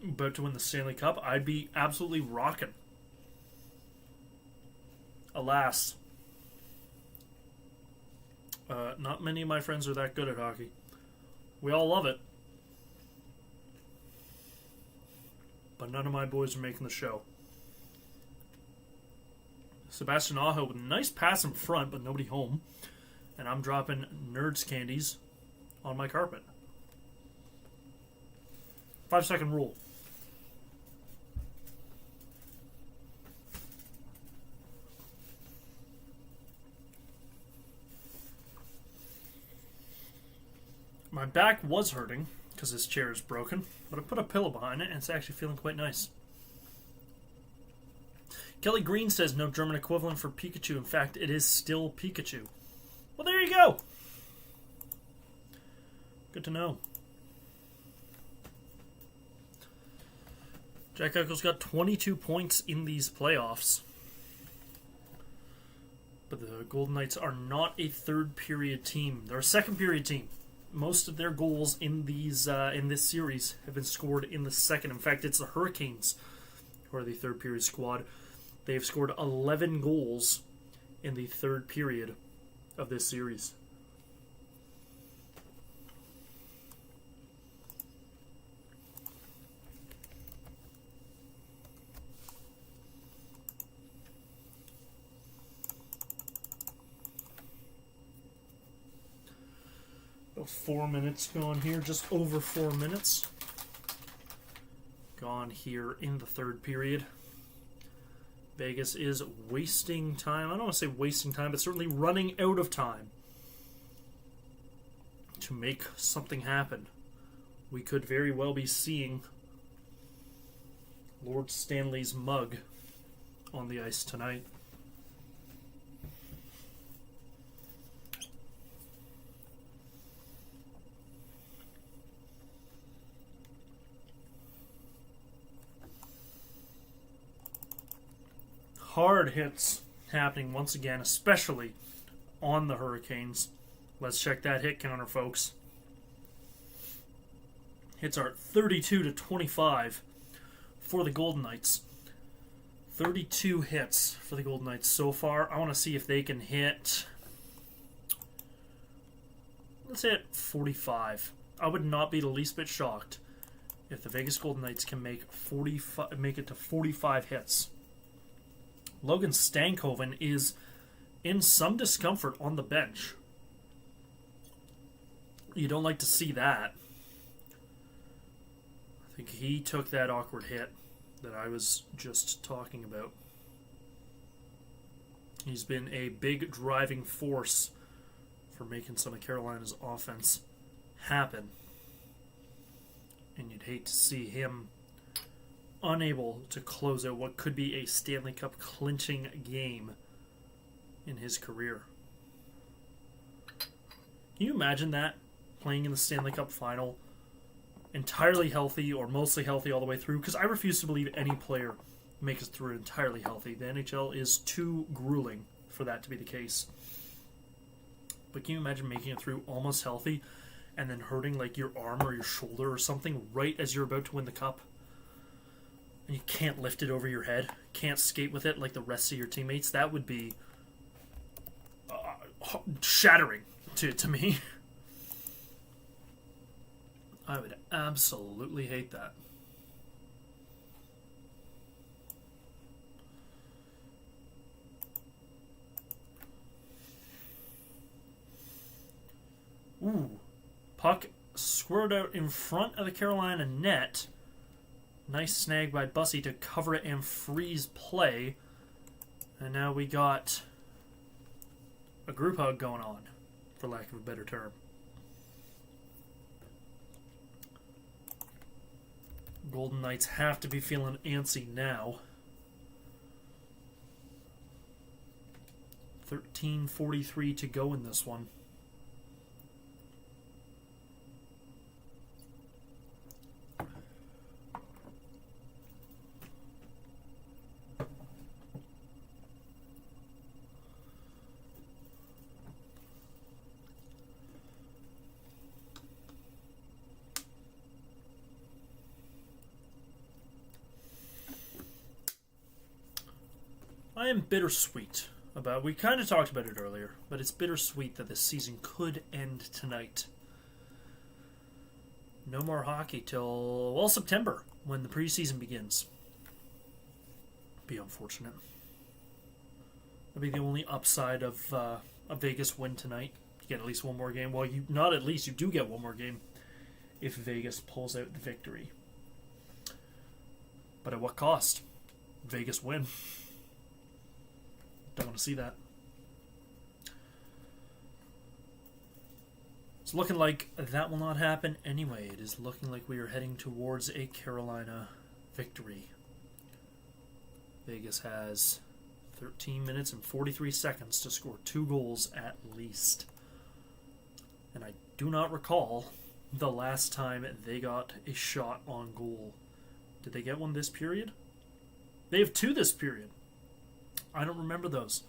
Speaker 1: about to win the Stanley Cup, I'd be absolutely rocking. Alas, not many of my friends are that good at hockey. We all love it, but none of my boys are making the show. Sebastian Aho with a nice pass in front, but nobody home. And I'm dropping Nerds candies on my carpet. 5-second rule. My back was hurting because this chair is broken, but I put a pillow behind it and it's actually feeling quite nice. Kelly Green says no German equivalent for Pikachu. In fact, it is still Pikachu. Well, there you go. Good to know. Jack Eichel's got 22 points in these playoffs. But the Golden Knights are not a third-period team. They're a second-period team. Most of their goals in this series have been scored in the second. In fact, it's the Hurricanes who are the third-period squad. They have scored 11 goals in the third period of this series. About 4 minutes gone here, just over 4 minutes gone here in the third period. Vegas is wasting time. I don't want to say wasting time, but certainly running out of time to make something happen. We could very well be seeing Lord Stanley's mug on the ice tonight. Hard hits happening once again, especially on the Hurricanes. Let's check that hit counter, folks. Hits are 32-25 for the Golden Knights. 32 hits for the Golden Knights so far. I want to see if they can hit, let's hit 45. I would not be the least bit shocked if the Vegas Golden Knights can make it to 45 hits. Logan Stankoven is in some discomfort on the bench. You don't like to see that. I think he took that awkward hit that I was just talking about. He's been a big driving force for making some of Carolina's offense happen. And you'd hate to see him unable to close out what could be a Stanley Cup clinching game in his career. Can you imagine that? Playing in the Stanley Cup Final, entirely healthy or mostly healthy all the way through? Because I refuse to believe any player makes it through entirely healthy. The NHL is too grueling for that to be the case. But can you imagine making it through almost healthy and then hurting like your arm or your shoulder or something right as you're about to win the cup? And you can't lift it over your head, can't skate with it like the rest of your teammates? That would be shattering to me. I would absolutely hate that. Ooh. Puck squirted out in front of the Carolina net. Nice snag by Bussy to cover it and freeze play. And now we got a group hug going on, for lack of a better term. Golden Knights have to be feeling antsy now. 13:43 to go in this one. I am bittersweet about, we kind of talked about it earlier, but it's bittersweet that this season could end tonight. No more hockey till, well, September, when the preseason begins. Be unfortunate. That'll be the only upside of a Vegas win tonight. You get at least one more game. Well, you not at least, you do get one more game if Vegas pulls out the victory. But at what cost? Vegas win. Don't want to see that. It's looking like that will not happen anyway. It is looking like we are heading towards a Carolina victory. Vegas has 13 minutes and 43 seconds to score 2 goals at least. And I do not recall the last time they got a shot on goal. Did they get one this period? They have 2 this period. I don't remember those.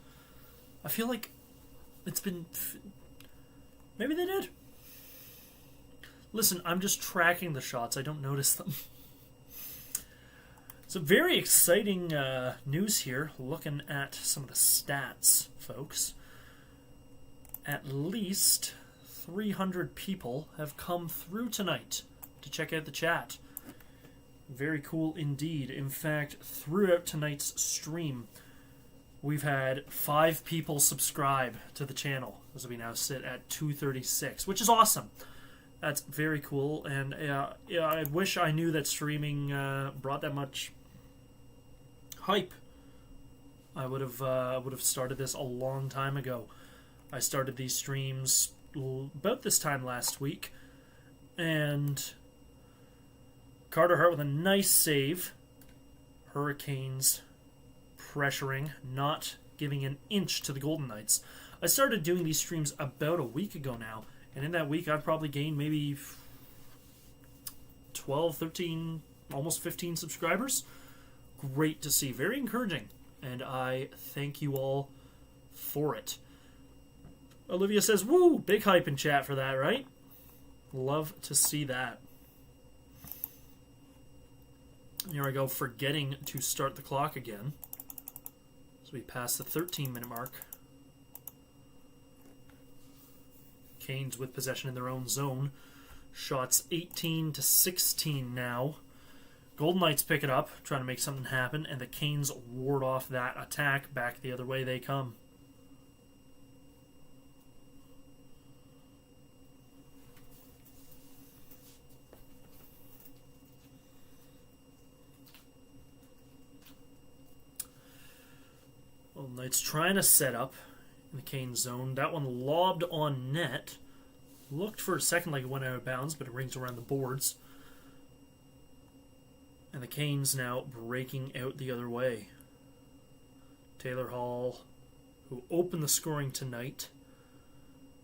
Speaker 1: I feel like it's been... Maybe they did. Listen, I'm just tracking the shots. I don't notice them. So very exciting news here. Looking at some of the stats, folks. At least 300 people have come through tonight to check out the chat. Very cool indeed. In fact, throughout tonight's stream, we've had 5 people subscribe to the channel, as we now sit at 236, which is awesome. That's very cool, and I wish I knew that streaming brought that much hype. I would have started this a long time ago. I started these streams about this time last week, and Carter Hart with a nice save. Hurricanes pressuring, not giving an inch to the Golden Knights. I started doing these streams about a week ago now, and in that week I've probably gained maybe 12, 13, almost 15 subscribers. Great to see. Very encouraging, and I thank you all for it. Olivia says, woo, big hype in chat for that, right? Love to see that. Here I go, forgetting to start the clock again. So we pass the 13-minute mark. Canes with possession in their own zone. Shots 18-16 now. Golden Knights pick it up, trying to make something happen, and the Canes ward off that attack. Back the other way they come. Golden Knights trying to set up in the Canes zone. That one lobbed on net. Looked for a second like it went out of bounds, but it rings around the boards. And the Canes now breaking out the other way. Taylor Hall, who opened the scoring tonight,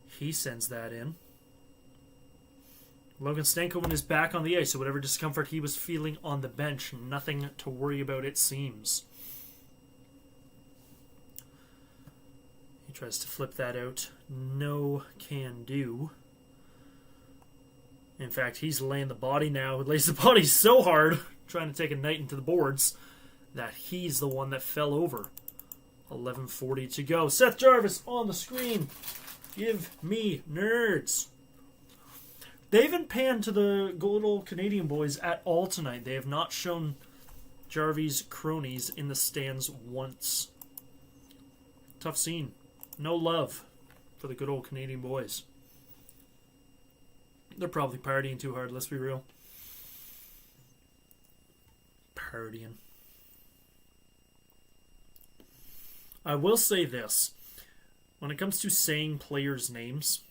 Speaker 1: he sends that in. Logan Stankoven is back on the ice, so whatever discomfort he was feeling on the bench, nothing to worry about, it seems. He tries to flip that out. No can do. In fact, he's laying the body now. He lays the body so hard, trying to take a night into the boards, that he's the one that fell over. 11:40 to go. Seth Jarvis on the screen. Give me nerds. They haven't panned to the good old Canadian boys at all tonight. They have not shown Jarvis' cronies in the stands once. Tough scene. No love for the good old Canadian boys. They're probably partying too hard, let's be real. Partying. I will say this. When it comes to saying players' names,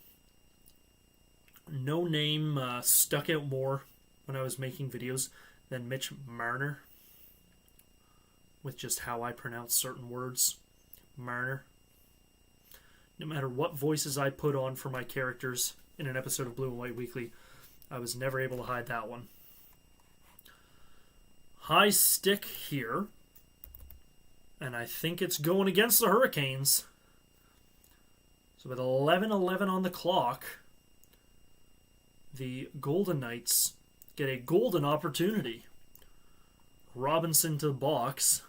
Speaker 1: no name stuck out more when I was making videos than Mitch Marner. With just how I pronounce certain words. Marner. No matter what voices I put on for my characters in an episode of Blue and White Weekly, I was never able to hide that one. High stick here. And I think it's going against the Hurricanes. So with 11:11 on the clock, the Golden Knights get a golden opportunity. Robinson to the box.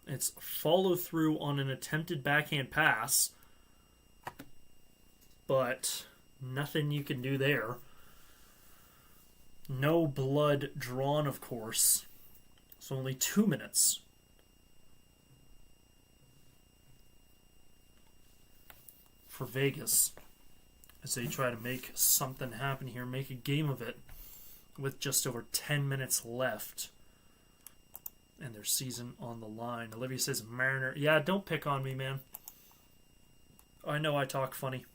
Speaker 1: It's follow through on an attempted backhand pass. But nothing you can do there. No blood drawn, of course. So only 2 minutes. For Vegas. As they try to make something happen here. Make a game of it. With just over 10 minutes left. And their season on the line. Olivia says, Marner. Yeah, don't pick on me, man. I know I talk funny.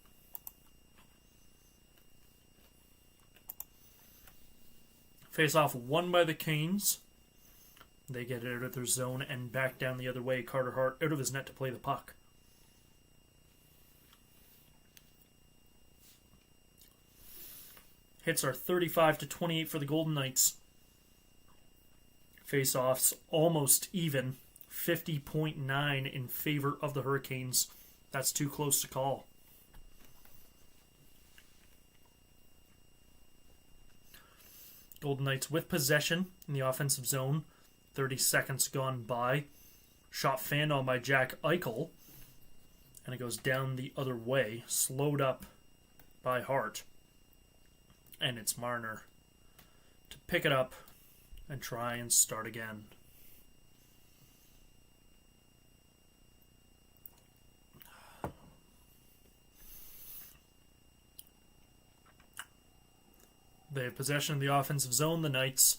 Speaker 1: Face-off won by the Canes. They get it out of their zone and back down the other way. Carter Hart out of his net to play the puck. Hits are 35-28 for the Golden Knights. Face-offs almost even. 50.9 in favor of the Hurricanes. That's too close to call. Golden Knights with possession in the offensive zone. 30 seconds gone by. Shot fanned on by Jack Eichel. And it goes down the other way. Slowed up by Hart. And it's Marner to pick it up and try and start again. They have possession of the offensive zone, the Knights.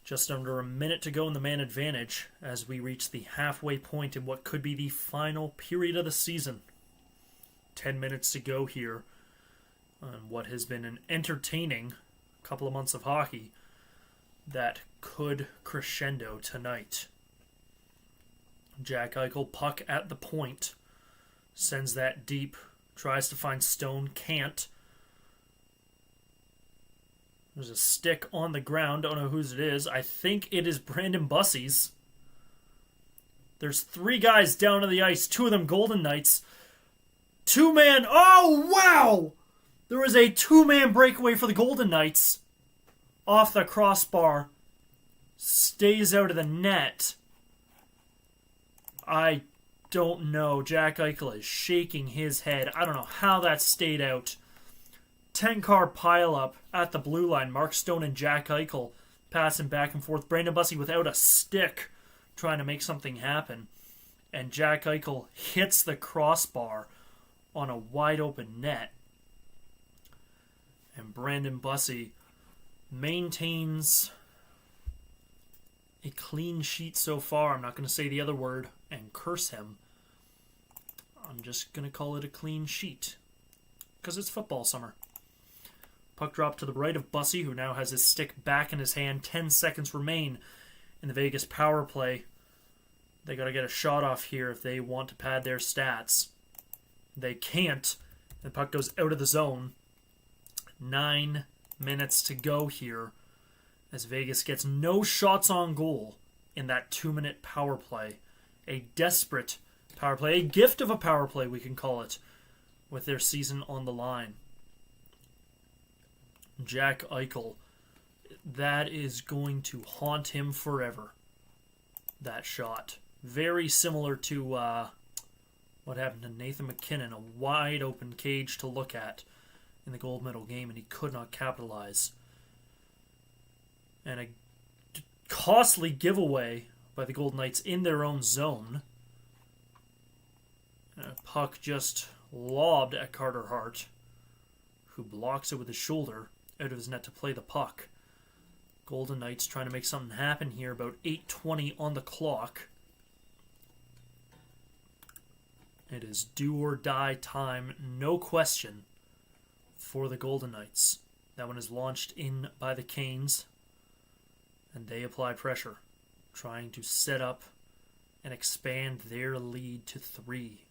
Speaker 1: Just under a minute to go in the man advantage as we reach the halfway point in what could be the final period of the season. 10 minutes to go here on what has been an entertaining couple of months of hockey that could crescendo tonight. Jack Eichel, puck at the point, sends that deep, tries to find Stone, can't. There's a stick on the ground. Don't know whose it is. I think it is Brandon Bussey's. There's 3 guys down on the ice. 2 of them Golden Knights. 2-man. Oh, wow! There was a 2-man breakaway for the Golden Knights. Off the crossbar. Stays out of the net. I don't know. Jack Eichel is shaking his head. I don't know how that stayed out. 10-car pileup at the blue line. Mark Stone and Jack Eichel passing back and forth. Brandon Bussey without a stick trying to make something happen. And Jack Eichel hits the crossbar on a wide open net. And Brandon Bussey maintains a clean sheet so far. I'm not going to say the other word and curse him. I'm just going to call it a clean sheet. Because it's football summer. Puck dropped to the right of Bussey, who now has his stick back in his hand. 10 seconds remain in the Vegas power play. They got to get a shot off here if they want to pad their stats. They can't. The puck goes out of the zone. 9 minutes to go here as Vegas gets no shots on goal in that 2-minute power play. A desperate power play, a gift of a power play we can call it, with their season on the line. Jack Eichel, that is going to haunt him forever. That shot. Very similar to what happened to Nathan McKinnon, a wide open cage to look at in the gold medal game, and he could not capitalize. And a costly giveaway by the Golden Knights in their own zone. And a puck just lobbed at Carter Hart, who blocks it with his shoulder out of his net to play the puck. Golden Knights trying to make something happen here. About 8:20 on the clock. It is do or die time, no question, for the Golden Knights. That one is launched in by the Canes, and they apply pressure, trying to set up and expand their lead to 3.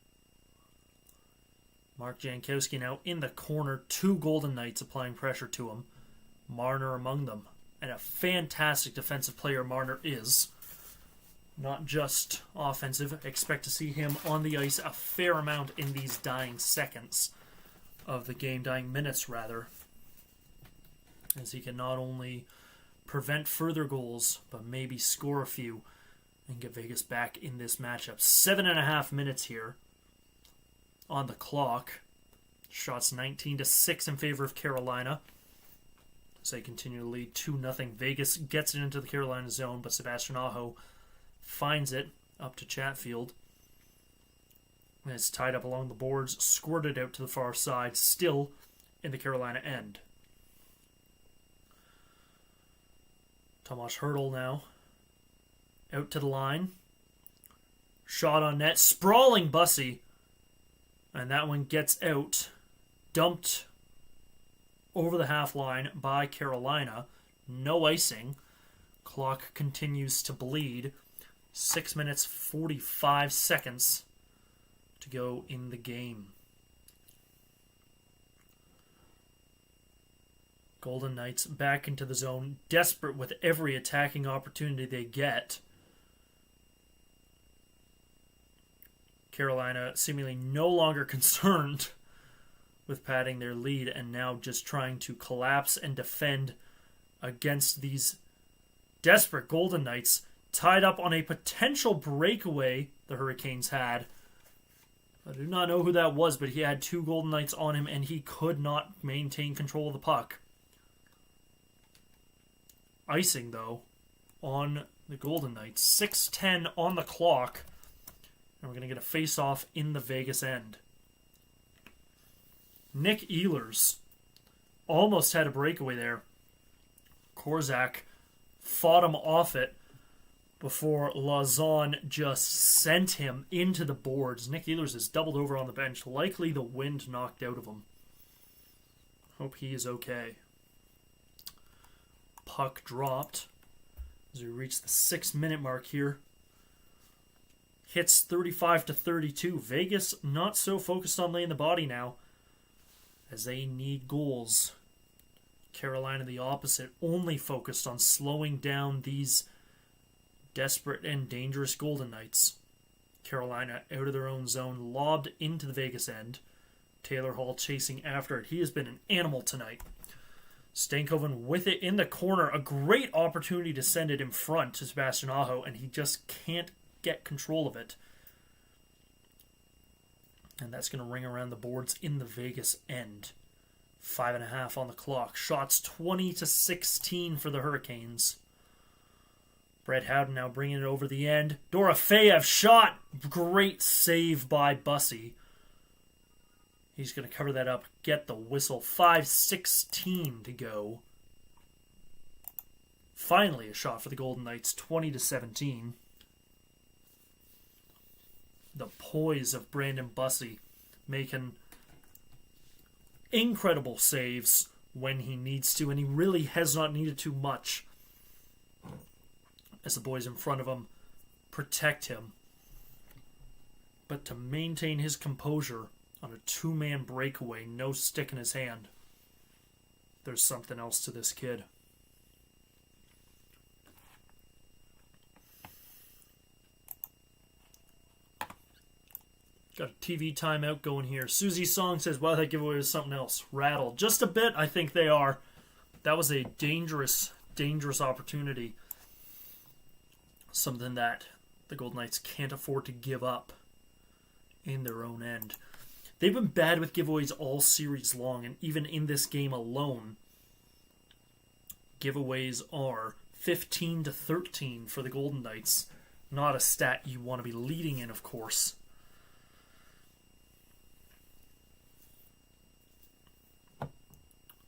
Speaker 1: Mark Jankowski now in the corner. 2 Golden Knights applying pressure to him. Marner among them. And a fantastic defensive player Marner is. Not just offensive. Expect to see him on the ice a fair amount in these dying seconds of the game. Dying minutes, rather. As he can not only prevent further goals, but maybe score a few and get Vegas back in this matchup. 7.5 minutes here on the clock. Shots 19-6 in favor of Carolina. As they continue to lead 2-0. Vegas gets it into the Carolina zone, but Sebastian Aho finds it up to Chatfield. And it's tied up along the boards, squirted out to the far side, still in the Carolina end. Tomas Hertl now out to the line. Shot on net, sprawling Bussey. And that one gets out, dumped over the half line by Carolina. No icing. Clock continues to bleed. 6 minutes, 45 seconds to go in the game. Golden Knights back into the zone, desperate with every attacking opportunity they get. Carolina seemingly no longer concerned with padding their lead and now just trying to collapse and defend against these desperate Golden Knights, tied up on a potential breakaway the Hurricanes had. I do not know who that was, but he had 2 Golden Knights on him and he could not maintain control of the puck. Icing, though, on the Golden Knights. 6:10 on the clock. And we're going to get a face-off in the Vegas end. Nick Ehlers almost had a breakaway there. Korzak fought him off it before Lauzon just sent him into the boards. Nick Ehlers is doubled over on the bench. Likely the wind knocked out of him. Hope he is okay. Puck dropped as we reach the 6-minute mark here. Hits 35-32. Vegas not so focused on laying the body now, as they need goals. Carolina the opposite, only focused on slowing down these desperate and dangerous Golden Knights. Carolina out of their own zone, lobbed into the Vegas end. Taylor Hall chasing after it. He has been an animal tonight. Stankoven with it in the corner. A great opportunity to send it in front to Sebastian Aho, and he just can't get control of it. And that's going to ring around the boards in the Vegas end. 5.5 on the clock. Shots 20-16 for the Hurricanes. Brett Howden now bringing it over the end. Dorofeyev shot. Great save by Bussey. He's going to cover that up. Get the whistle. 5:16 to go. Finally a shot for the Golden Knights. 20-17. The poise of Brandon Bussey making incredible saves when he needs to, and he really has not needed to much as the boys in front of him protect him. But to maintain his composure on a two-man breakaway, no stick in his hand, there's something else to this kid. Got a TV timeout going here. Susie Song says, wow, that giveaway was something else. Rattled. Just a bit, I think they are. That was a dangerous, dangerous opportunity. Something that the Golden Knights can't afford to give up in their own end. They've been bad with giveaways all series long, and even in this game alone, giveaways are 15-13 for the Golden Knights. Not a stat you want to be leading in, of course.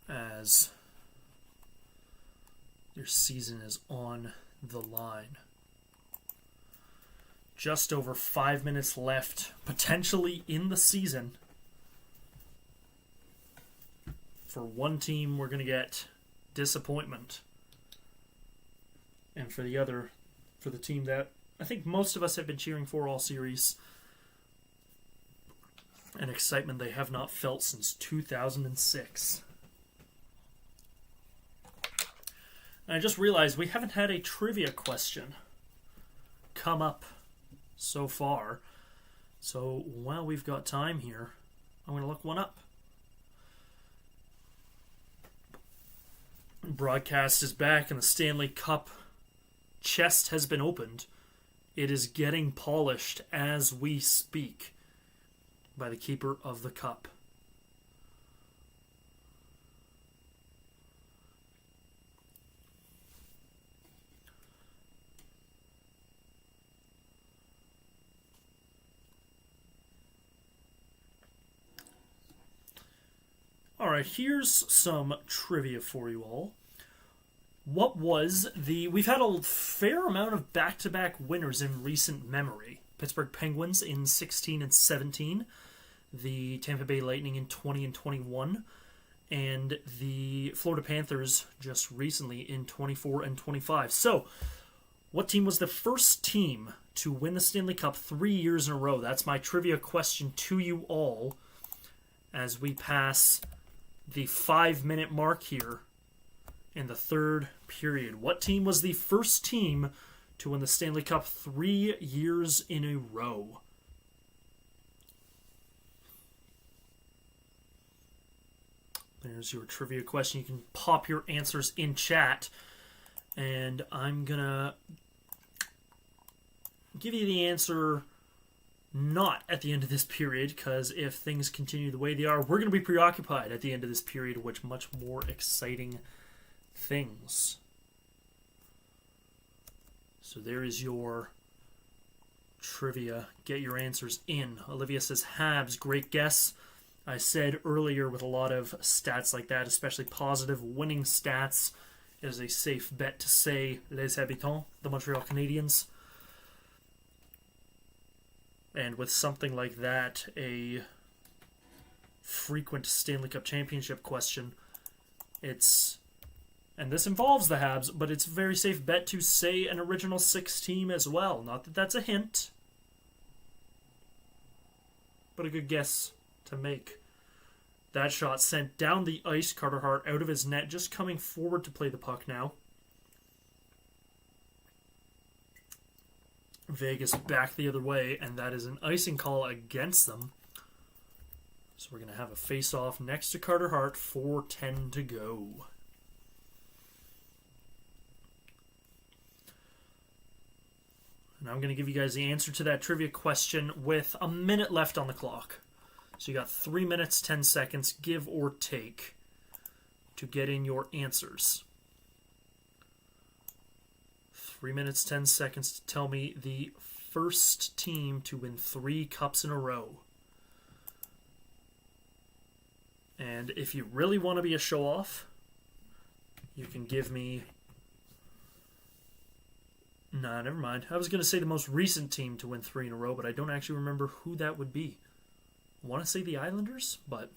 Speaker 1: As your season is on the line. Just over 5 minutes left, potentially in the season. For one team, we're going to get disappointment. And for the other, for the team that I think most of us have been cheering for all series, an excitement they have not felt since 2006. And I just realized we haven't had a trivia question come up so far. So while we've got time here, I'm going to look one up. Broadcast is back and the Stanley Cup chest has been opened. It is getting polished as we speak by the keeper of the cup. Alright, here's some trivia for you all. What was we've had a fair amount of back-to-back winners in recent memory. Pittsburgh Penguins in 16 and 17, the Tampa Bay Lightning in 20 and 21, and the Florida Panthers just recently in 24 and 25. So, what team was the first team to win the Stanley Cup 3 years in a row? That's my trivia question to you all as we pass the 5-minute mark here in the third period. What team was the first team to win the Stanley Cup 3 years in a row? There's your trivia question. You can pop your answers in chat, and I'm going to give you the answer not at the end of this period, because if things continue the way they are, we're going to be preoccupied at the end of this period with much more exciting things. So there is your trivia. Get your answers in. Olivia says, Habs, great guess. I said earlier with a lot of stats like that, especially positive winning stats, it is a safe bet to say Les Habitants, the Montreal Canadiens. And with something like that, a frequent Stanley Cup championship question, and this involves the Habs, but it's a very safe bet to say an original six team as well. Not that that's a hint, but a good guess to make. That shot sent down the ice, Carter Hart out of his net, just coming forward to play the puck now. Vegas back the other way, and that is an icing call against them. So we're going to have a face-off next to Carter Hart, 4:10 to go. And I'm going to give you guys the answer to that trivia question with a minute left on the clock. So you got 3 minutes, 10 seconds, give or take, to get in your answers. 3 minutes, 10 seconds to tell me the first team to win 3 cups in a row. And if you really want to be a show-off, you can give me... Nah, never mind. I was going to say the most recent team to win 3 in a row, but I don't actually remember who that would be. I want to say the Islanders, but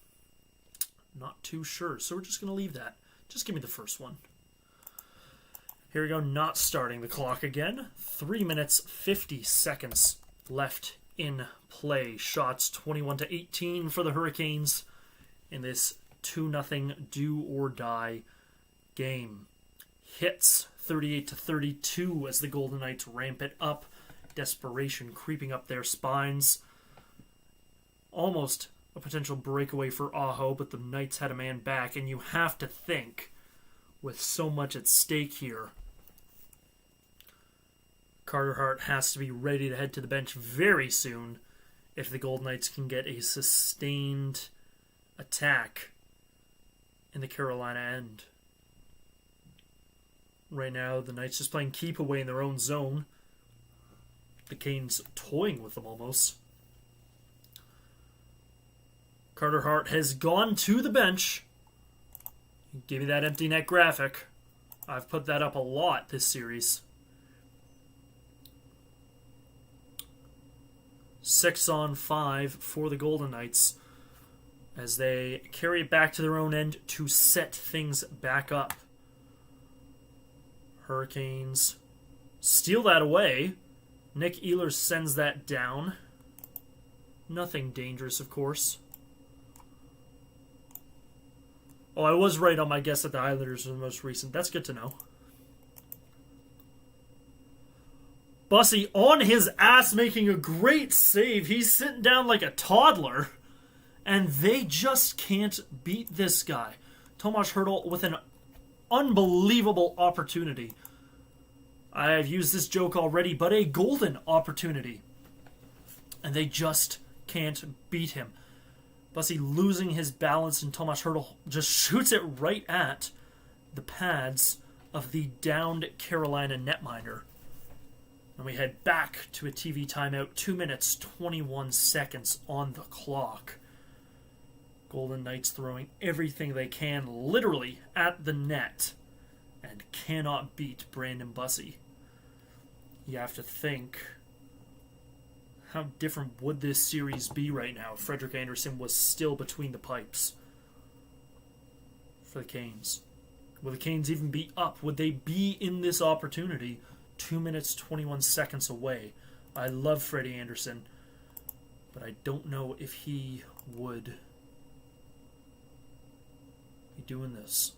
Speaker 1: Not too sure, so we're just going to leave that. Just give me the first one. Here we go, not starting the clock again. 3 minutes, 50 seconds left in play. Shots 21-18 for the Hurricanes in this 2-0 do-or-die game. Hits 38-32 as the Golden Knights ramp it up. Desperation creeping up their spines. Almost a potential breakaway for Aho, but the Knights had a man back, and you have to think, with so much at stake here, Carter Hart has to be ready to head to the bench very soon if the Golden Knights can get a sustained attack in the Carolina end. Right now, the Knights just playing keep away in their own zone. The Canes toying with them almost. Carter Hart has gone to the bench. Give me that empty net graphic. I've put that up a lot this series. 6-on-5 for the Golden Knights as they carry it back to their own end to set things back up. Hurricanes steal that away. Nick Ehlers sends that down. Nothing dangerous, of course. Oh, I was right on my guess that the Islanders are the most recent. That's good to know. Bussy on his ass making a great save. He's sitting down like a toddler. And they just can't beat this guy. Tomas Hertl with an unbelievable opportunity. I've used this joke already, but a golden opportunity. And they just can't beat him. Bussy losing his balance, and Tomas Hertl just shoots it right at the pads of the downed Carolina netminder. And we head back to a TV timeout. 2 minutes, 21 seconds on the clock. Golden Knights throwing everything they can literally at the net and cannot beat Brandon Bussy. You have to think, how different would this series be right now if Frederik Andersen was still between the pipes for the Canes? Would the Canes even be up? Would they be in this opportunity 2 minutes, 21 seconds away? I love Freddie Andersen, but I don't know if he would be doing this.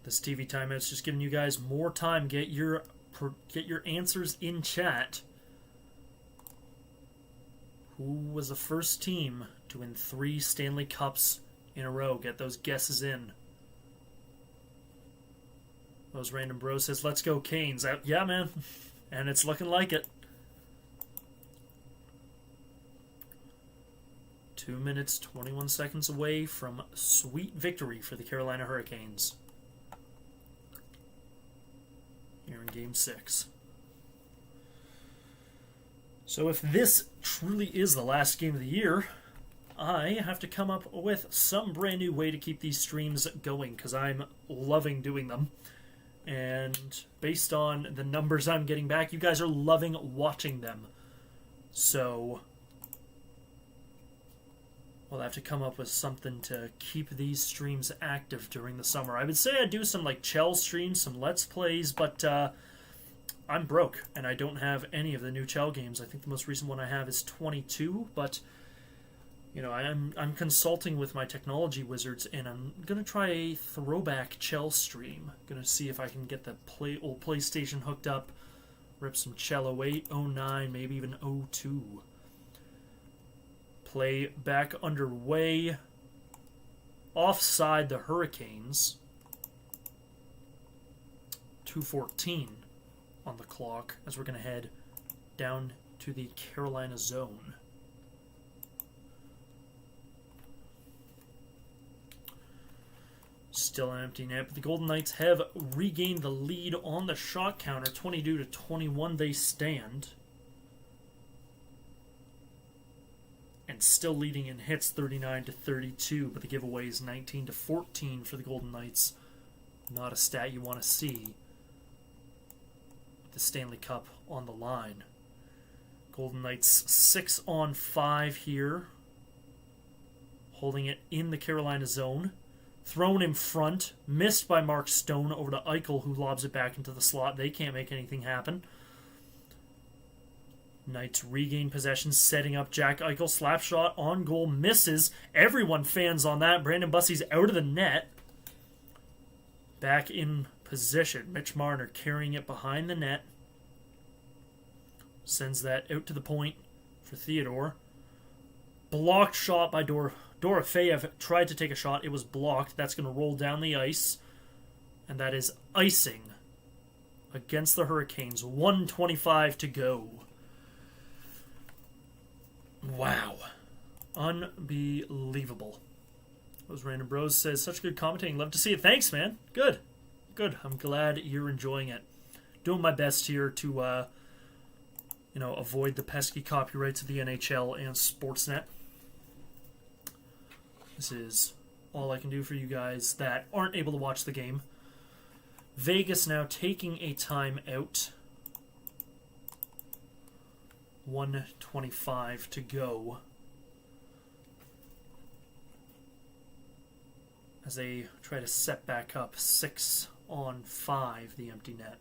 Speaker 1: This TV timeout's just giving you guys more time. Get your answers in chat. Who was the first team to win 3 Stanley Cups in a row? Get those guesses in. Those Random Bro says, let's go Canes. Yeah, man. And it's looking like it. 2 minutes, 21 seconds away from sweet victory for the Carolina Hurricanes here in Game 6. So if this truly is the last game of the year, I have to come up with some brand new way to keep these streams going, because I'm loving doing them. And based on the numbers I'm getting back, you guys are loving watching them. So we'll have to come up with something to keep these streams active during the summer. I would say I'd do some like Chell streams, some Let's Plays, but I'm broke and I don't have any of the new Chell games. I think the most recent one I have is 22, but you know, I'm consulting with my technology wizards, and I'm gonna try a throwback Chell stream. Gonna see if I can get the old PlayStation hooked up, rip some Chell 08, 09, maybe even 02. Play back underway. Offside the Hurricanes. 2:14 on the clock as we're gonna head down to the Carolina zone. Still an empty net, but the Golden Knights have regained the lead on the shot counter. 22-21 they stand. And still leading in hits, 39-32, but the giveaway is 19-14 for the Golden Knights. Not a stat you want to see. The Stanley Cup on the line. Golden Knights 6-on-5 here. Holding it in the Carolina zone. Thrown in front. Missed by Mark Stone over to Eichel, who lobs it back into the slot. They can't make anything happen. Knights regain possession, setting up Jack Eichel. Slap shot on goal, misses. Everyone fans on that. Brandon Bussey's out of the net. Back in position. Mitch Marner carrying it behind the net. Sends that out to the point for Theodore. Blocked shot by Dorofeyev. Tried to take a shot. It was blocked. That's going to roll down the ice. And that is icing against the Hurricanes. 1:25 to go. Wow. Unbelievable. Those Random Bros says, such good commentating. Love to see it. Thanks, man. Good. Good. I'm glad you're enjoying it. Doing my best here to, avoid the pesky copyrights of the NHL and Sportsnet. This is all I can do for you guys that aren't able to watch the game. Vegas now taking a time out. 1:25 to go. As they try to set back up 6-on-5, the empty net.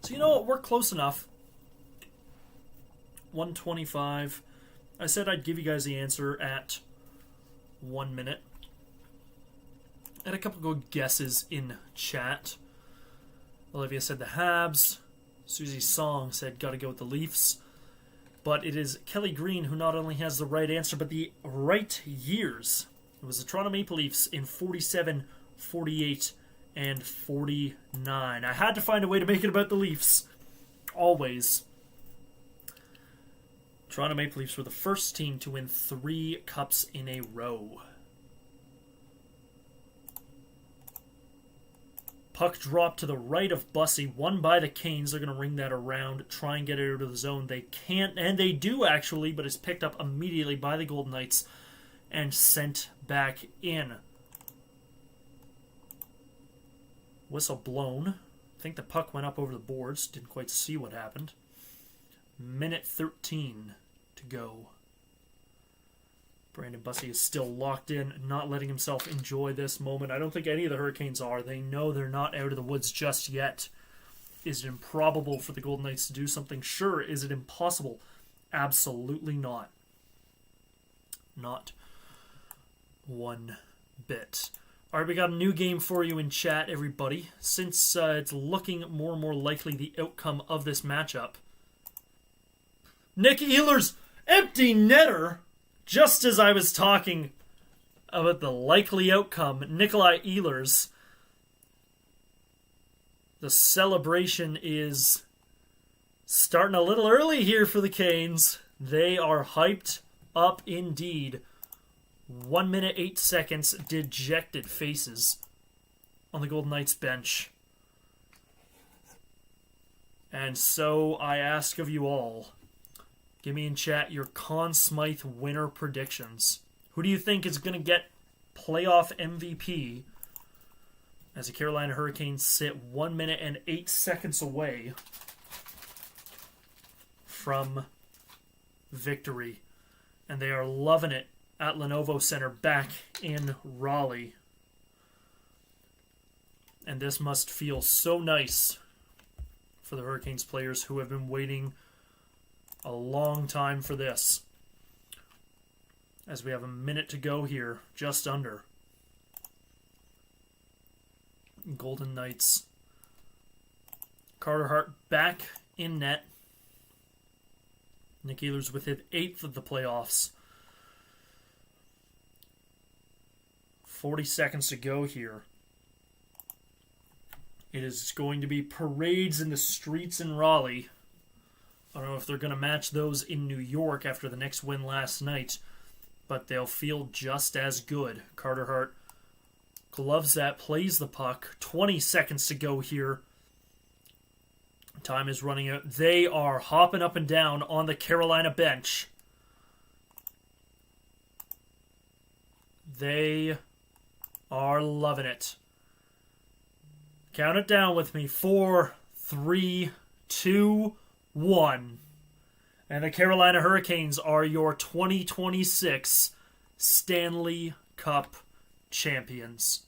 Speaker 1: So you know what? We're close enough. 1:25. I said I'd give you guys the answer at 1 minute. I had a couple good guesses in chat. Olivia said the Habs. Susie Song said gotta go with the Leafs. But it is Kelly Green who not only has the right answer, but the right years. It was the Toronto Maple Leafs in 47, 48, and 49. I had to find a way to make it about the Leafs. Always. Toronto Maple Leafs were the first team to win 3 cups in a row. Puck dropped to the right of Bussey, won by the Canes. They're going to ring that around, try and get it out of the zone. They can't, and they do actually, but it's picked up immediately by the Golden Knights and sent back in. Whistle blown. I think the puck went up over the boards. Didn't quite see what happened. Minute 13 to go. Brandon Bussey is still locked in, not letting himself enjoy this moment. I don't think any of the Hurricanes are. They know they're not out of the woods just yet. Is it improbable for the Golden Knights to do something? Sure. Is it impossible? Absolutely not. Not one bit. All right, we got a new game for you in chat, everybody. Since it's looking more and more likely the outcome of this matchup. Nick Ehlers, empty netter. Just as I was talking about the likely outcome, Nikolai Ehlers, the celebration is starting a little early here for the Canes. They are hyped up indeed. 1 minute, 8 seconds, dejected faces on the Golden Knights bench. And so I ask of you all, give me in chat your Conn Smythe winner predictions. Who do you think is going to get playoff MVP as the Carolina Hurricanes sit 1 minute and 8 seconds away from victory? And they are loving it at Lenovo Center back in Raleigh. And this must feel so nice for the Hurricanes players who have been waiting a long time for this. As we have a minute to go here, just under. Golden Knights. Carter Hart back in net. Nick Ehlers with his 8th of the playoffs. 40 seconds to go here. It is going to be parades in the streets in Raleigh. I don't know if they're going to match those in New York after the next win last night, but they'll feel just as good. Carter Hart gloves that, plays the puck. 20 seconds to go here. Time is running out. They are hopping up and down on the Carolina bench. They are loving it. Count it down with me. 4, 3, 2, 1. And the Carolina Hurricanes are your 2026 Stanley Cup champions.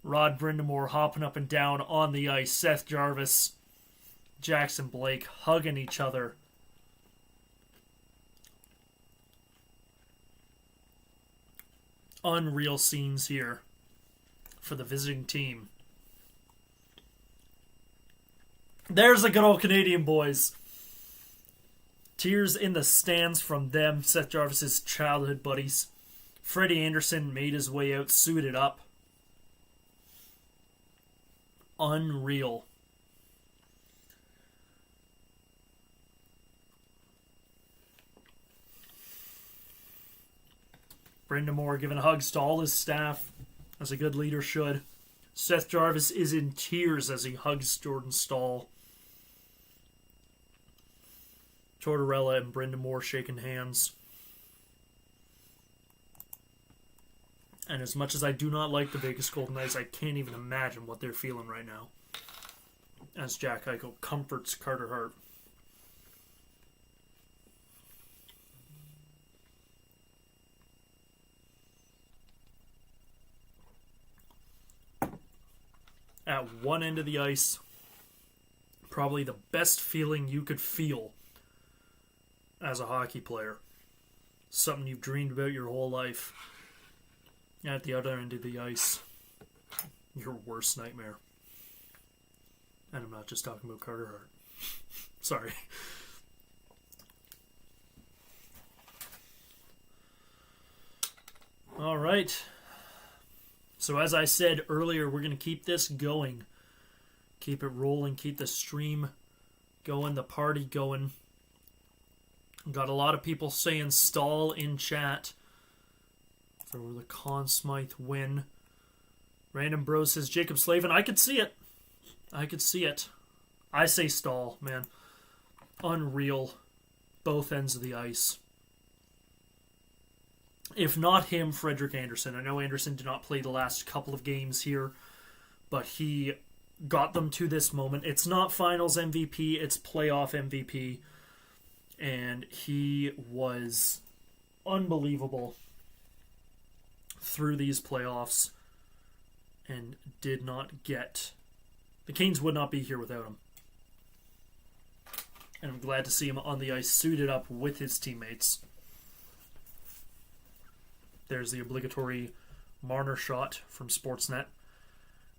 Speaker 1: Rod Brind'Amour hopping up and down on the ice. Seth Jarvis, Jackson Blake hugging each other. Unreal scenes here for the visiting team. There's the good old Canadian boys. Tears in the stands from them, Seth Jarvis' childhood buddies. Freddie Anderson made his way out, suited up. Unreal. Brind'Amour giving hugs to all his staff, as a good leader should. Seth Jarvis is in tears as he hugs Jordan Staal. Tortorella and Brind'Amour shaking hands. And as much as I do not like the Vegas Golden Knights, I can't even imagine what they're feeling right now. As Jack Eichel comforts Carter Hart. At one end of the ice, probably the best feeling you could feel as a hockey player. Something you've dreamed about your whole life. At the other end of the ice, your worst nightmare. And I'm not just talking about Carter Hart. Sorry. All right. So as I said earlier, we're going to keep this going. Keep it rolling. Keep the stream going. The party going. Got a lot of people saying Staal in chat for the Conn Smythe win. Random Bro says Jacob Slavin. I could see it. I could see it. I say Staal, man. Unreal. Both ends of the ice. If not him, Frederik Andersen. I know Andersen did not play the last couple of games here, but he got them to this moment. It's not finals MVP, it's playoff MVP. And he was unbelievable through these playoffs and did not get... The Canes would not be here without him. And I'm glad to see him on the ice suited up with his teammates. There's the obligatory Marner shot from Sportsnet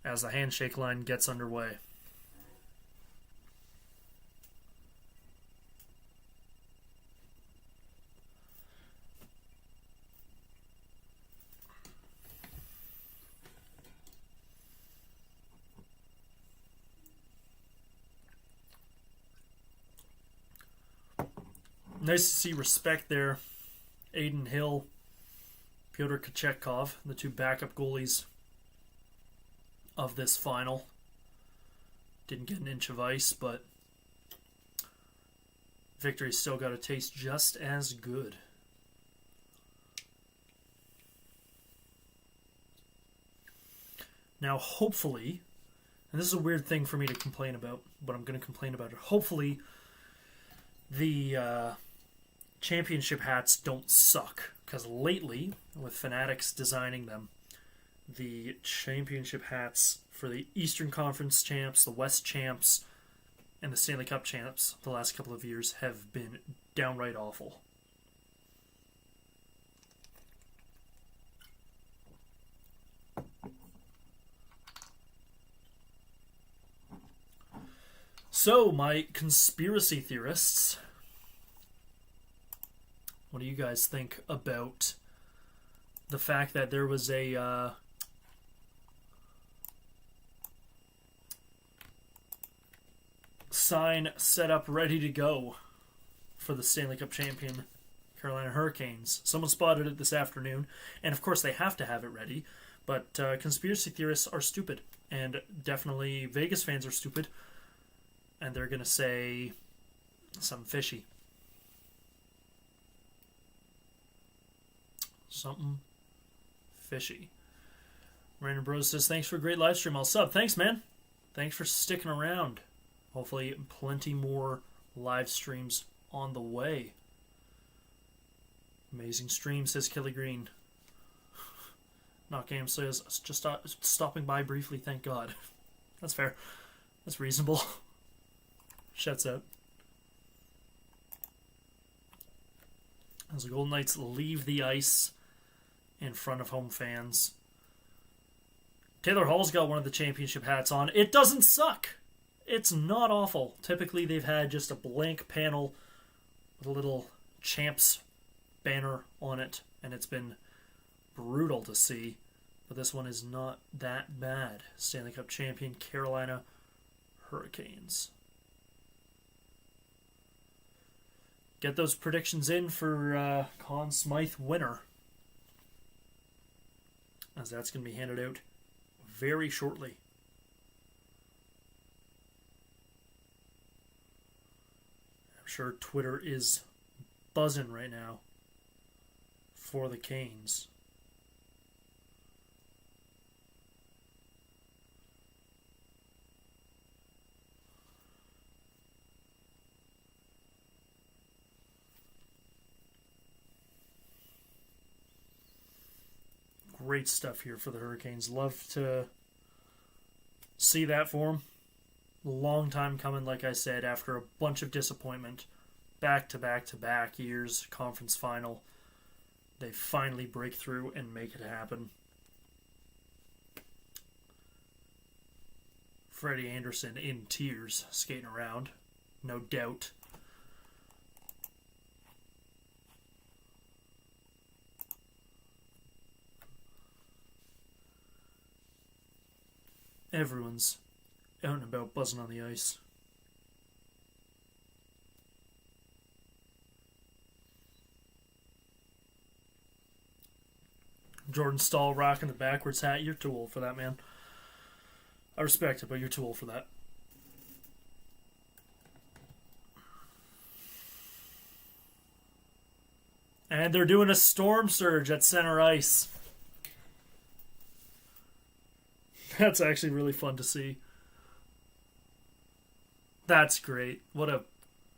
Speaker 1: as the handshake line gets underway. Nice to see respect there. Aiden Hill, Pyotr Kochetkov, the two backup goalies of this final. Didn't get an inch of ice, but victory still got to taste just as good. Now, hopefully, and this is a weird thing for me to complain about, but I'm going to complain about it. Hopefully, the championship hats don't suck, because lately, with Fanatics designing them, the championship hats for the Eastern Conference champs, the West champs, and the Stanley Cup champs the last couple of years have been downright awful. So, my conspiracy theorists, what do you guys think about the fact that there was a sign set up ready to go for the Stanley Cup champion Carolina Hurricanes? Someone spotted it this afternoon, and of course they have to have it ready, but conspiracy theorists are stupid, and definitely Vegas fans are stupid, and they're going to say something fishy. Something fishy. Random Bros says, thanks for a great live stream. I'll sub. Thanks, man. thanks for sticking around. Hopefully plenty more live streams on the way. Amazing stream, says Kelly Green. Knockam says, just stopping by briefly, thank God. That's fair. That's reasonable. Shuts out. As the Golden Knights leave the ice in front of home fans. Taylor Hall's got one of the championship hats on. It doesn't suck. It's not awful. Typically they've had just a blank panel with a little champs banner on it, and it's been brutal to see. But this one is not that bad. Stanley Cup champion Carolina Hurricanes. Get those predictions in for Conn Smythe winner, as that's going to be handed out very shortly. I'm sure Twitter is buzzing right now for the Canes. Great stuff here for the Hurricanes. Love to see that for them. Long time coming, like I said, after a bunch of disappointment. Back-to-back-to-back years, conference final. They finally break through and make it happen. Freddie Anderson in tears, skating around. No doubt. Everyone's out and about, buzzing on the ice. Jordan Stahl rocking the backwards hat. You're too old for that, man. I respect it, but you're too old for that. And they're doing a storm surge at center ice. That's actually really fun to see. That's great. What a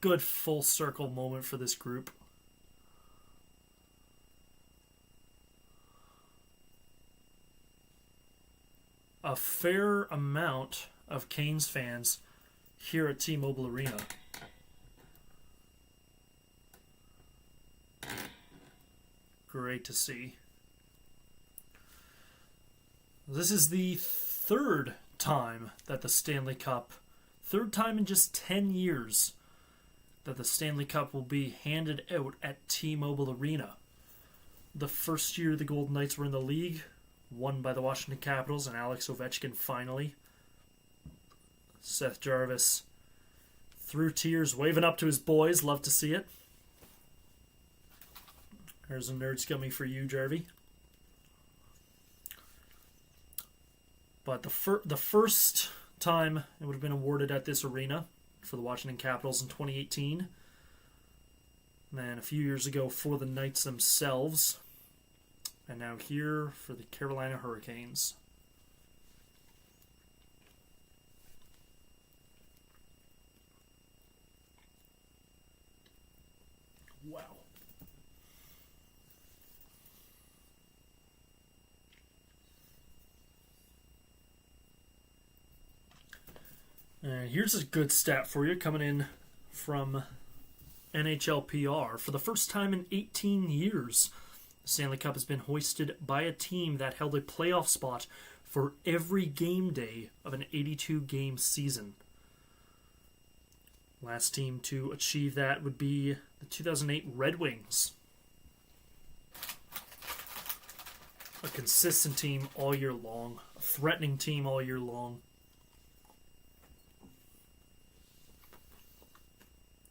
Speaker 1: good full circle moment for this group. A fair amount of Canes fans here at T-Mobile Arena. Great to see. This is the third time that the Stanley Cup, third time in just 10 years, that the Stanley Cup will be handed out at T-Mobile Arena. The first year the Golden Knights were in the league, won by the Washington Capitals and Alex Ovechkin finally. Seth Jarvis through tears, waving up to his boys. Love to see it. There's a nerd scummy for you, Jarvie. But the first time it would have been awarded at this arena for the Washington Capitals in 2018. And then a few years ago for the Knights themselves. And now here for the Carolina Hurricanes. Wow. Here's a good stat for you coming in from NHL PR. For the first time in 18 years, the Stanley Cup has been hoisted by a team that held a playoff spot for every game day of an 82-game season. Last team to achieve that would be the 2008 Red Wings. A consistent team all year long. A threatening team all year long.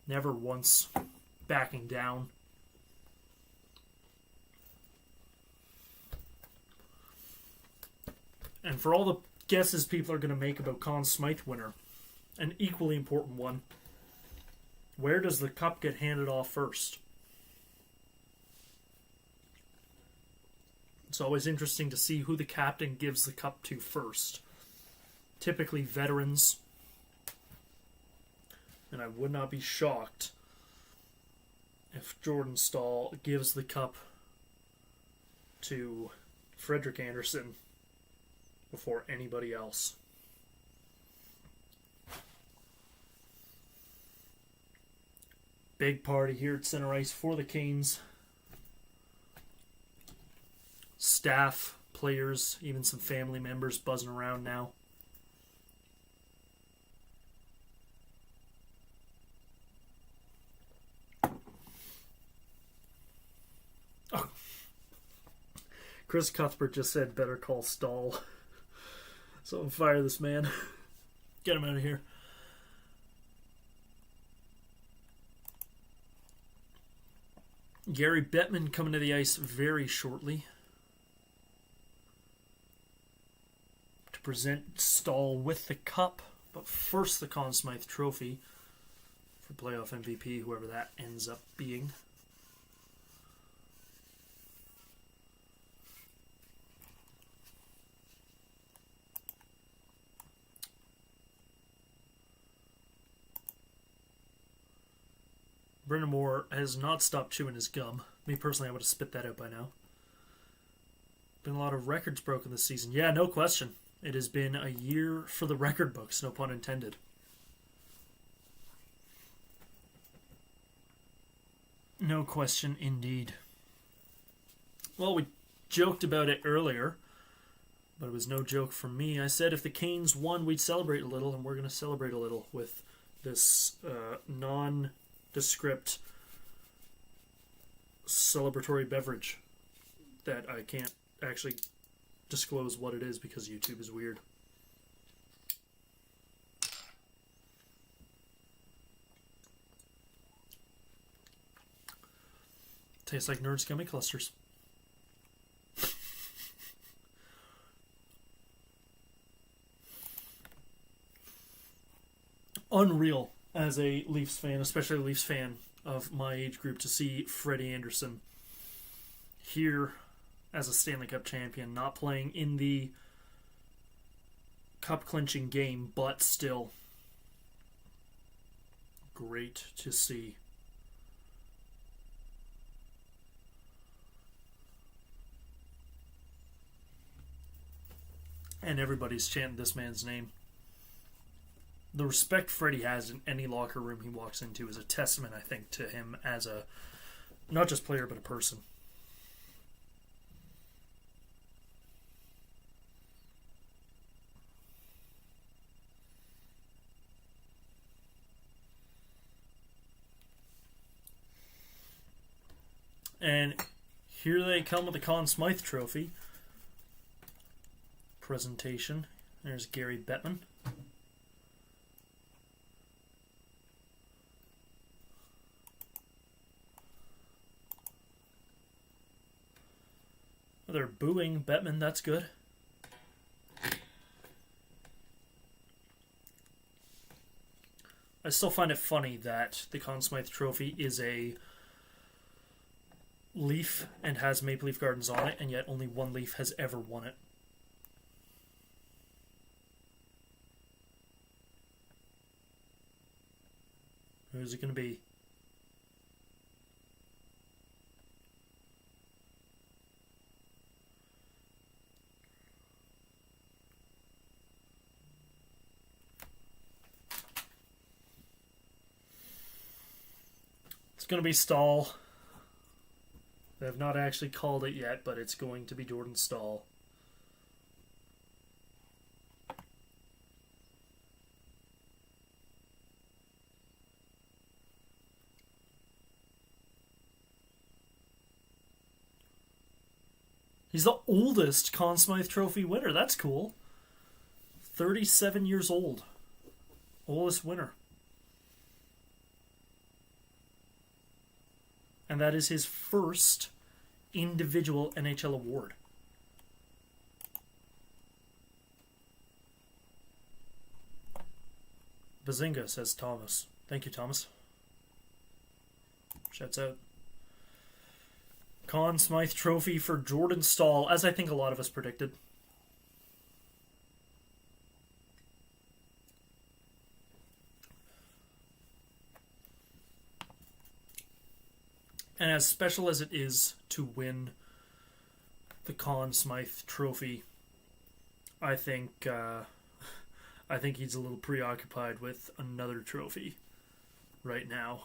Speaker 1: Never once backing down. And for all the guesses people are going to make about Conn Smythe winner, an equally important one. Where does the cup get handed off first? It's always interesting to see who the captain gives the cup to first. typically veterans. And I would not be shocked if Jordan Staal gives the cup to Frederik Andersen before anybody else. Big party here at center ice for the Canes. Staff, players, even some family members buzzing around now. Oh. Chris Cuthbert just said, better call Staal. So fire this man. Get him out of here. Gary Bettman coming to the ice very shortly to present Staal with the cup, but first the Conn Smythe Trophy for playoff MVP, whoever that ends up being. Brendan Moore has not stopped chewing his gum. Me personally, I would have spit that out by now. Been a lot of records broken this season. Yeah, no question. It has been a year for the record books, no pun intended. No question indeed. Well, we joked about it earlier, but it was no joke from me. I said if the Canes won, we'd celebrate a little, and we're going to celebrate a little with this nondescript celebratory beverage that I can't actually disclose what it is because YouTube is weird. Tastes like Nerds Gummy Clusters. Unreal as a Leafs fan, especially a Leafs fan of my age group, to see Freddie Andersen here as a Stanley Cup champion, not playing in the cup clinching game, but still great to see. And everybody's chanting this man's name. The respect Freddie has in any locker room he walks into is a testament, I think, to him as a, not just player, but a person. And here they come with the Conn Smythe Trophy presentation. There's Gary Bettman. They're booing Bettman, that's good. I still find it funny that the Conn Smythe Trophy is a Leaf and has Maple Leaf Gardens on it, and yet only one Leaf has ever won it. Who's it going to be? It's going to be Staal. They have not actually called it yet, but it's going to be Jordan Staal. He's the oldest Conn Smythe Trophy winner. That's cool. 37 years old. Oldest winner. And that is his first individual NHL award. Bazinga, says Thomas. Thank you, Thomas. Shouts out. Conn Smythe Trophy for Jordan Staal, as I think a lot of us predicted. And as special as it is to win the Conn Smythe Trophy, I think he's a little preoccupied with another trophy right now.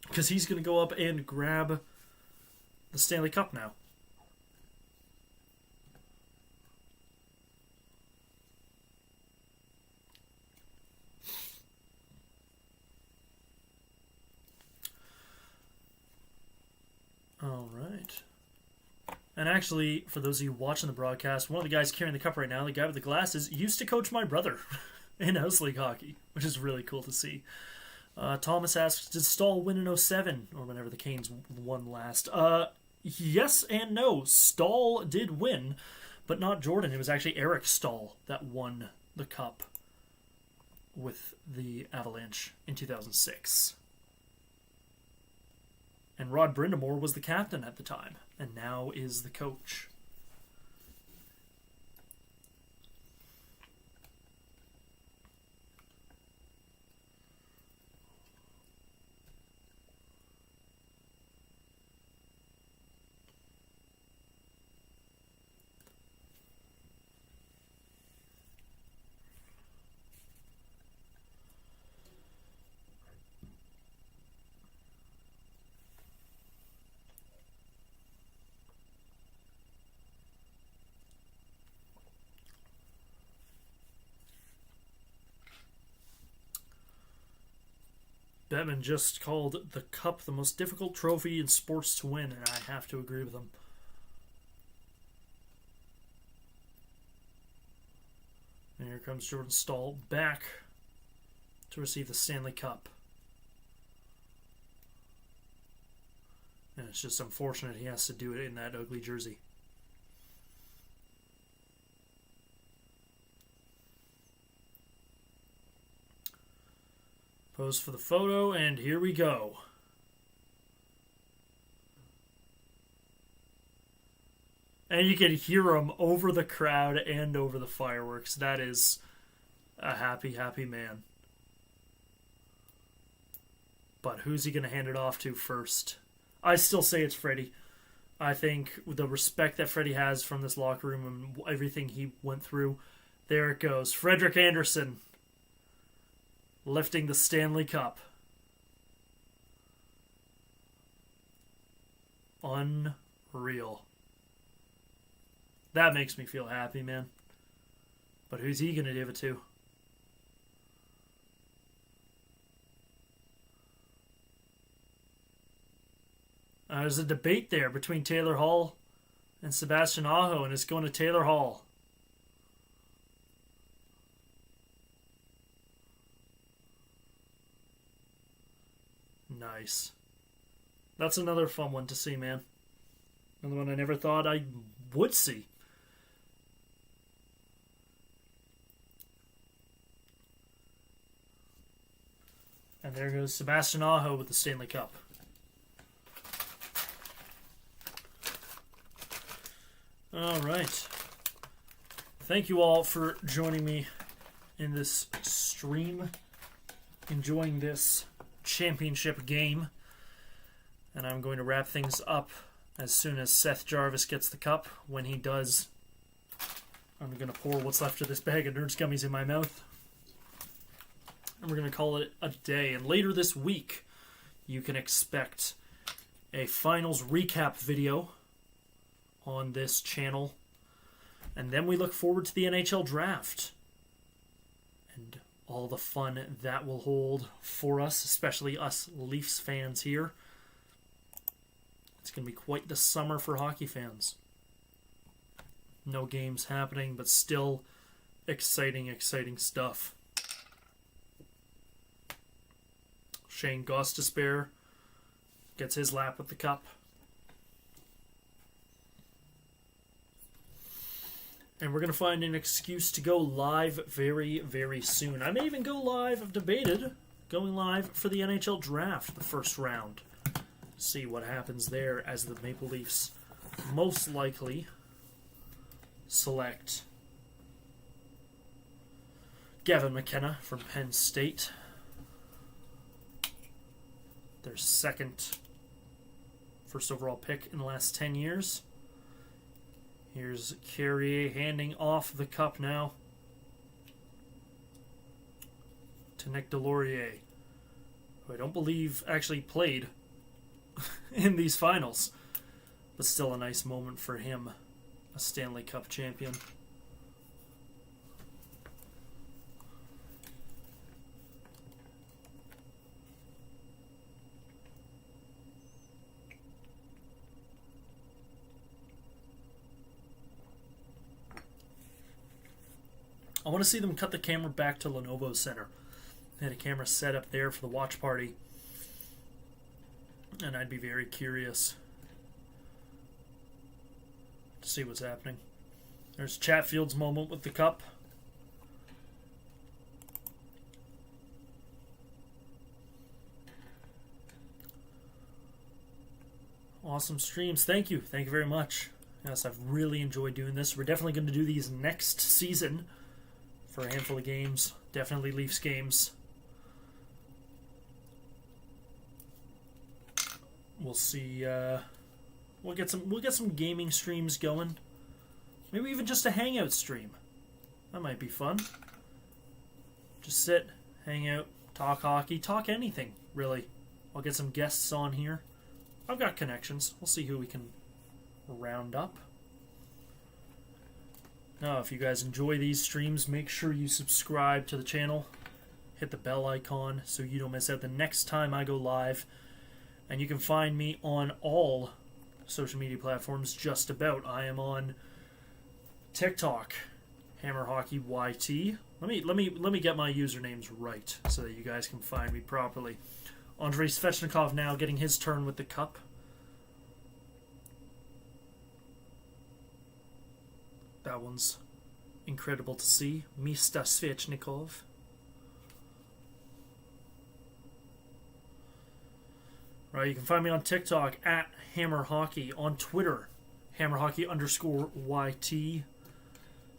Speaker 1: Because he's going to go up and grab the Stanley Cup now. All right. And actually, for those of you watching the broadcast, one of the guys carrying the cup right now, the guy with the glasses, used to coach my brother in house league hockey, which is really cool to see. Thomas asks, did Stahl win in 07, or whenever the Canes won last? Yes and no. Stahl did win, but not Jordan. It was actually Eric Stahl that won the cup with the Avalanche in 2006. And Rod Brindamore was the captain at the time, and now is the coach. Bettman just called the Cup the most difficult trophy in sports to win, and I have to agree with him. And here comes Jordan Stahl back to receive the Stanley Cup. And it's just unfortunate he has to do it in that ugly jersey. Pose for the photo, and here we go. And you can hear him over the crowd and over the fireworks. That is a happy, happy man. But who's he going to hand it off to first? I still say it's Freddie. I think the respect that Freddie has from this locker room and everything he went through, there it goes. Frederik Andersen lifting the Stanley Cup. Unreal. That makes me feel happy, man. But who's he going to give it to? There's a debate there between Taylor Hall and Sebastian Aho, and it's going to Taylor Hall. Nice. That's another fun one to see, man. Another one I never thought I would see. And there goes Sebastian Aho with the Stanley Cup. All right. Thank you all for joining me in this stream, enjoying this championship game. And I'm going to wrap things up as soon as Seth Jarvis gets the cup. When he does, I'm going to pour what's left of this bag of Nerds Gummies in my mouth. And we're going to call it a day. And later this week, you can expect a finals recap video on this channel. And then we look forward to the NHL draft and all the fun that will hold for us, especially us Leafs fans here. It's going to be quite the summer for hockey fans. No games happening, but still exciting, exciting stuff. Shane Gostisbehere gets his lap with the cup. And we're going to find an excuse to go live very, very soon. I may even go live. I've debated going live for the NHL draft, the first round. See what happens there as the Maple Leafs most likely select Gavin McKenna from Penn State. their second first overall pick in the last 10 years. Here's Carrier handing off the cup now to Nick Delorier, who I don't believe actually played in these finals, but still a nice moment for him, a Stanley Cup champion. I want to see them cut the camera back to Lenovo Center. They had a camera set up there for the watch party, and I'd be very curious to see what's happening. There's Chatfield's moment with the cup. Awesome streams. Thank you. Thank you very much. Yes, I've really enjoyed doing this. We're definitely going to do these next season for a handful of games. Definitely Leafs games. We'll see. We'll get some gaming streams going. Maybe even just a hangout stream. That might be fun. Just sit, hang out, talk hockey, talk anything, really. I'll get some guests on here. I've got connections. We'll see who we can round up. Now, if you guys enjoy these streams, make sure you subscribe to the channel. Hit the bell icon so you don't miss out the next time I go live. And you can find me on all social media platforms just about. I am on TikTok, Hammer Hockey YT. Let me get my usernames right so that you guys can find me properly. Andrei Svechnikov now getting his turn with the cup. That one's incredible to see. Mr. Svechnikov. Right, you can find me on TikTok at Hammer Hockey, on Twitter, HammerHockey_YT,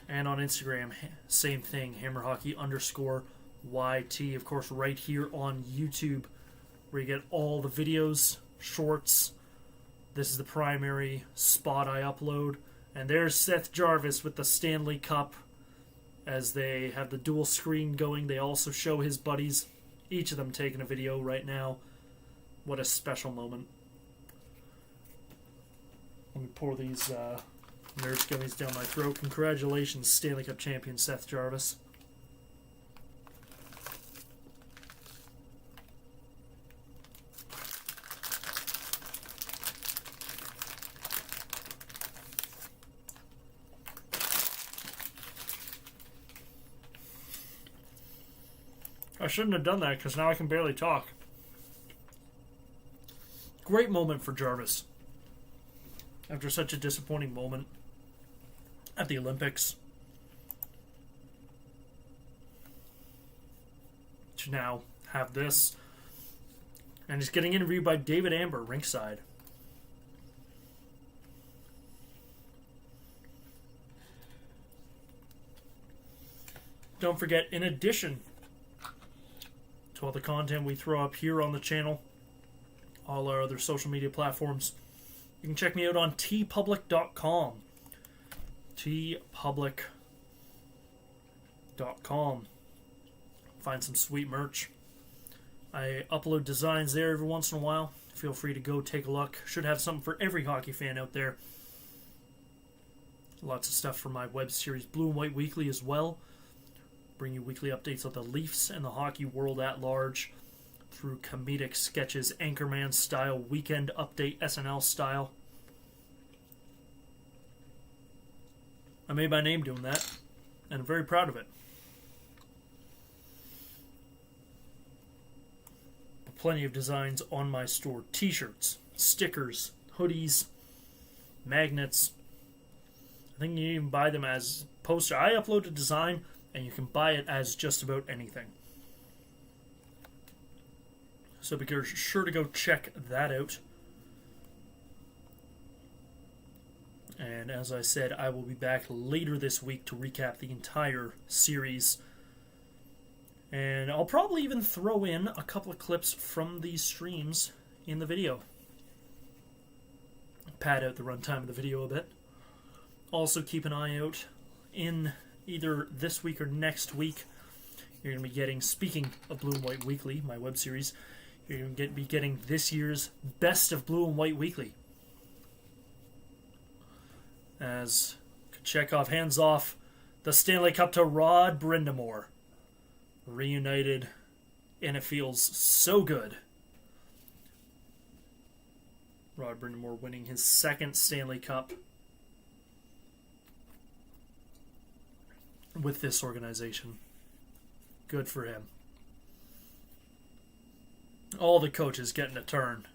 Speaker 1: and on Instagram, same thing, HammerHockey_YT. Of course, right here on YouTube, where you get all the videos, shorts. This is the primary spot I upload. And there's Seth Jarvis with the Stanley Cup as they have the dual screen going. They also show his buddies, each of them taking a video right now. What a special moment. Let me pour these Nurse gummies down my throat. Congratulations, Stanley Cup champion Seth Jarvis. I shouldn't have done that because now I can barely talk. Great moment for Jarvis. After such a disappointing moment at the Olympics, to now have this. And he's getting interviewed by David Amber ringside. Don't forget, in addition to all the content we throw up here on the channel, all our other social media platforms, you can check me out on tpublic.com. tpublic.com. Find some sweet merch. I upload designs there every once in a while. Feel free to go take a look. Should have something for every hockey fan out there. Lots of stuff for my web series Blue and White Weekly as well. Bring you weekly updates of the Leafs and the hockey world at large through comedic sketches, Anchorman style, Weekend Update, SNL style. I made my name doing that, and I'm very proud of it. Plenty of designs on my store. T-shirts, stickers, hoodies, magnets. I think you can even buy them as poster. I upload a design, and you can buy it as just about anything. So be sure to go check that out. And as I said, I will be back later this week to recap the entire series And I'll probably even throw in a couple of clips from these streams in the video. Pad out the runtime of the video a bit. Also keep an eye out in either this week or next week. You're going to be getting, speaking of Blue and White Weekly, my web series, you're going to be getting this year's Best of Blue and White Weekly. As Kochetkov hands off the Stanley Cup to Rod Brindamore. Reunited, and it feels so good. Rod Brindamore winning his second Stanley Cup with this organization. Good for him. All the coaches getting a turn,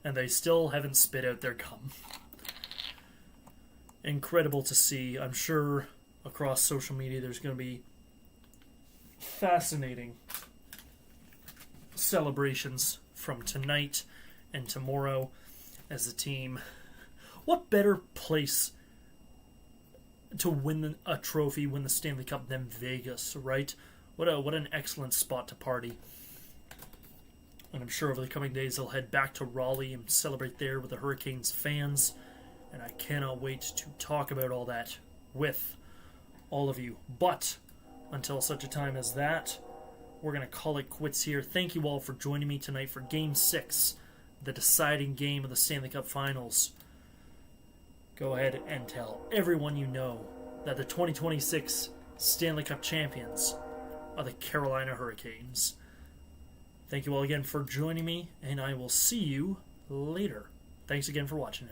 Speaker 1: and they still haven't spit out their gum. Incredible to see. I'm sure across social media there's going to be fascinating celebrations from tonight and tomorrow as a team. What better place to win a trophy, win the Stanley Cup than Vegas, right? What an excellent spot to party. And I'm sure over the coming days they'll head back to Raleigh and celebrate there with the Hurricanes fans. And I cannot wait to talk about all that with all of you. But until such a time as that, we're going to call it quits here. Thank you all for joining me tonight for Game 6, the deciding game of the Stanley Cup Finals. Go ahead and tell everyone you know that the 2026 Stanley Cup champions are the Carolina Hurricanes. Thank you all again for joining me, and I will see you later. Thanks again for watching.